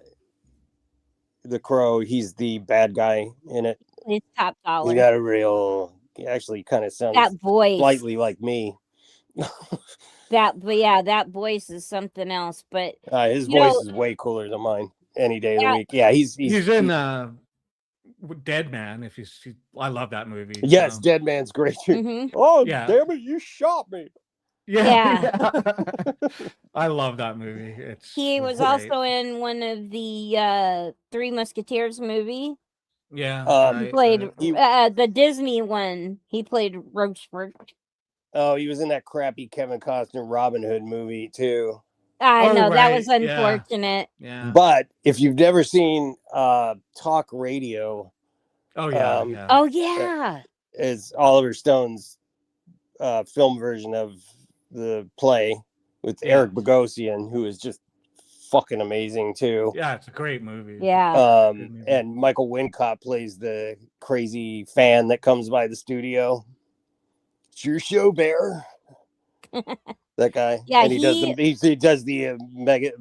Crow, he's the bad guy in it. He's top dollar. He got he actually kind of sounds that voice slightly like me. that voice is something else. But his voice is way cooler than mine any day of the week. Yeah, he's in Dead Man. I love that movie. Yes, Dead Man's great too. Mm-hmm. Oh, damn it, you shot me. Yeah. I love that movie. He was great. also in one of the Three Musketeers movie. Yeah. He played the Disney one. He played Rochefort. Oh, he was in that crappy Kevin Costner Robin Hood movie too. I know that was unfortunate. Yeah. But if you've never seen Talk Radio, oh yeah, is Oliver Stone's film version of the play with Eric Bogosian, who is just fucking amazing too. Yeah, it's a great movie. Yeah. And Michael Wincott plays the crazy fan that comes by the studio. It's your show, Bear. That guy. Yeah, and he does the mega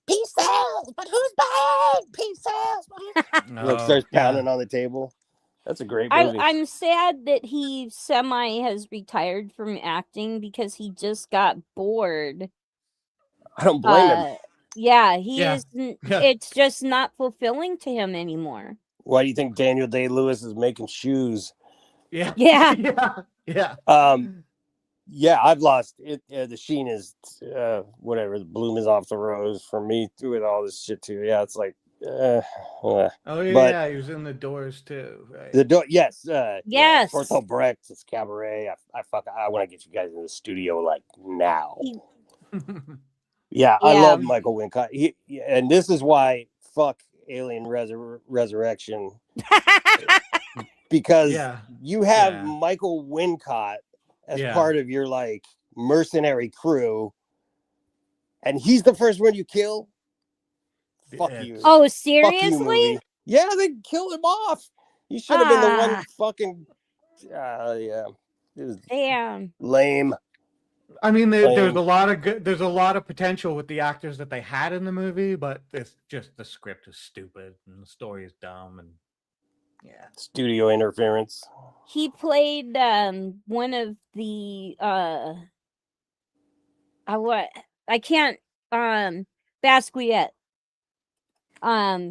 peace out, but who's behind? Peace out. Starts pounding on the table. That's a great movie. I'm sad that he has retired from acting because he just got bored. I don't blame him. Yeah, isn't. It's just not fulfilling to him anymore. Why do you think Daniel Day-Lewis is making shoes? Yeah. Yeah, I've lost it. The sheen is whatever. The bloom is off the rose for me with all this shit too. Yeah, it's like. Oh yeah, he was in The Doors too, right? The Door, yes, yes. Bertolt Brecht, it's Cabaret. I want to get you guys in the studio like now. I love Michael Wincott. And this is why fuck Alien Resurrection. Because you have Michael Wincott as part of your like mercenary crew, and he's the first one you kill. Fuck you. Oh, seriously? Yeah, they killed him off. He should have been the one fucking. It was lame. I mean, there's a lot of good. There's a lot of potential with the actors that they had in the movie, but it's just the script is stupid and the story is dumb and studio interference. He played one of the Basquiat.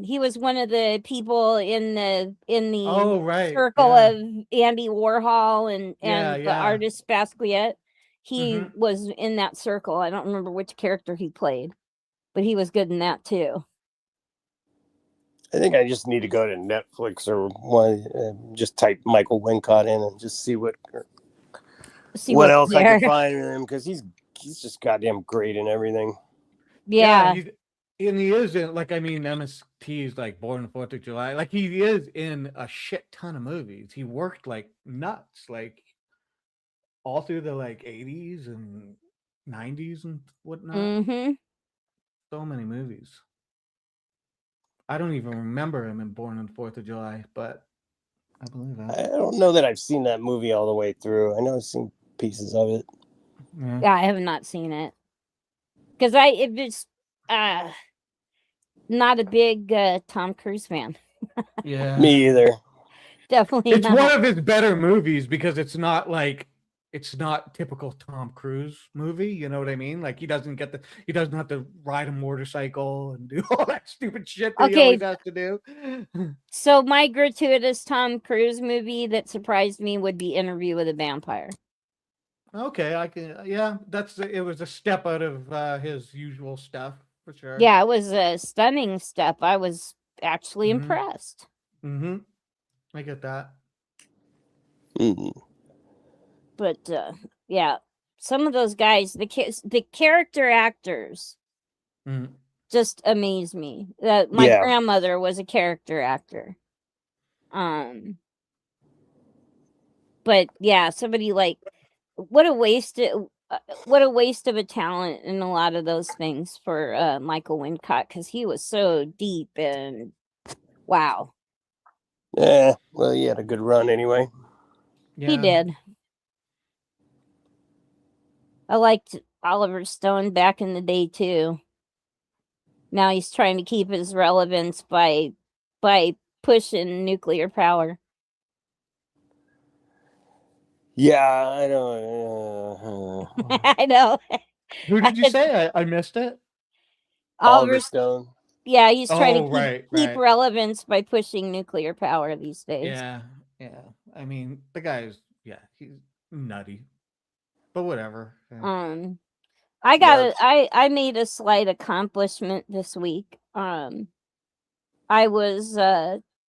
He was one of the people in the circle of Andy Warhol and the artist Basquiat. He was in that circle. I don't remember which character he played, but he was good in that too. I think I just need to go to Netflix or just type Michael Wincott in and just see what else I can find in him, because he's just goddamn great in everything. Yeah. And he is in, like, I mean, MST is like Born on the 4th of July. Like, he is in a shit ton of movies. He worked like nuts, like all through the like 80s and 90s and whatnot. So many movies. I don't even remember him in Born on the 4th of July, but I believe that. I don't know that I've seen that movie all the way through. I know I've seen pieces of it. Yeah, I have not seen it. Because it was not a big Tom Cruise fan. Yeah. Me either. Definitely it's not. One of his better movies because it's not like it's not typical Tom Cruise movie. You know what I mean? Like he doesn't have to ride a motorcycle and do all that stupid shit that he Okay. always has to do. So my gratuitous Tom Cruise movie that surprised me would be Interview with a Vampire. Okay, I can. Yeah, it was a step out of his usual stuff for sure. Yeah, it was a stunning step. I was actually impressed. Mm-hmm. I get that. But yeah, some of those guys, the character actors, just amaze me. That my grandmother was a character actor. But yeah, somebody like what a waste of a talent in a lot of those things for Michael Wincott, because he was so deep and wow. Yeah, well, he had a good run anyway. Yeah. He did. I liked Oliver Stone back in the day too. Now he's trying to keep his relevance by pushing nuclear power. Yeah, I know. I know. Who did you say? I missed it. Oliver Stone. Yeah, he's trying to keep right. relevance by pushing nuclear power these days. Yeah. I mean, the guy's he's nutty, but whatever. Yeah. I made a slight accomplishment this week. I was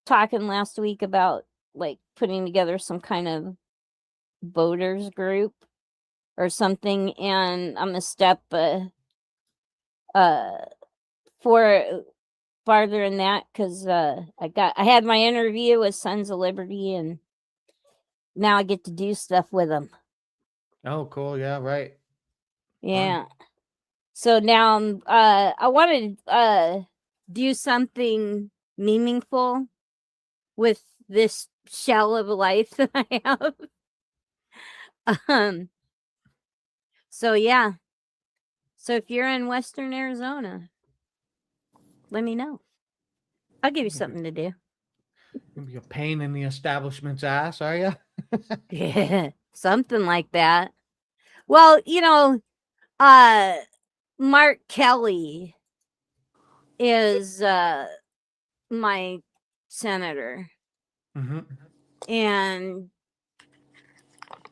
talking last week about like putting together some kind of voters group or something, and I'm a step for farther in that because I had my interview with Sons of Liberty, and now I get to do stuff with them. Oh, cool! Yeah, right. Yeah. So now I want to do something meaningful with this shell of a life that I have. So yeah. So if you're in Western Arizona, let me know. I'll give you something to do. You'll be a pain in the establishment's ass, are you? Yeah, something like that. Well, Mark Kelly is my senator. And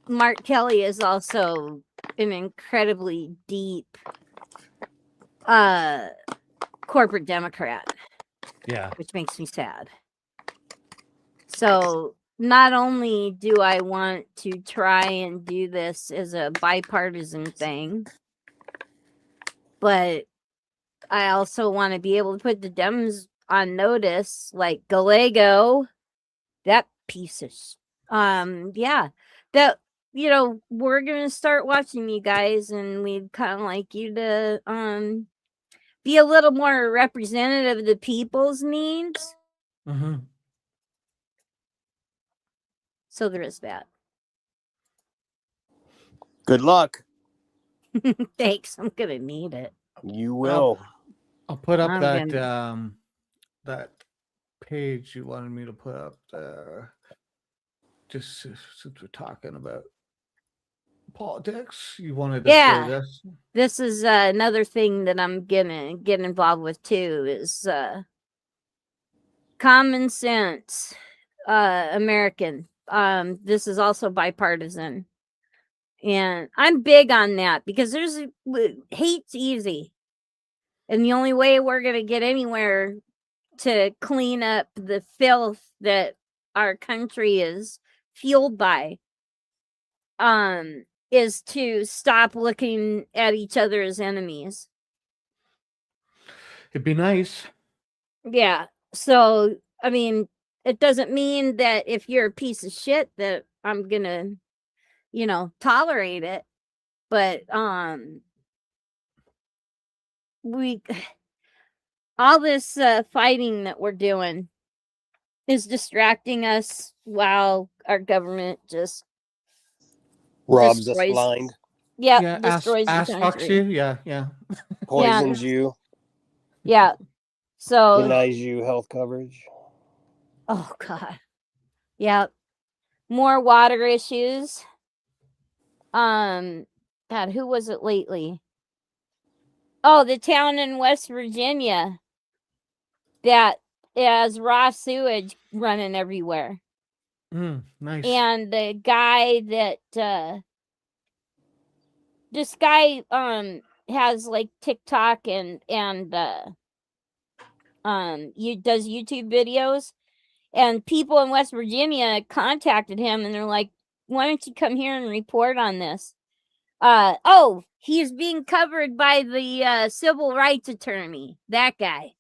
Mark Kelly is also an incredibly deep corporate Democrat. Yeah. Which makes me sad. So not only do I want to try and do this as a bipartisan thing, but I also want to be able to put the Dems on notice, like Gallego, that piece of that we're gonna start watching you guys, and we'd kind of like you to be a little more representative of the people's needs. So there is that. Good luck. Thanks. I'm gonna need it. You will. I'll put up that page you wanted me to put up there. Just since we're talking about politics, you wanted to show this. This is another thing that I'm gonna get involved with too. Is common sense, American. This is also bipartisan. And I'm big on that because hate's easy. And the only way we're going to get anywhere to clean up the filth that our country is fueled by is to stop looking at each other as enemies. It'd be nice. Yeah. So, I mean, it doesn't mean that if you're a piece of shit that I'm going to tolerate it, but all this fighting that we're doing is distracting us while our government just robs us blind. Yeah, destroys the country. Yeah. Poisons you. Yeah. So denies you health coverage. Oh God. Yeah. More water issues. God, who was it lately? Oh, the town in West Virginia that has raw sewage running everywhere. Nice. And the guy that this guy has like TikTok and you does YouTube videos, and people in West Virginia contacted him and they're like, why don't you come here and report on this? Oh, he's being covered by the civil rights attorney. That guy.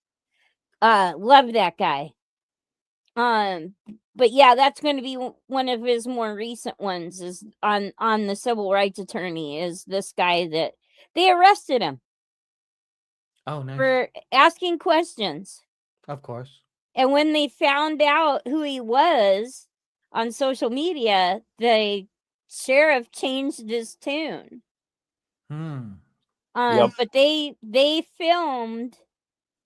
Love that guy. But yeah, that's going to be one of his more recent ones, is on the civil rights attorney, is this guy that they arrested him. Oh, nice. For asking questions. Of course. And when they found out who he was on social media, the sheriff changed his tune. But they filmed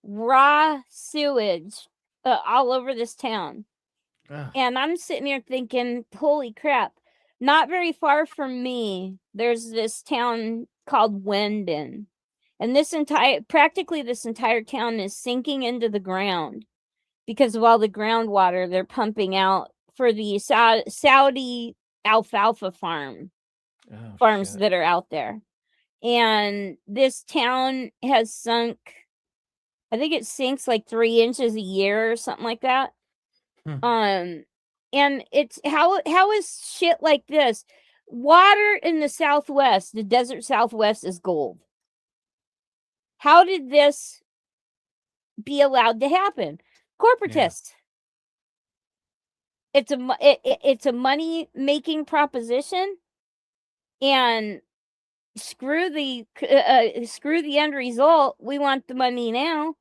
raw sewage all over this town. And I'm sitting here thinking, holy crap. Not very far from me, there's this town called Wendon. And practically this entire town is sinking into the ground because of all the groundwater they're pumping out for the Saudi alfalfa farms shit. that are out there. And this town has sunk, I think it sinks like 3 inches a year or something like that. And it's how is shit like this? Water in the Southwest, the desert Southwest, is gold. How did this be allowed to happen? Corporatists. Yeah. It's a money making proposition, and screw the end result. We want the money now.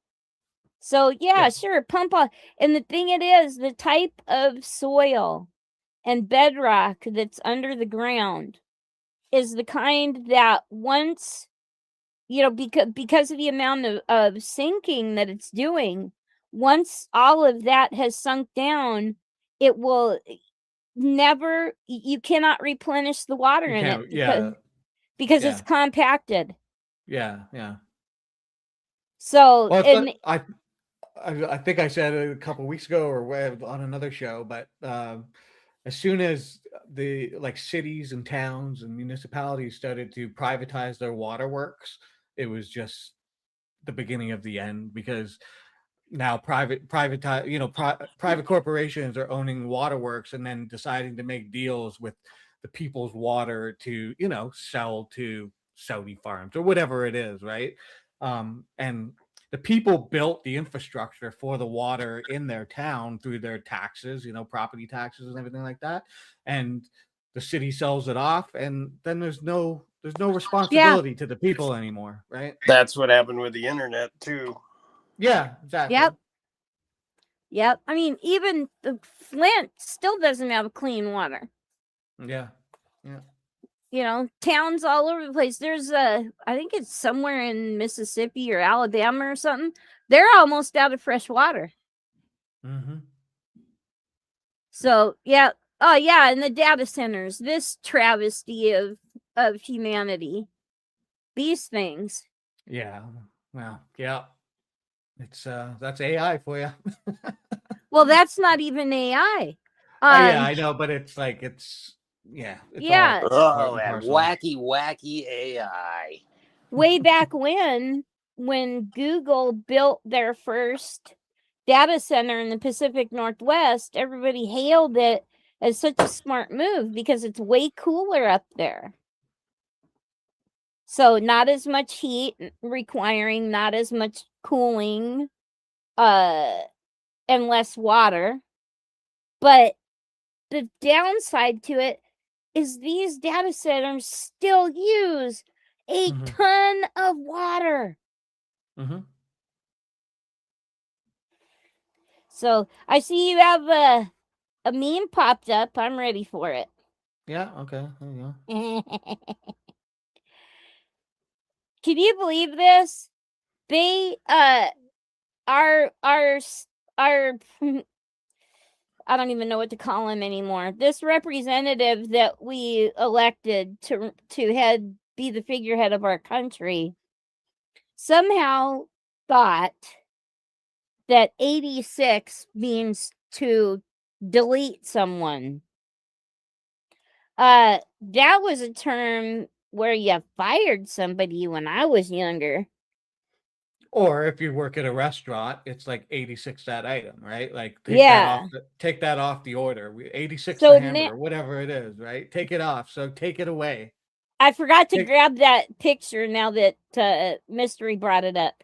So yeah, sure, pump on. And the thing it is, the type of soil and bedrock that's under the ground is the kind that once, because of the amount of sinking that it's doing, once all of that has sunk down, it will never, you cannot replenish the water in it because it's compacted. Yeah. So, well, I think I said it a couple of weeks ago or on another show, but as soon as the cities and towns and municipalities started to privatize their waterworks, it was just the beginning of the end, because now private corporations are owning waterworks and then deciding to make deals with the people's water to sell to Saudi farms or whatever it is, right? And the people built the infrastructure for the water in their town through their taxes, property taxes and everything like that. And the city sells it off, and then there's no responsibility to the people anymore, right? That's what happened with the internet too. Yeah, exactly. Yep. I mean, even the Flint still doesn't have clean water. Yeah. Towns all over the place. There's I think it's somewhere in Mississippi or Alabama or something. They're almost out of fresh water. So yeah. Oh yeah, and the data centers. This travesty of humanity. These things. Yeah. Well, yeah. It's that's AI for you. Well, that's not even AI. Yeah, I know, but it's it's all that wacky AI. Way back when Google built their first data center in the Pacific Northwest, everybody hailed it as such a smart move because it's way cooler up there. So not as much heat requiring not as much cooling, and less water. But the downside to it is these data centers still use a ton of water. So I see you have a meme popped up. I'm ready for it. Yeah, okay. There you go. Can you believe this? They our I don't even know what to call him anymore. This representative that we elected to be the figurehead of our country somehow thought that 86 means to delete someone. That was a term where you fired somebody when I was younger. Or if you work at a restaurant, it's like 86 that item, right? Like take that off the order. 86 the hamburger, whatever it is, right? Take it off. So take it away. I forgot to grab that picture now that Mystery brought it up.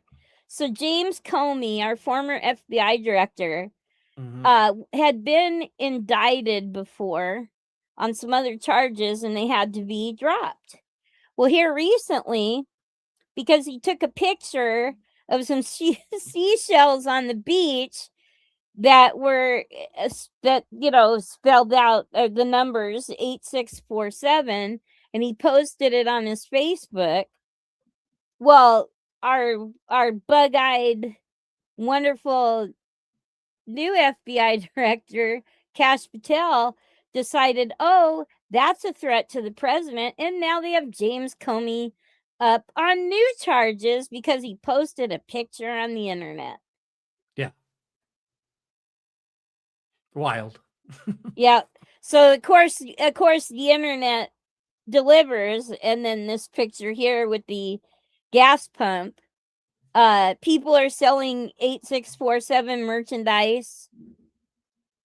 So James Comey, our former FBI director, had been indicted before on some other charges, and they had to be dropped. Well, here recently, because he took a picture of some seashells on the beach that were spelled out the numbers 8647, and he posted it on his Facebook. Well, our bug-eyed, wonderful new FBI director, Kash Patel, decided, oh, that's a threat to the president, and now they have James Comey up on new charges because he posted a picture on the internet. Yeah. Wild. Yeah. So of course the internet delivers, and then this picture here with the gas pump. People are selling 8647 merchandise.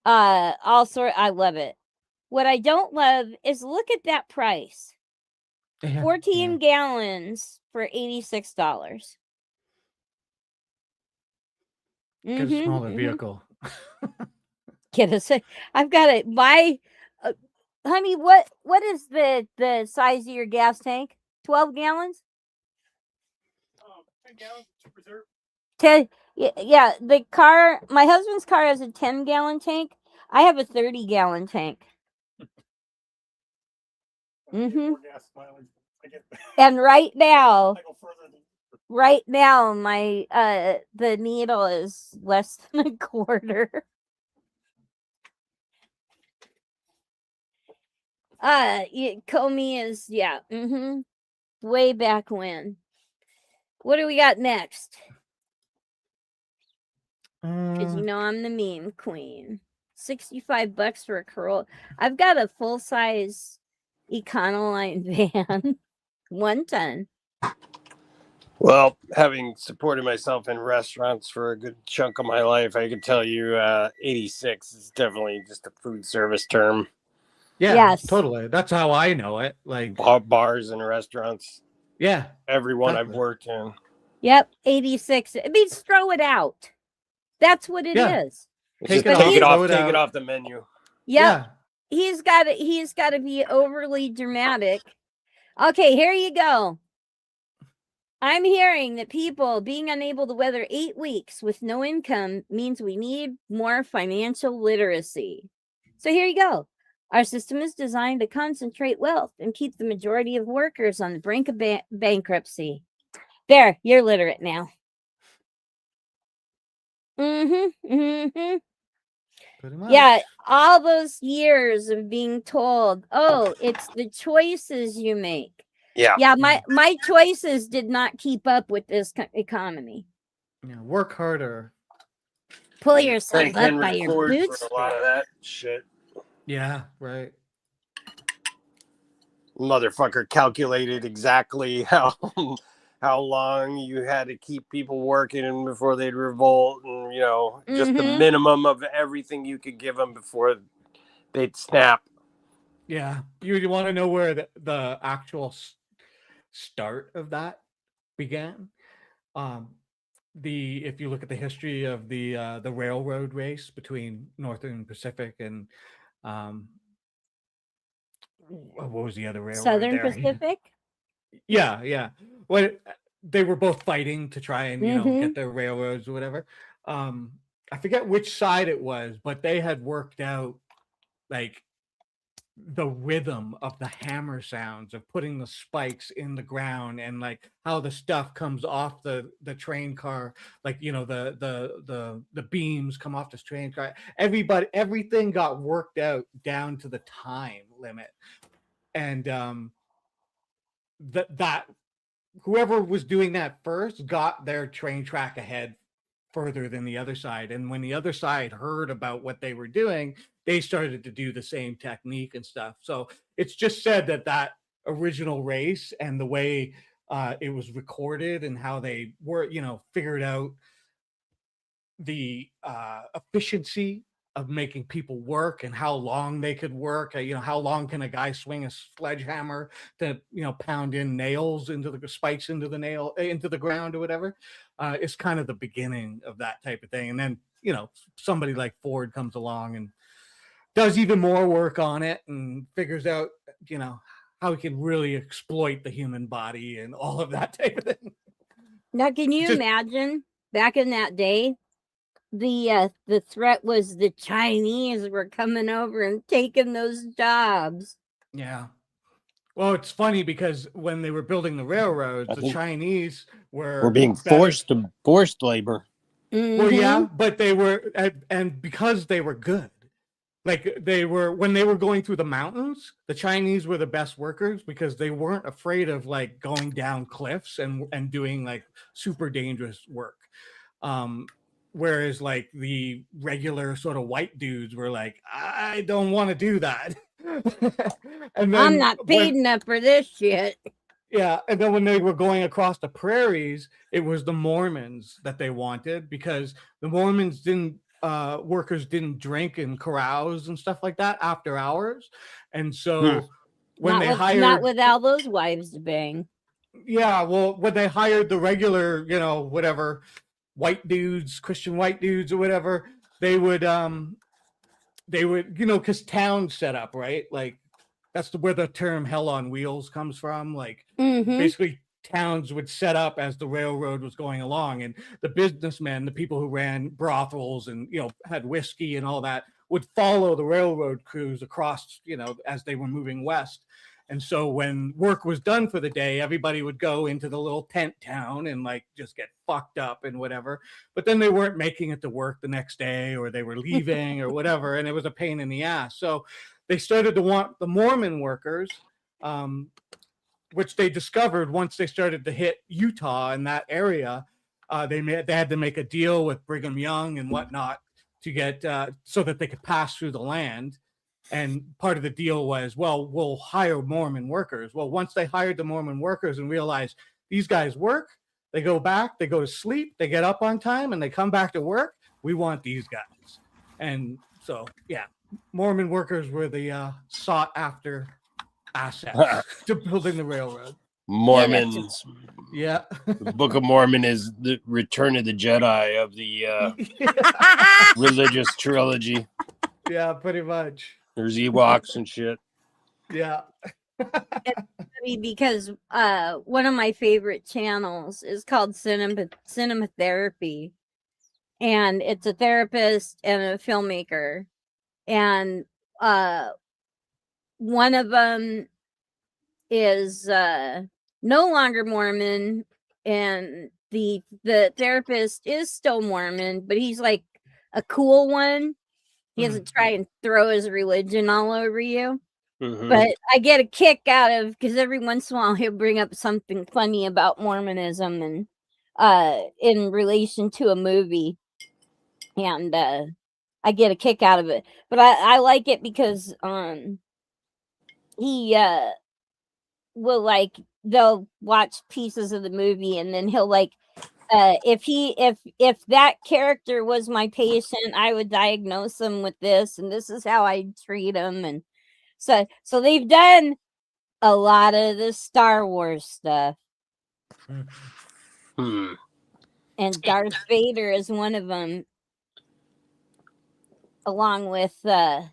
I love it. What I don't love is look at that price. 14 gallons for $86. Get a smaller vehicle. Get a I've got it. Honey, what is the size of your gas tank? 12 gallons? 10 gallons to preserve. 10. Yeah, my husband's car has a 10-gallon tank. I have a 30-gallon tank. And right now, my the needle is less than a quarter. Comey is way back when. What do we got next? Because I'm the meme queen. $65 for a Corolla. I've got a full-size Econoline van. 1 ton. Well, having supported myself in restaurants for a good chunk of my life, I can tell you 86 is definitely just a food service term. Yeah, yes. Totally. That's how I know it. Like bars and restaurants. Yeah. Everyone I've worked in. Yep, 86. It means throw it out. That's what it is. Take it off the menu. Yep. Yeah. He's got to be overly dramatic. Okay, here you go. I'm hearing that people being unable to weather 8 weeks with no income means we need more financial literacy. So here you go. Our system is designed to concentrate wealth and keep the majority of workers on the brink of bankruptcy. There, you're literate now. Pretty much. Yeah, all those years of being told, oh, it's the choices you make. Yeah, my choices did not keep up with this economy. Yeah, work harder. Pull yourself up by your boots. For a lot of that shit. Yeah, right. Motherfucker calculated exactly how long you had to keep people working before they'd revolt, and just the minimum of everything you could give them before they'd snap. Yeah, you want to know where the actual start of that began? If you look at the history of the railroad race between Northern Pacific and what was the other railroad? Southern Pacific. Yeah. Well, they were both fighting to try and get their railroads or whatever. I forget which side it was, but they had worked out like the rhythm of the hammer sounds of putting the spikes in the ground, and like how the stuff comes off the train car, like the beams come off this train car. Everything got worked out down to the time limit, and that whoever was doing that first got their train track ahead further than the other side. And when the other side heard about what they were doing, they started to do the same technique and stuff. So it's just said that original race and the way it was recorded and how they were, figured out the efficiency of making people work and how long they could work. How long can a guy swing a sledgehammer to pound in nails into the spikes into the nail into the ground or whatever. It's kind of the beginning of that type of thing, and then somebody like Ford comes along and does even more work on it and figures out how he can really exploit the human body and all of that type of thing. Now, can you imagine back in that day? The threat was the Chinese were coming over and taking those jobs. Yeah. Well, it's funny because when they were building the railroads, the Chinese were being forced labor. Mm-hmm. Well, yeah, but they were, and because they were good, like when they were going through the mountains, the Chinese were the best workers because they weren't afraid of like going down cliffs and doing like super dangerous work. Whereas like the regular sort of white dudes were like, I don't want to do that. And then I'm not paid enough for this shit. Yeah, and then when they were going across the prairies, it was the Mormons that they wanted because the Mormons workers didn't drink in corrals and stuff like that after hours. And so when they hired, not with all those wives to bang. Yeah, well, when they hired the regular, whatever white dudes, Christian white dudes or whatever, they would because towns set up, right? Like that's where the term hell on wheels comes from. Like basically towns would set up as the railroad was going along, and the businessmen, the people who ran brothels and had whiskey and all that, would follow the railroad crews across, as they were moving west. And so when work was done for the day, everybody would go into the little tent town and like just get fucked up and whatever. But then they weren't making it to work the next day, or they were leaving or whatever. And it was a pain in the ass. So they started to want the Mormon workers, which they discovered once they started to hit Utah in that area. They had to make a deal with Brigham Young and whatnot to get so that they could pass through the land. And part of the deal was, well, we'll hire Mormon workers. Well, once they hired the Mormon workers and realized these guys work, they go back, they go to sleep, they get up on time, and they come back to work. We want these guys. And so, yeah, Mormon workers were the sought after assets to building the railroad. Mormons. Yeah. The Book of Mormon is the Return of the Jedi of the religious trilogy. Yeah, pretty much. There's Ewoks and shit. Yeah. Because one of my favorite channels is called Cinema Therapy, and it's a therapist and a filmmaker, and one of them is no longer Mormon, and the therapist is still Mormon, but he's like a cool one. He doesn't try and throw his religion all over you. But I get a kick out of, because every once in a while he'll bring up something funny about Mormonism and in relation to a movie, and I get a kick out of it. But I like it because he will, like, they'll watch pieces of the movie, and then he'll like, if that character was my patient, I would diagnose him with this, and this is how I treat him. And so they've done a lot of the Star Wars stuff. And Darth Vader is one of them, along with I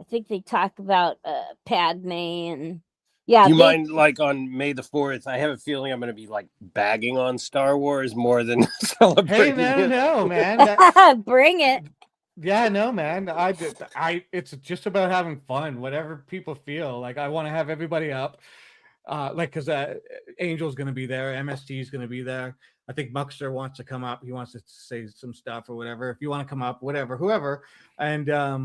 think they talk about Padme. And yeah, you mind, like, on May the 4th, I have a feeling I'm going to be like bagging on Star Wars more than celebrating. Hey, man, no, man. Bring it. Yeah, no, man. It's just about having fun, whatever people feel. Like, I want to have everybody up. Because Angel's going to be there, MST is going to be there. I think Muckster wants to come up. He wants to say some stuff or whatever. If you want to come up, whatever, whoever. And I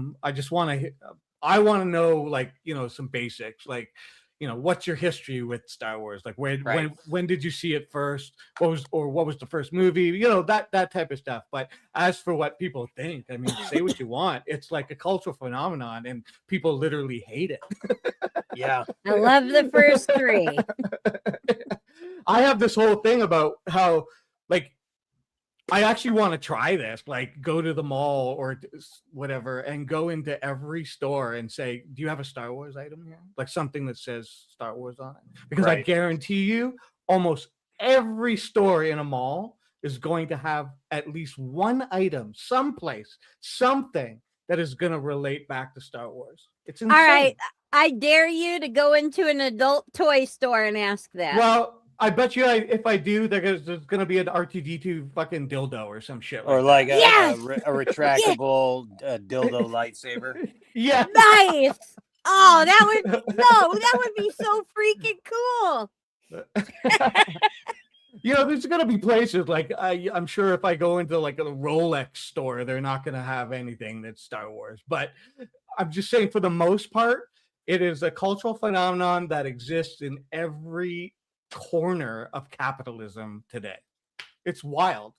want to know, like, some basics, like, what's your history with Star Wars? Like, when did you see it first? What was the first movie? That type of stuff. But as for what people think, I mean, say what you want. It's like a cultural phenomenon, and people literally hate it. Yeah. I love the first 3. I have this whole thing about how, like, I actually want to try this, like, go to the mall or whatever and go into every store and say, do you have a Star Wars item here? Like, something that says Star Wars on it. Because I guarantee you almost every store in a mall is going to have at least one item, someplace, something that is going to relate back to Star Wars. It's insane. All right. I dare you to go into an adult toy store and ask that. Well, I bet you if I do, there's going to be an R2D2 fucking dildo or some shit. Or like a retractable dildo lightsaber. Yeah. Nice. Oh, that would be so freaking cool. There's going to be places like I'm sure if I go into like a Rolex store, they're not going to have anything that's Star Wars. But I'm just saying, for the most part, it is a cultural phenomenon that exists in every corner of capitalism today. It's wild.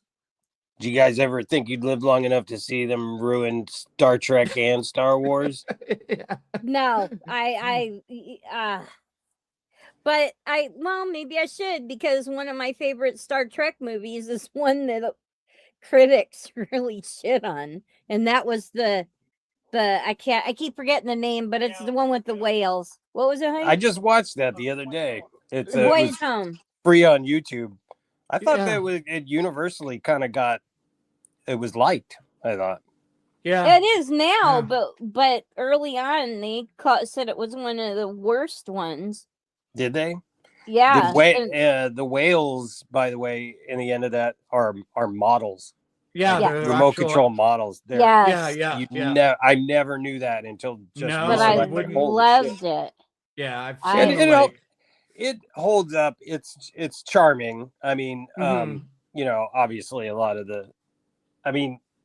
Do you guys ever think you'd live long enough to see them ruin Star Trek and Star Wars? Yeah. No, but maybe I should, because one of my favorite Star Trek movies is one that critics really shit on, and that was I keep forgetting the name, but it's the one with the whales. What was it? I just watched that the other day. It's Voyage Home. Free on YouTube. I thought that it universally kind of it was liked. I thought. Yeah, it is now, but early on they said it was one of the worst ones. Did they? Yeah. The whales, by the way, in the end of that are models. Yeah, remote control models. Yeah. I never knew that until just but I loved it. Yeah, I've seen it. It holds up. It's charming. I mean, obviously a lot of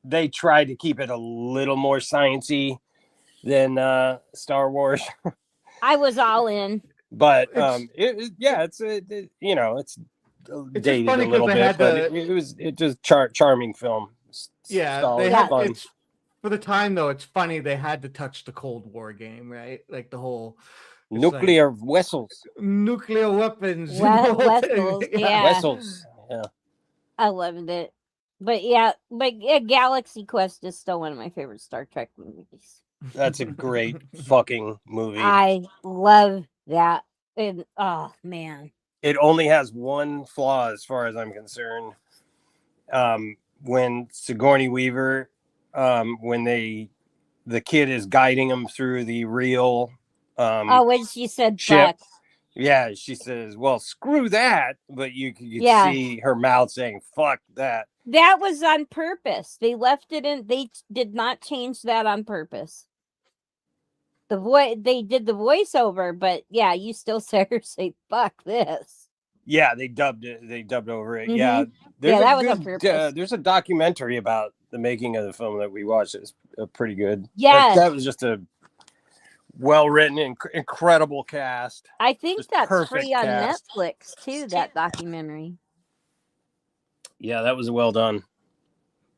they tried to keep it a little more sciencey than Star Wars. I was all in. But it's dated a little bit, but it just charming film. Yeah, solid, it's for the time though. It's funny they had to touch the Cold War game, right? Like the whole nuclear vessels, nuclear weapons, vessels. Vessels. Yeah, I loved it. But Galaxy Quest is still one of my favorite Star Trek movies. That's a great fucking movie. I love that. And oh man, it only has one flaw as far as I'm concerned. When Sigourney Weaver, when the kid is guiding him through the real when she said ship, yeah, she says, well, screw that, but you see her mouth saying fuck that. That was on purpose. They left it in. They did not change that on purpose. They did the voiceover, but yeah, you still say fuck this. Yeah, they dubbed over it. Mm-hmm. Yeah, that was on purpose. There's a documentary about the making of the film that we watched. It's pretty good. Yeah, that was just a well-written, incredible cast. I think just that's free on cast. Netflix too. That documentary. Yeah, that was well done.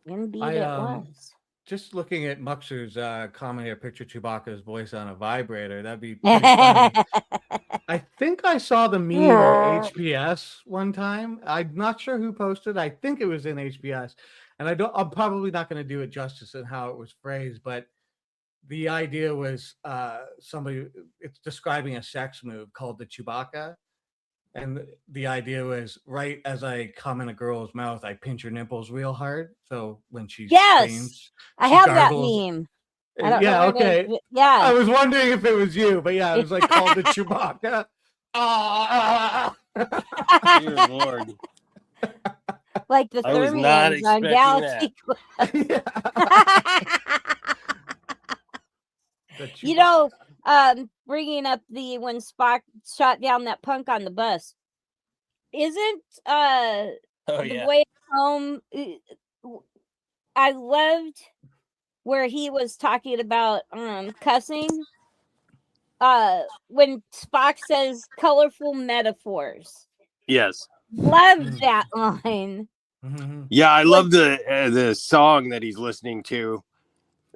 Indeed, it was. Just looking at Muxer's comment here, picture Chewbacca's voice on a vibrator. That'd be pretty funny. I think I saw the meme on HPS one time. I'm not sure who posted. I think it was in HPS, and I'm probably not going to do it justice in how it was phrased, but the idea was it's describing a sex move called the Chewbacca. And the idea was, right as I come in a girl's mouth, I pinch her nipples real hard. So when she screams, I have gargles. That meme. I don't know okay. Yeah. I was wondering if it was you, but yeah, it was like called the Chewbacca. Dear Lord. Like the Thermians on Galaxy Quest. You know, bringing up the when Spock shot down that punk on the bus, isn't the way home? I loved where he was talking about cussing. When Spock says colorful metaphors. Yes. Loved that line. Yeah, I love the song that he's listening to.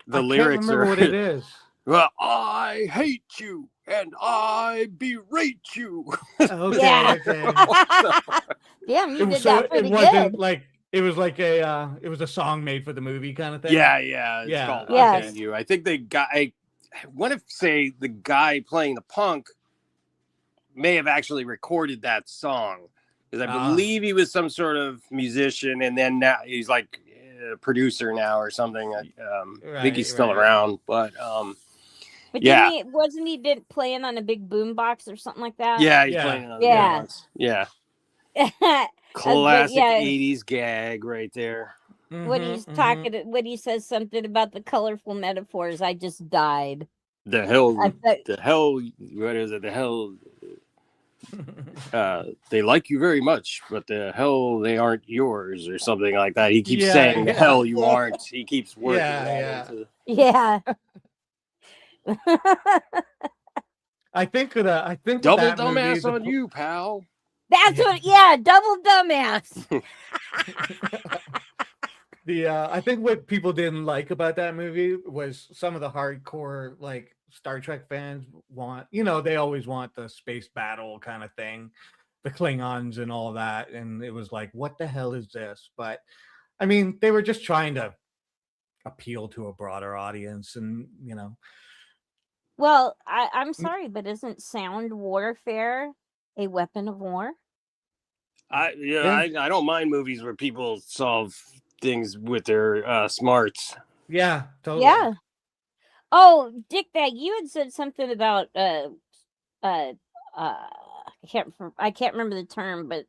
The lyrics can't remember what it is. Well, I hate you and I berate you. Okay. Yeah. Okay. Damn, you did that pretty good. It was like it was a song made for the movie kind of thing. Yeah. It's called I Hate You. I think I want to say the guy playing the punk may have actually recorded that song, because I believe he was some sort of musician, and then now he's like a producer now or something. I think he's still around, but But yeah, wasn't he playing on a big boombox or something like that? Yeah, he's playing on the boombox. Yeah. Classic 80s gag right there. When he's talking, when he says something about the colorful metaphors, I just died. The hell, what is it? The hell, they like you very much, but the hell, they aren't yours, or something like that. He keeps saying, the hell you aren't. He keeps working that into... Yeah. I think double dumbass on you, pal. That's what, double dumbass. I think what people didn't like about that movie was some of the hardcore like Star Trek fans want, they always want the space battle kind of thing, the Klingons and all that, and it was like, what the hell is this? But I mean, they were just trying to appeal to a broader audience, and Well, I'm sorry, but isn't sound warfare a weapon of war? I don't mind movies where people solve things with their smarts. Yeah, totally. Yeah. Oh, Dick Bag, you had said something about I can't remember the term, but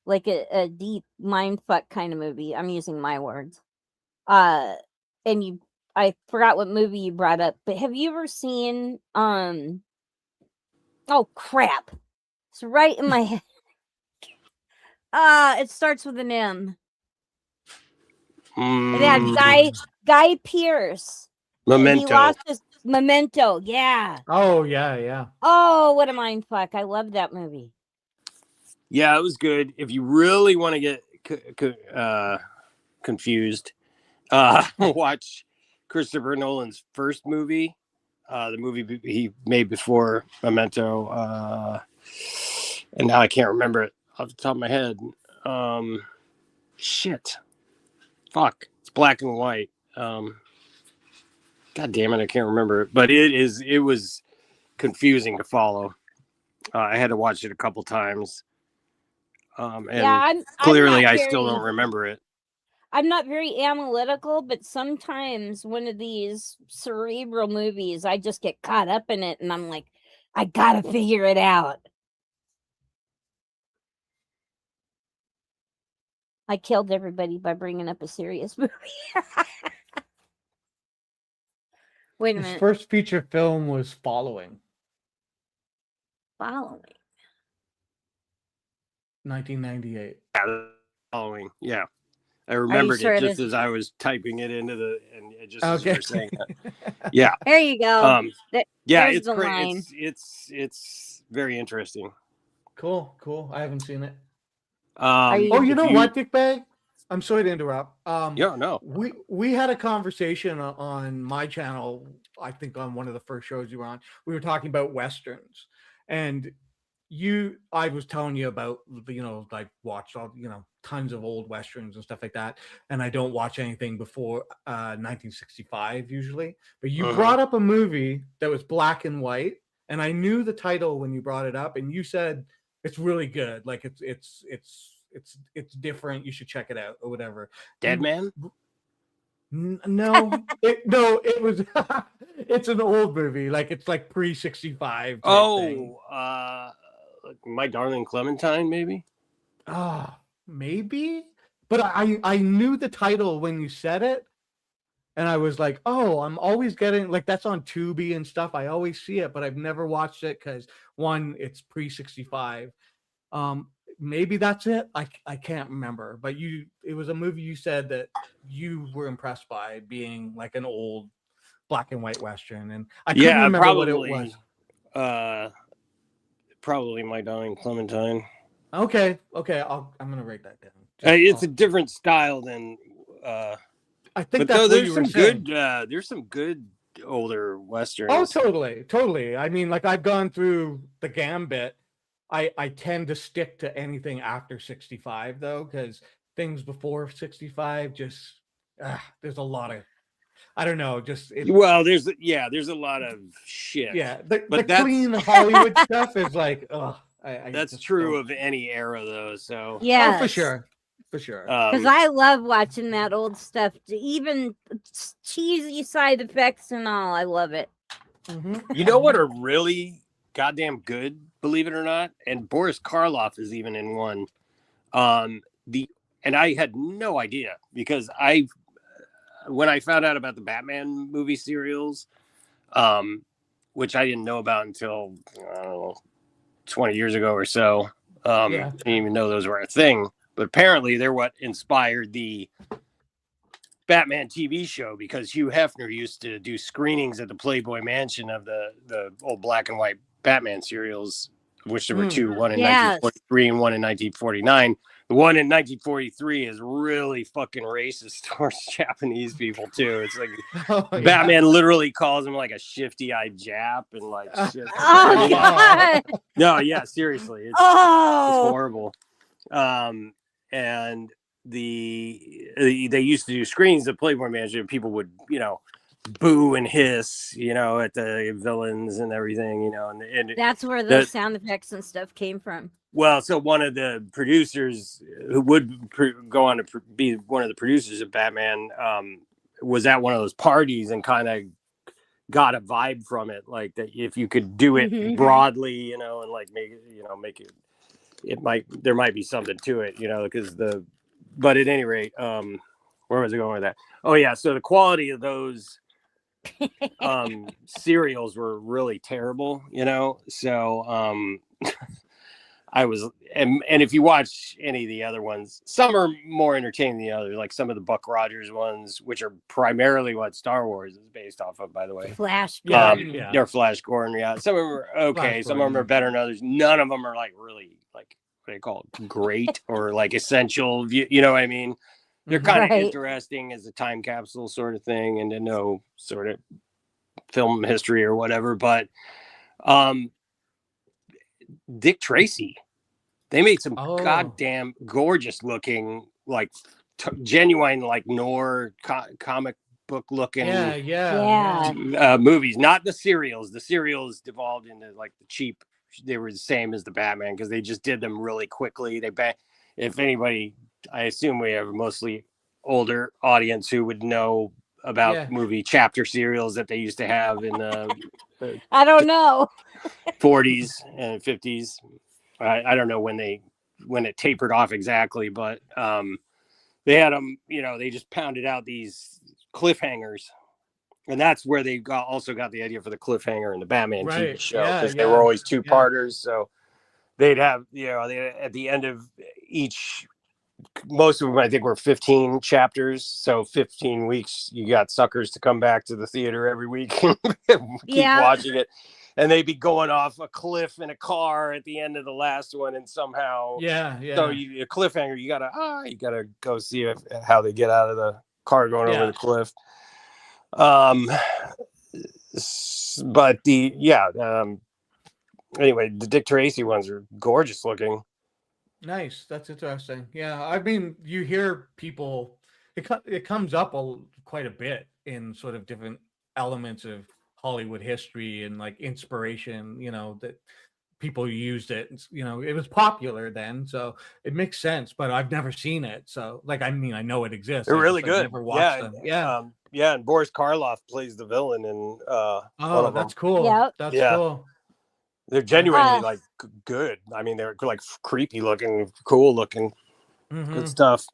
like a deep mind fuck kind of movie. I'm using my words. And I forgot what movie you brought up, but have you ever seen oh crap. It's right in my head. It starts with an M. It had Guy Pearce. Memento. He lost his Memento. Yeah. Oh yeah. Oh, what a mind fuck! I love that movie. Yeah, it was good. If you really want to get confused, watch Christopher Nolan's first movie, the movie he made before Memento, and now I can't remember it off the top of my head. Fuck, it's black and white. God damn it, I can't remember it, but it was confusing to follow. I had to watch it a couple times. And clearly I still don't remember it. I'm not very analytical, but sometimes one of these cerebral movies, I just get caught up in it, and I'm like, I gotta figure it out. I killed everybody by bringing up a serious movie. Wait a minute. His first feature film was Following. 1998. Yeah, Following. Yeah. I remembered it just as I was typing it into and just as you were saying that. Yeah. There you go. It's great. It's very interesting. Cool. I haven't seen it. You know what, Dick Bag? I'm sorry to interrupt. Yeah, no. We had a conversation on my channel, I think on one of the first shows you were on. We were talking about Westerns, and I was telling you about, like watched all, tons of old Westerns and stuff like that. And I don't watch anything before 1965 usually, but you brought up a movie that was black and white. And I knew the title when you brought it up, and you said, it's really good. Like it's different. You should check it out or whatever. Dead Man? No, it was. It's an old movie. Like it's like pre-65. My Darling Clementine, maybe. Maybe. But I knew the title when you said it, and I was like, oh, I'm always getting like that's on Tubi and stuff. I always see it, but I've never watched it because one, it's pre-65. Maybe that's it. I can't remember, but it was a movie you said that you were impressed by being like an old black and white Western, and I couldn't remember what it was. Probably My Darling Clementine. Okay. I'm gonna write that down. It's a different style than. I think that's what you were saying. There's some good older westerns. Oh, totally. I mean, like I've gone through the gambit. I tend to stick to anything after 65 though, because things before 65 just there's a lot of I don't know, just there's a lot of shit. Yeah, the clean Hollywood stuff is like, that's true of any era though. So yeah, for sure. Because I love watching that old stuff, even cheesy side effects and all. I love it. Mm-hmm. You know what are really goddamn good, believe it or not, and Boris Karloff is even in one. And I had no idea because when I found out about the Batman movie serials, which I didn't know about until I don't know 20 years ago or so. I didn't even know those were a thing. But apparently they're what inspired the Batman TV show because Hugh Hefner used to do screenings at the Playboy Mansion of the old black and white Batman serials, of which there were two, one in 1943 and one in 1949. The one in 1943 is really fucking racist towards Japanese people too. It's like Batman literally calls him like a shifty-eyed Jap and like shit. Oh God. No, yeah, seriously. It's horrible. And they used to do screens at Playboy Mansion. People would, boo and hiss, at the villains and everything, and that's where the sound effects and stuff came from. Well, so one of the producers who would go on to be one of the producers of Batman was at one of those parties and kind of got a vibe from it, like that if you could do it broadly, and like make it. There might be something to it, but at any rate, where was I going with that? Oh yeah. So the quality of those serials were really terrible, so I was, and if you watch any of the other ones, some are more entertaining than the others, like some of the Buck Rogers ones, which are primarily what Star Wars is based off of, by the way. Flash Gordon. They're Flash Gordon, yeah. Some of them are okay, some of them are better than others. None of them are like really like what do you call it, great or like essential. You know what I mean? They're kind of interesting as a time capsule sort of thing, and to know sort of film history or whatever. But Dick Tracy, they made some goddamn gorgeous looking, like genuine, like noir comic book looking movies, not the serials. The serials devolved into like the cheap. They were the same as the Batman because they just did them really quickly. If anybody, I assume we have a mostly older audience who would know about movie chapter serials that they used to have in the I don't know 40s and 50s. I don't know when it tapered off exactly, but they had them, they just pounded out these cliffhangers, and that's where they also got the idea for the cliffhanger in the Batman TV show, because they were always two-parters. So they'd have, at the end of each, most of them I think were 15 chapters, so 15 weeks you got suckers to come back to the theater every week and keep watching it, and they'd be going off a cliff in a car at the end of the last one, and somehow so a cliffhanger, you gotta go see how they get out of the car going over the cliff. But anyway, the Dick Tracy ones are gorgeous looking. Nice. That's interesting. Yeah. I mean, you hear people, it comes up quite a bit in sort of different elements of Hollywood history and like inspiration, that people used it. It was popular then, so it makes sense, but I've never seen it. So like, I mean, I know it exists. They're really good. I've never watched them. Yeah. And Boris Karloff plays the villain in that's cool. Yep. That's cool. They're genuinely like good. I mean, they're like creepy looking, cool looking, good stuff.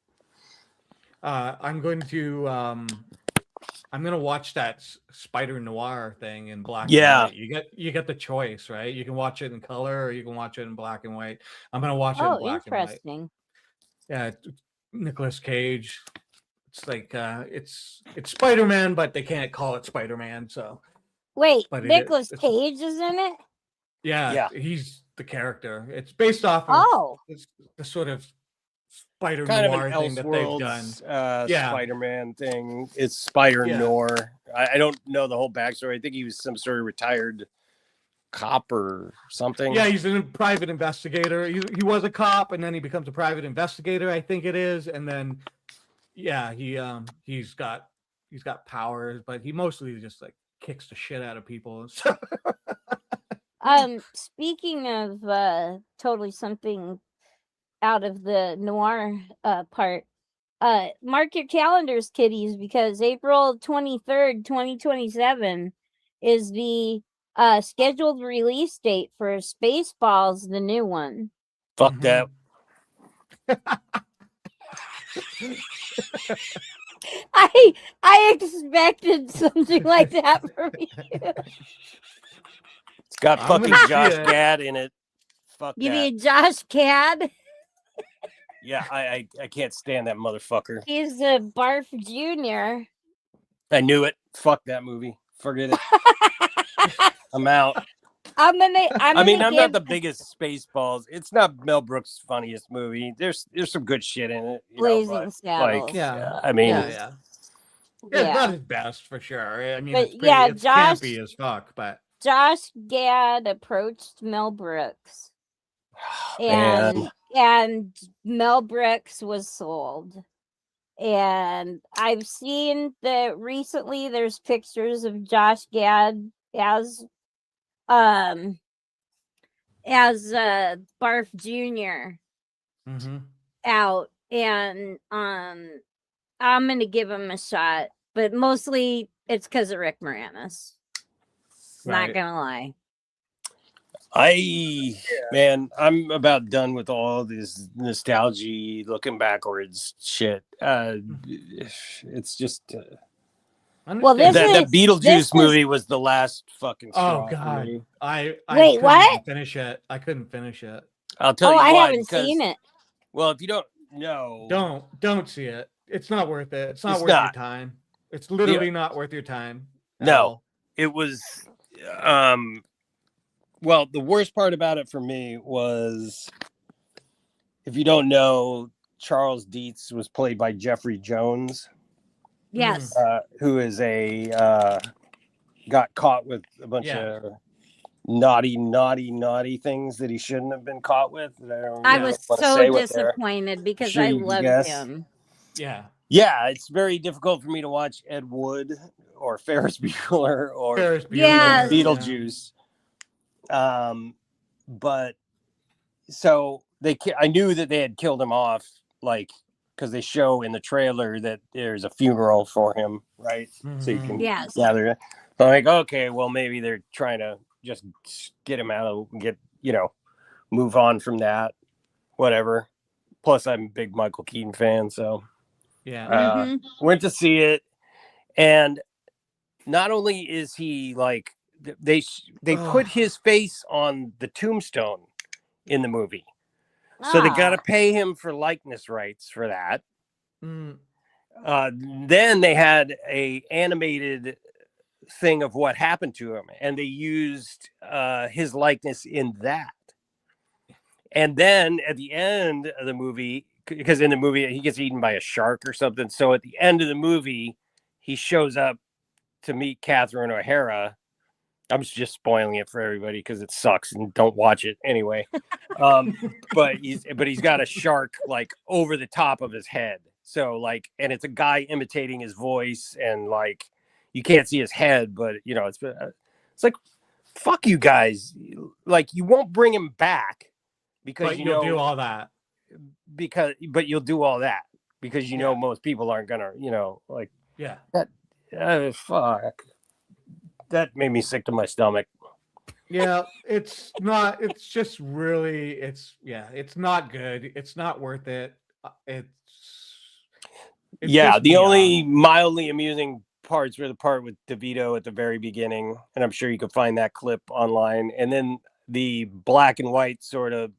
I'm going to I'm gonna watch that Spider Noir thing in black and Yeah. white. You get the choice, right? You can watch it in color or you can watch it in black and white. I'm gonna watch it in black and white. Interesting. Yeah, Nicolas Cage. It's like it's Spider-Man, but they can't call it Spider-Man. So Wait, but Nicolas Cage is in it? yeah, he's the character. It's based off of the sort of Spider Kind Noir of an thing that they've done. Spider-Man thing. It's Spider Noir. I don't know the whole backstory. I think he was some sort of retired cop or something. Yeah, he's a private investigator. He was a cop, and then he becomes a private investigator, I think it is. And then, yeah, he's got powers, but he mostly just like kicks the shit out of people and stuff. Speaking of totally something out of the noir part, mark your calendars, kiddies, because April 23rd, 2027 is the scheduled release date for Spaceballs, the new one. Fuck that. I expected something like that from you. It's got fucking Josh Gad in it. Fuck You that. mean Josh Gad? Yeah, I can't stand that motherfucker. He's a Barf Jr. I knew it. Fuck that movie. Forget it. I'm out. I'm not the biggest Spaceballs. It's not Mel Brooks' funniest movie. There's some good shit in it. Blazing Saddles. It's not his best for sure. I mean, but it's campy as fuck. But Josh Gad approached Mel Brooks, and Mel Brooks was sold. And I've seen that recently. There's pictures of Josh Gad as Barf Jr. Out, and I'm gonna give him a shot, but mostly it's because of Rick Moranis. Not gonna lie. Man, I'm about done with all this nostalgia, looking backwards shit. It's just that Beetlejuice movie was the last fucking straw. Oh god, I wait, what? Finish it. I couldn't finish it. I'll tell you. I haven't seen it. Well, if you don't know, don't see it. It's not worth it. It's not worth your time. It's literally not worth your time. No, it was. Well, the worst part about it for me was, if you don't know, Charles Dietz was played by Jeffrey Jones. Yes. Who is got caught with a bunch of naughty things that he shouldn't have been caught with. I was so disappointed because I loved him. Yeah. Yeah, it's very difficult for me to watch Ed Wood or Ferris Bueller or Beetlejuice. But so I knew that they had killed him off, like, because they show in the trailer that there's a funeral for him, right? So you can gather it. So I'm like, okay, well, maybe they're trying to just get him out of move on from that, whatever. Plus, I'm a big Michael Keaton fan, so went to see it, and not only is he like, they put his face on the tombstone in the movie, so they got to pay him for likeness rights for that. Then they had a animated thing of what happened to him, and they used his likeness in that. And then at the end of the movie, because in the movie he gets eaten by a shark or something, so at the end of the movie he shows up to meet Catherine O'Hara. I'm just spoiling it for everybody because it sucks and don't watch it anyway. But he's got a shark like over the top of his head. So like, and it's a guy imitating his voice, and like you can't see his head, but it's like, fuck you guys. Like, you won't bring him back because you'll do all that. But you'll do all that because most people aren't gonna fuck. That made me sick to my stomach. Yeah, it's not. It's just really. It's not good. It's not worth it. It's the only mildly amusing parts were the part with DeVito at the very beginning, and I'm sure you can find that clip online. And then the black and white sort of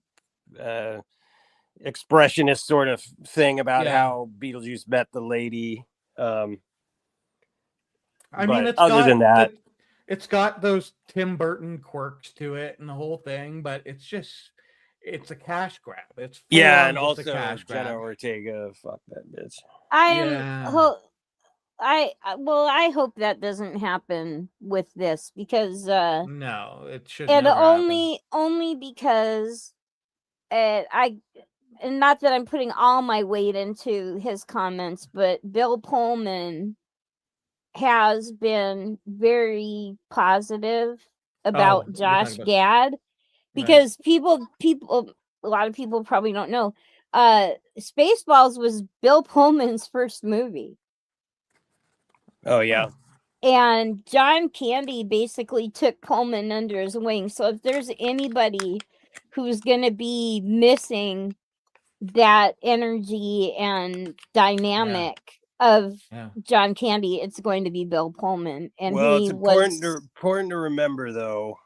expressionist sort of thing about how Beetlejuice met the lady. I But mean, other than that, it's got those Tim Burton quirks to it and the whole thing, but it's a cash grab. It's and just also a cash Jenna grab. Ortega, fuck that bitch. I hope that doesn't happen with this because no, it should and never only because and not that I'm putting all my weight into his comments, but Bill Pullman has been very positive about Josh Gad because people a lot of people probably don't know Spaceballs was Bill Pullman's first movie. Oh yeah. And John Candy basically took Pullman under his wing. So if there's anybody who's going to be missing that energy and dynamic of John Candy, it's going to be Bill Pullman. And it's important to remember, though,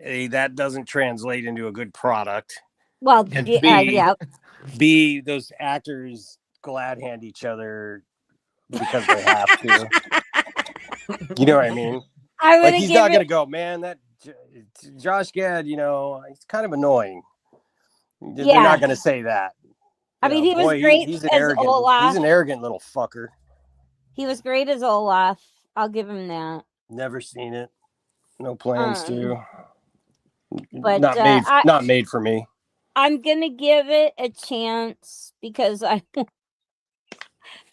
A, that doesn't translate into a good product. Well, and B, those actors glad hand each other because they have to. You know what I mean? He's not going to go, man, that Josh Gad, he's kind of annoying. They're not going to say that. I mean, he was great he's as Olaf. He's an arrogant little fucker. He was great as Olaf. I'll give him that. Never seen it. No plans to. But not made for me. I'm gonna give it a chance because I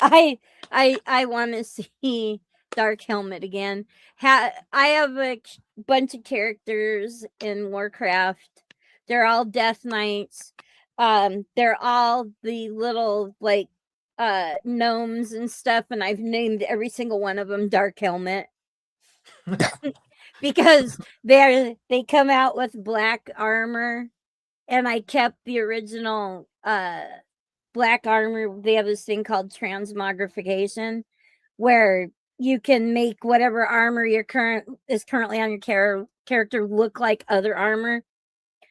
want to see Dark Helmet again. I have a bunch of characters in Warcraft. They're all Death Knights. They're all the little gnomes and stuff, and I've named every single one of them Dark Helmet. Because they come out with black armor, and I kept the original black armor. They have this thing called transmogrification, where you can make whatever armor is currently on your character look like other armor.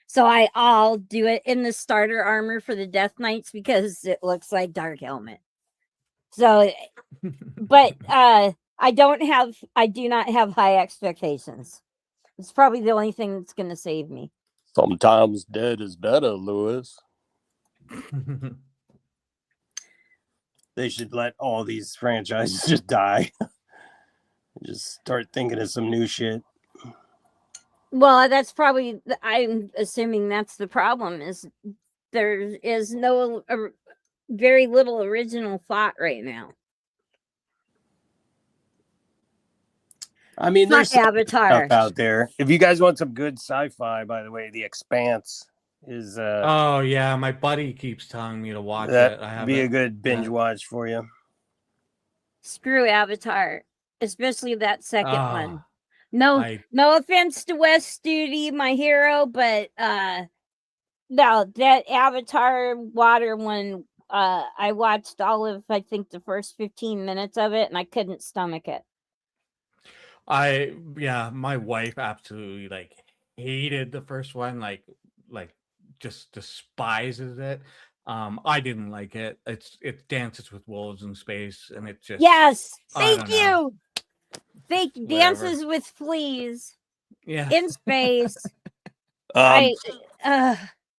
So I'll do it in the starter armor for the Death Knights because it looks like Dark Helmet. So, but I do not have high expectations. It's probably the only thing that's going to save me. Sometimes dead is better, Lewis. They should let all these franchises just die. Just start thinking of some new shit. Well, that's probably, I'm assuming that's the problem, is there is very little original thought right now. I mean, there's Avatar stuff out there. If you guys want some good sci-fi, by the way, The Expanse is. Oh yeah, my buddy keeps telling me to watch that. It. Be a good binge watch for you. Screw Avatar, especially that second one. No offense to Wes Studi, my hero, but no, that Avatar water one. I watched all of, I think, the first 15 minutes of it, and I couldn't stomach it. My wife absolutely hated the first one, like just despises it. I didn't like it. It dances with wolves in space, and it just thank you. Fake dances with fleas. Yeah, in space. I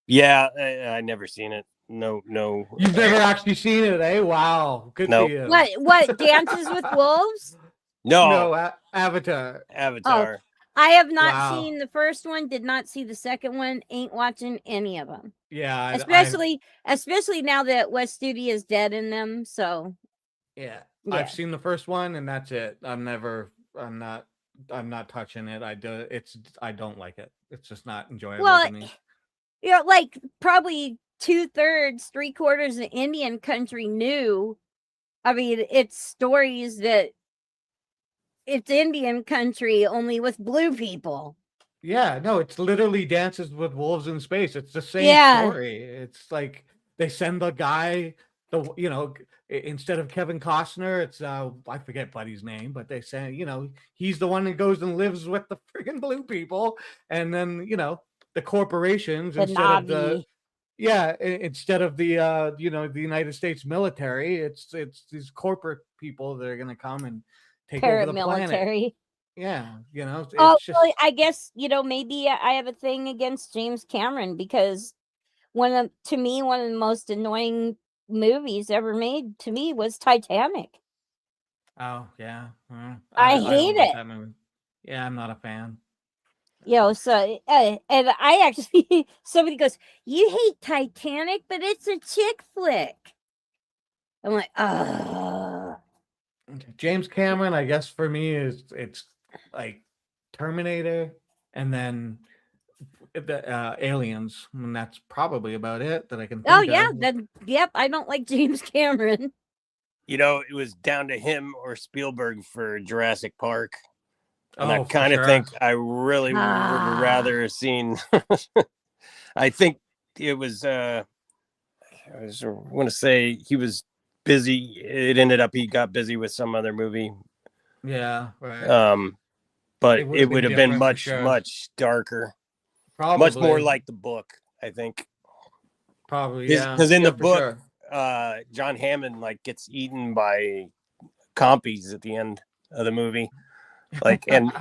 never seen it. No. You've never actually seen it, eh? Wow, good for you. What Dances with Wolves? No, Avatar. Oh, I have not seen the first one. Did not see the second one. Ain't watching any of them. Yeah, especially now that Wes Studi is dead in them. So yeah, I've seen the first one, and that's it. I'm not touching it. I don't like it. It's just not enjoyable to me. Like probably 2/3, 3/4 of Indian country knew. I mean, it's stories that it's Indian country only with blue people. Yeah, no, it's literally Dances with Wolves in Space. It's the same story. It's like they send the guy, instead of Kevin Costner, it's I forget Buddy's name, but they say, he's the one that goes and lives with the friggin' blue people, and then the corporations The instead of Navi. instead of the the United States military, it's these corporate people that are gonna come and take over the planet. Paramilitary. Yeah, it's Oh, just well, I guess, maybe I have a thing against James Cameron because to me, one of the most annoying movies ever made to me was Titanic. oh yeah. I don't hate like it. that movie. Yeah, I'm not a fan. So, and I actually, somebody goes, "You hate Titanic, but it's a chick flick." I'm like, Okay. James Cameron, I guess for me it's like Terminator, and then the Aliens, and that's probably about it that I can think oh yeah, of. then yep, I don't like James Cameron. It was down to him or Spielberg for Jurassic Park. And I for kind of sure. think I really would rather have seen. I think it was. I want to say he was busy. It ended up he got busy with some other movie. Yeah, right. But it would have been much sure. much darker. Probably Much more like the book, I think. Probably, yeah. Because in the book, sure. John Hammond gets eaten by compies at the end of the movie. And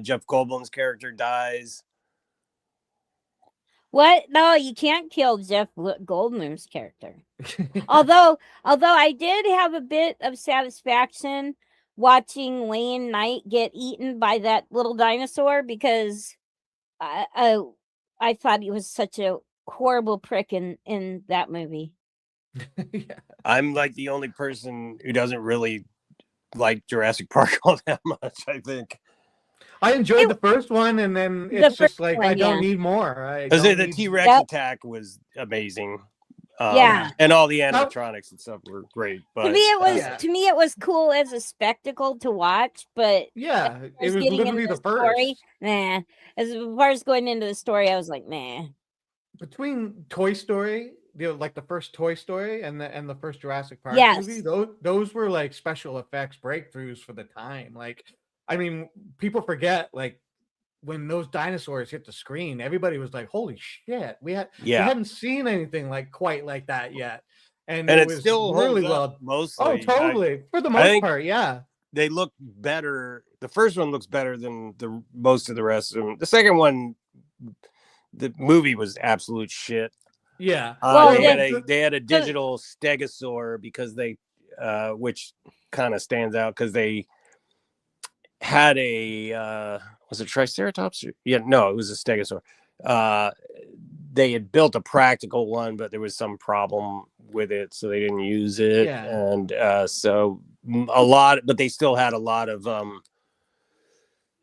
Jeff Goldblum's character dies. What? No, you can't kill Jeff Goldblum's character. although I did have a bit of satisfaction watching Wayne Knight get eaten by that little dinosaur because I thought he was such a horrible prick in that movie. Yeah. I'm like the only person who doesn't really like Jurassic Park all that much, I think. I enjoyed the first one, and then it's just like I don't need more. Because the T-Rex attack was amazing. And all the animatronics and stuff were great. But to me it was cool as a spectacle to watch, but yeah, it was literally the story, nah. As far as going into the story, I was like, nah. Between Toy Story, like the first Toy Story and the first Jurassic Park movie, those were like special effects breakthroughs for the time. Like, I mean, people forget like when those dinosaurs hit the screen, everybody was like, "Holy shit!" We hadn't seen anything like quite like that yet, and it was still really well. Mostly, oh, totally. For the most part, yeah. They look better. The first one looks better than most of the rest of them. The second one, the movie was absolute shit. Yeah. They had a digital stegosaur because they, which kind of stands out because they had a was it Triceratops? Yeah, no, it was a stegosaur. They had built a practical one, but there was some problem with it, so they didn't use it. Yeah. And so a lot, but they still had a lot of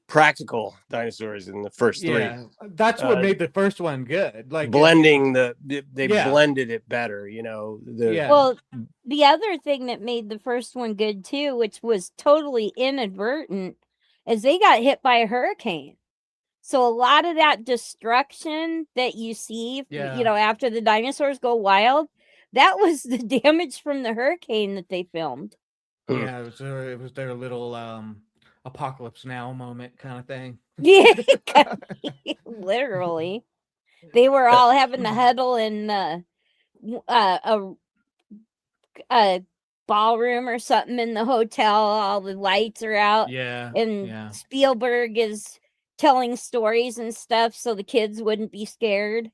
practical dinosaurs in the first three. Yeah, that's what made the first one good. Like blending they blended it better, Well, the other thing that made the first one good too, which was totally inadvertent, is they got hit by a hurricane. So a lot of that destruction that you see, after the dinosaurs go wild, that was the damage from the hurricane that they filmed. Yeah, it was their little Apocalypse Now moment kind of thing. Yeah, literally. They were all having to huddle in a ballroom or something in the hotel. All the lights are out. Yeah. And Spielberg is telling stories and stuff so the kids wouldn't be scared.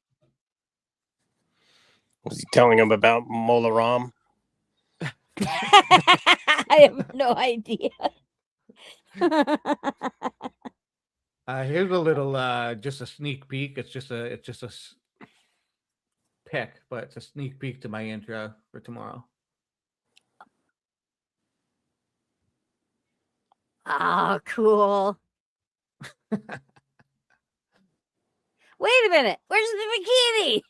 Was he telling them about Mola Ram? I have no idea. Here's a little just a sneak peek. It's just a pick, but it's a sneak peek to my intro for tomorrow. Oh, cool. Wait a minute. Where's the bikini?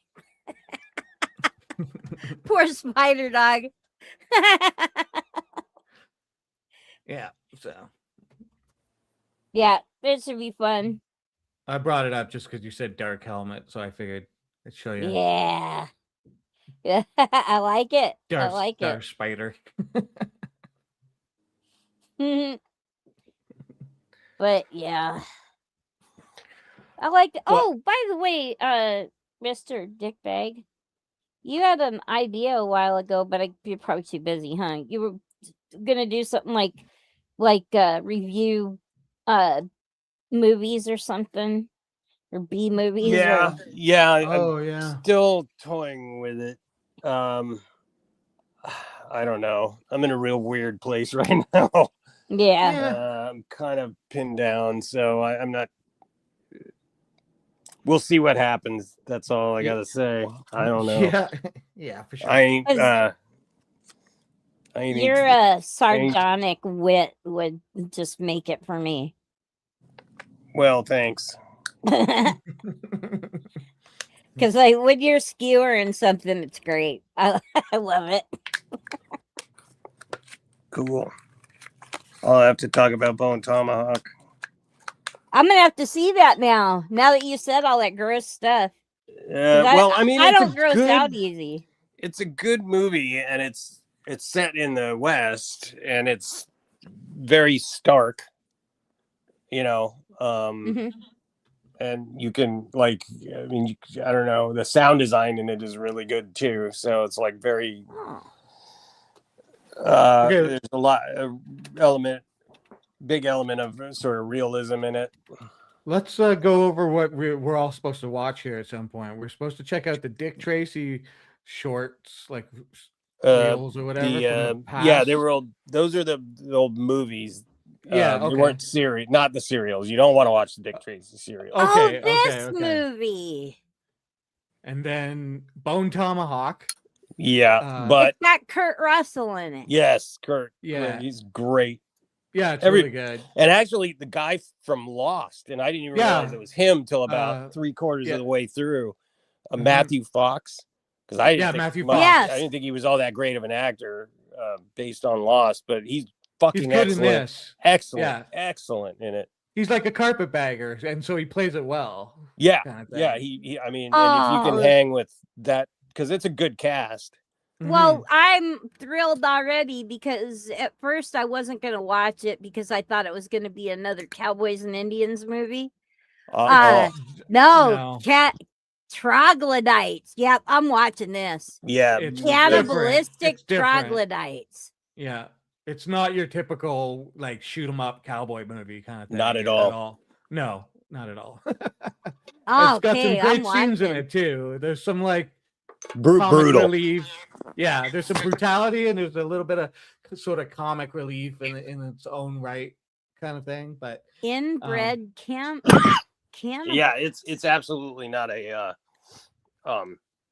Poor spider dog. Yeah, so. Yeah, it should be fun. I brought it up just because you said dark helmet, so I figured I'd show you. Yeah. Yeah, I like it. I Darth, like Darth it. Spider. But yeah, I like. Well- Oh, by the way, Mr. Dickbag, you had an idea a while ago, but you're probably too busy, huh? You were gonna do something like review movies or something, or B movies, Yeah, or yeah. Oh I'm yeah. still toying with it. I don't know. I'm in a real weird place right now. yeah. Yeah. I'm kind of pinned down, so I'm not. We'll see what happens. That's all I gotta say. I don't know. Yeah. Yeah, for sure. I ain't. 'Cause I ain't. your sardonic wit would just make it for me. Well, thanks. Because like when you're skewering something, it's great. I love it. Cool. I'll have to talk about Bone Tomahawk. I'm gonna have to see that now. Now that you said all that gross stuff. Well, I mean, I it's don't a gross good. out easy. It's a good movie, and it's set in the West, and it's very stark. You know, Mhm. and you can like, I mean, I don't know, the sound design in it is really good too. So it's like very. Oh. Okay. There's big element of sort of realism in it. Let's go over what we're all supposed to watch here at some point. We're supposed to check out the Dick Tracy shorts, like reels or whatever from the past. Yeah, they were old. Those are the old movies. Yeah, They okay. weren't not the serials. You don't want to watch the Dick Tracy serial. Okay, Oh, this okay. movie. And then Bone Tomahawk. Yeah, but It's got Kurt Russell in it. yes, Kurt. Yeah. He's great. Yeah, it's really good. And actually, the guy from Lost, and I didn't even realize it was him till about 3/4 of the way through. Matthew Fox, because I didn't think Matthew much, Fox. Yes. I didn't think he was all that great of an actor based on Lost, but he's fucking He's good excellent. in this. Excellent, excellent in it. He's like a carpetbagger, and so he plays it well. Yeah, kind of thing. yeah. He I mean, and if you can hang with that, because it's a good cast. Well, I'm thrilled already because at first I wasn't going to watch it because I thought it was going to be another Cowboys and Indians movie. No, troglodytes. Yep, I'm watching this. Yeah, it's cannibalistic different. troglodytes. Yeah, it's not your typical like shoot 'em up cowboy movie kind of thing. Not at all. No, not at all. Oh, it's got some great scenes in it too. There's some like brutal relief. Yeah, there's some brutality and there's a little bit of sort of comic relief in its own right, kind of thing. But inbred camp. Yeah, it's absolutely not a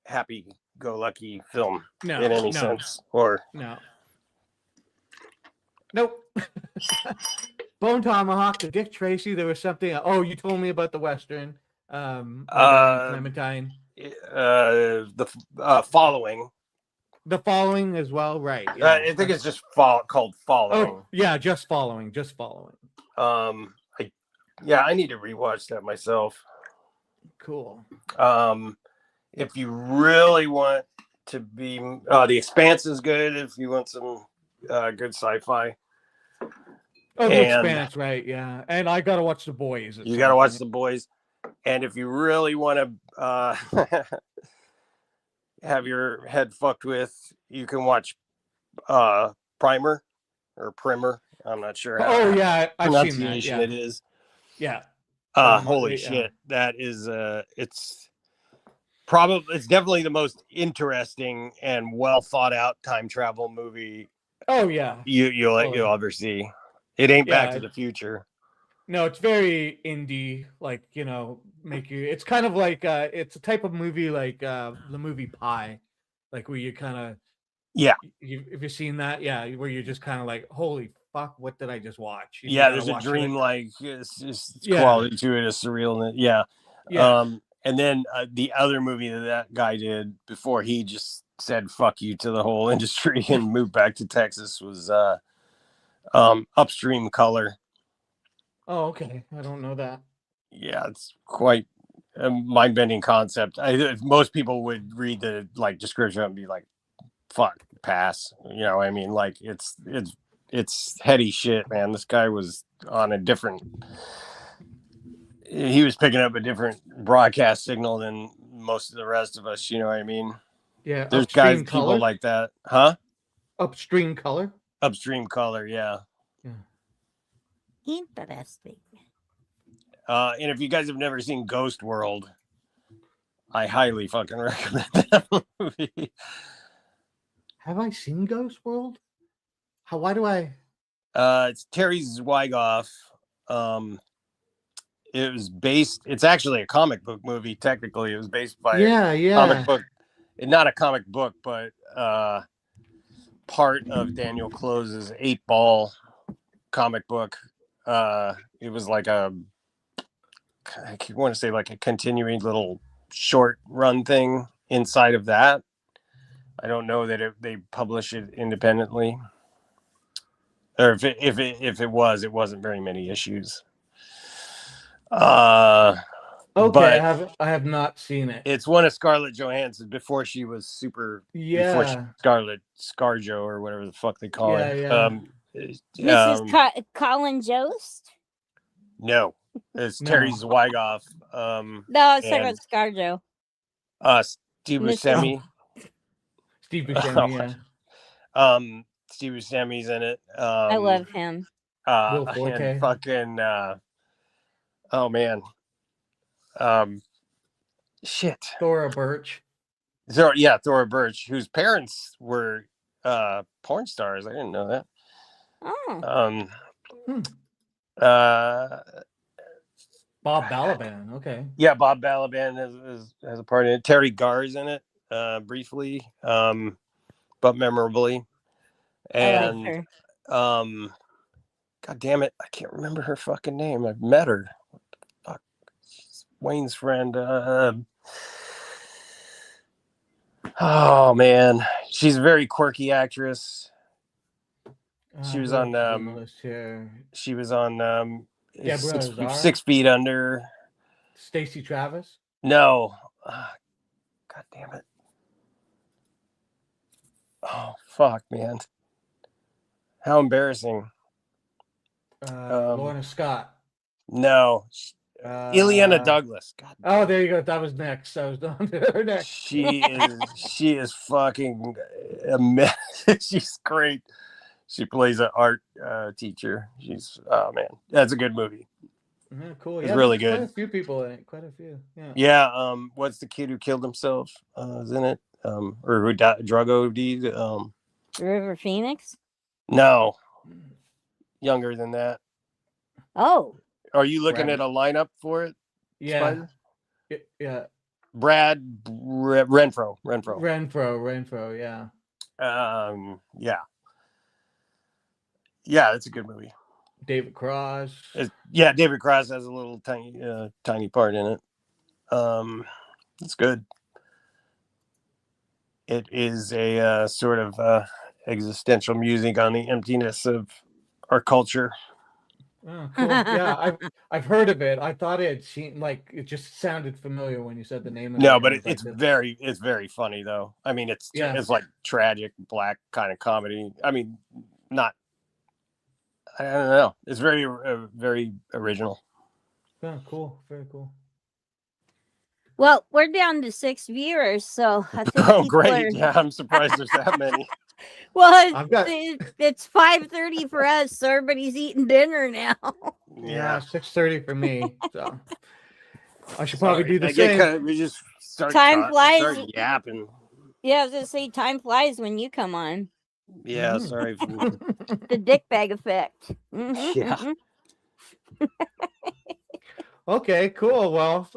happy-go-lucky film in any sense. Or nope. Bone Tomahawk, the Dick Tracy. There was something. Oh, you told me about the Western. Clementine. The following. The Following as well, right? Yeah. I think it's just called Following. Oh, yeah, just Following. I need to rewatch that myself. Cool. If you really want to be, The Expanse is good. If you want some good sci-fi. Oh, The Expanse, right? Yeah, and I gotta watch The Boys. You gotta watch The Boys, and if you really want to have your head fucked with, you can watch Primer or Primer. I'm not sure how pronunciation it is. Yeah. Holy shit. That is it's definitely the most interesting and well thought out time travel movie. Oh yeah. You'll ever see. It ain't Back to the Future. No, it's very indie, like, it's kind of like it's a type of movie like the movie Pi, like where you kind of if you've seen that, where you're just kind of like, holy fuck, what did I just watch? There's a dream like quality to it, a surreal. And then the other movie that guy did before he just said fuck you to the whole industry and moved back to Texas was Upstream Color. Oh, okay. I don't know that. Yeah, it's quite mind-bending concept. Most people would read the like description and be like, "Fuck, pass." You know, I mean, like it's heady shit, man. This guy was on a different. He was picking up a different broadcast signal than most of the rest of us. You know what I mean? Yeah. There's Upstream people color. like that, huh? Upstream color. Upstream color, yeah. Interesting. And if you guys have never seen Ghost World, I highly fucking recommend that movie. Have I seen Ghost World? Why do I? It's Terry Zwigoff. It was based. It's actually a comic book movie. Technically, it was based by a comic book. Not a comic book, but part of Daniel Close's 8-Ball comic book. It was like I want to say like a continuing little short run thing inside of that. I don't know that they publish it independently, or if it wasn't very many issues. Okay, But I have not seen it. It's one of Scarlett Johansson before she was super. Yeah. Before she Scarlett ScarJo or whatever the fuck they call her. Yeah. Mrs. Colin Jost? No, it's Terry Zwigoff. No, I was talking about ScarJo. Steve Buscemi. Steve Buscemi, yeah. Steve Buscemi's in it. I love him. Will Forte. And fucking oh man. Shit. Thora Birch. Thora Birch, whose parents were porn stars. I didn't know that. Oh. Bob Balaban. Okay. Yeah, Bob Balaban has a part in it. Terry Garr's in it briefly, but memorably. And I like her. God damn it, I can't remember her fucking name. I've met her. Fuck. She's Wayne's friend. Oh man, she's a very quirky actress. She was on. She was on. 6 Feet Under. Stacey Travis. No. God damn it. Oh fuck, man. How embarrassing. Lorna Scott. No. Ileana Douglas. God. There you go. That was next. I was on to her next. She is fucking she's great. She plays an art teacher. Oh man, that's a good movie. Yeah, cool. It's really good. Quite a few people in it. Quite a few. Yeah. Yeah. What's the kid who killed himself? Is in it? Or who drug OD'd? River Phoenix? No. Younger than that. Oh. Are you looking at a lineup for it? Yeah. Spider? Yeah. Brad Renfro. Renfro, yeah. Yeah. Yeah, it's a good movie. David Cross. David Cross has a little tiny part in it. It's good. It is a sort of existential music on the emptiness of our culture. Oh, cool. Yeah, I've heard of it. I thought it seemed like it just sounded familiar when you said the name of it. No, but it's very funny though. I mean, it's like tragic black kind of comedy. I mean, not. I don't know. It's very very original. Oh, cool. Very cool. Well, we're down to 6 viewers, so I think great! Yeah, I'm surprised there's that many. Well, it's 5:30 for us, so everybody's eating dinner now. Yeah, 6:30 for me. So I should probably do the same. We just start yapping. Yeah, I was gonna say time flies when you come on. Yeah, sorry. The dick bag effect. Yeah. Okay, cool. Well,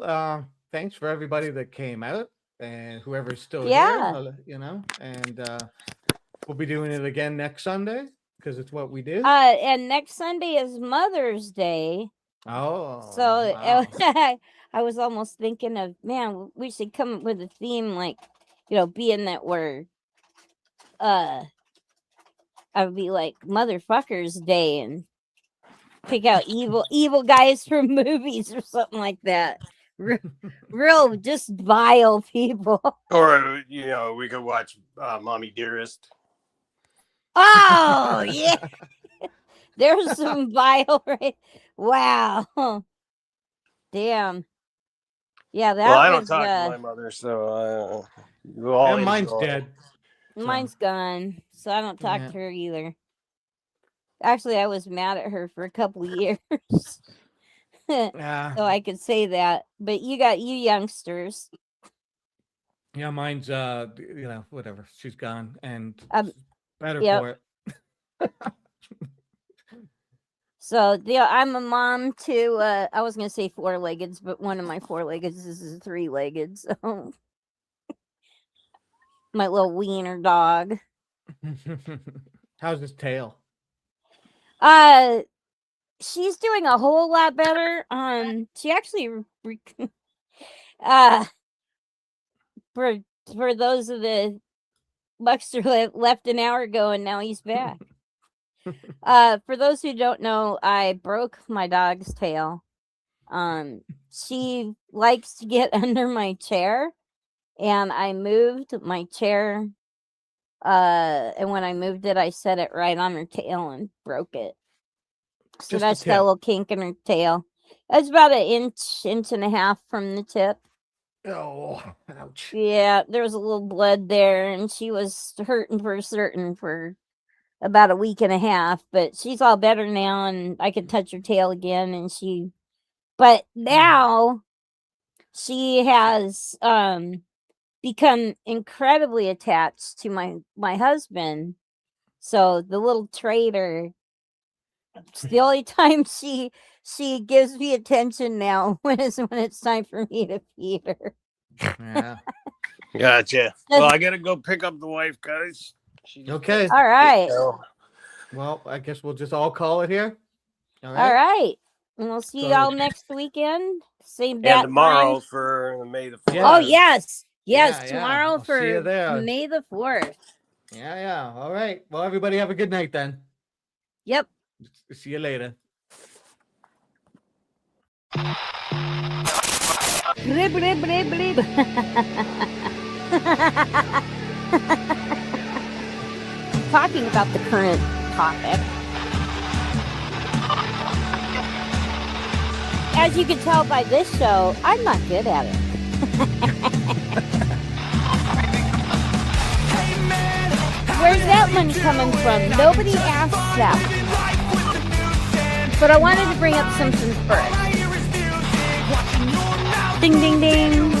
thanks for everybody that came out and whoever's still here, and we'll be doing it again next Sunday because it's what we do. And next Sunday is Mother's Day. Oh. So wow. I was almost thinking of, man, we should come up with a theme like, being that we're I would be like Motherfuckers Day and pick out evil guys from movies or something like that. real just vile people. Or we could watch Mommy Dearest. Oh yeah, there's some vile. Right? Wow, damn. Yeah, that Well, I don't was. talk to my mother, so we'll all And mine's enjoy. dead. Mine's gone, so I don't talk Yeah. to her either. Actually, I was mad at her for a couple years. Yeah. So I could say that. But you got you youngsters. Yeah, mine's whatever. She's gone, and better yep. for it. So yeah, I'm a mom to I was gonna say 4-leggeds, but one of my 4-leggeds is a 3-legged. So my little wiener dog. How's his tail? She's doing a whole lot better. She actually for those of the Buckster left an hour ago and now he's back. For those who don't know, I broke my dog's tail. She likes to get under my chair, and I moved my chair. And when I moved it, I set it right on her tail and broke it. So Just that's the got a tip. little kink in her tail. It's about an inch and a half from the tip. Oh, ouch. Yeah, there was a little blood there, and she was hurting for certain for about a week and a half, but she's all better now, and I can touch her tail again, and but now she has become incredibly attached to my husband. So the little traitor, it's the only time she gives me attention now when it's time for me to feed her. Yeah. Gotcha. Well, I gotta go pick up the wife, guys. Okay. All right. Well, I guess we'll just all call it here. All right. And we'll see y'all next weekend. Same bat and tomorrow time. for May the 4th. Oh yes. Yes, Yeah, tomorrow I'll see you for there. May the 4th. Yeah. All right. Well, everybody have a good night then. Yep. See you later. Talking about the current topic. As you can tell by this show, I'm not good at it. Where's that money coming from? Nobody asked that. But I wanted to bring up something first. Ding, ding, ding.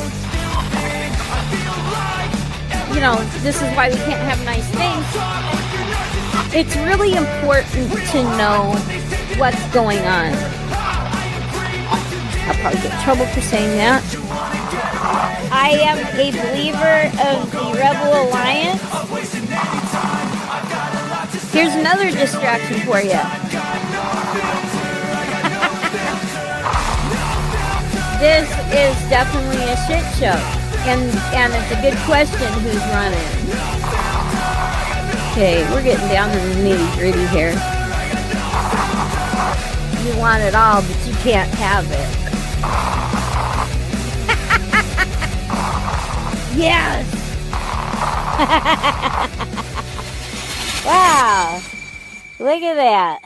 This is why we can't have nice things. It's really important to know what's going on. I'll probably get in trouble for saying that. I am a believer of the Rebel Alliance. Here's another distraction for you. This is definitely a shit show. And it's a good question who's running. Okay, we're getting down to the nitty-gritty here. You want it all, but you can't have it. Yes! Wow! Look at that.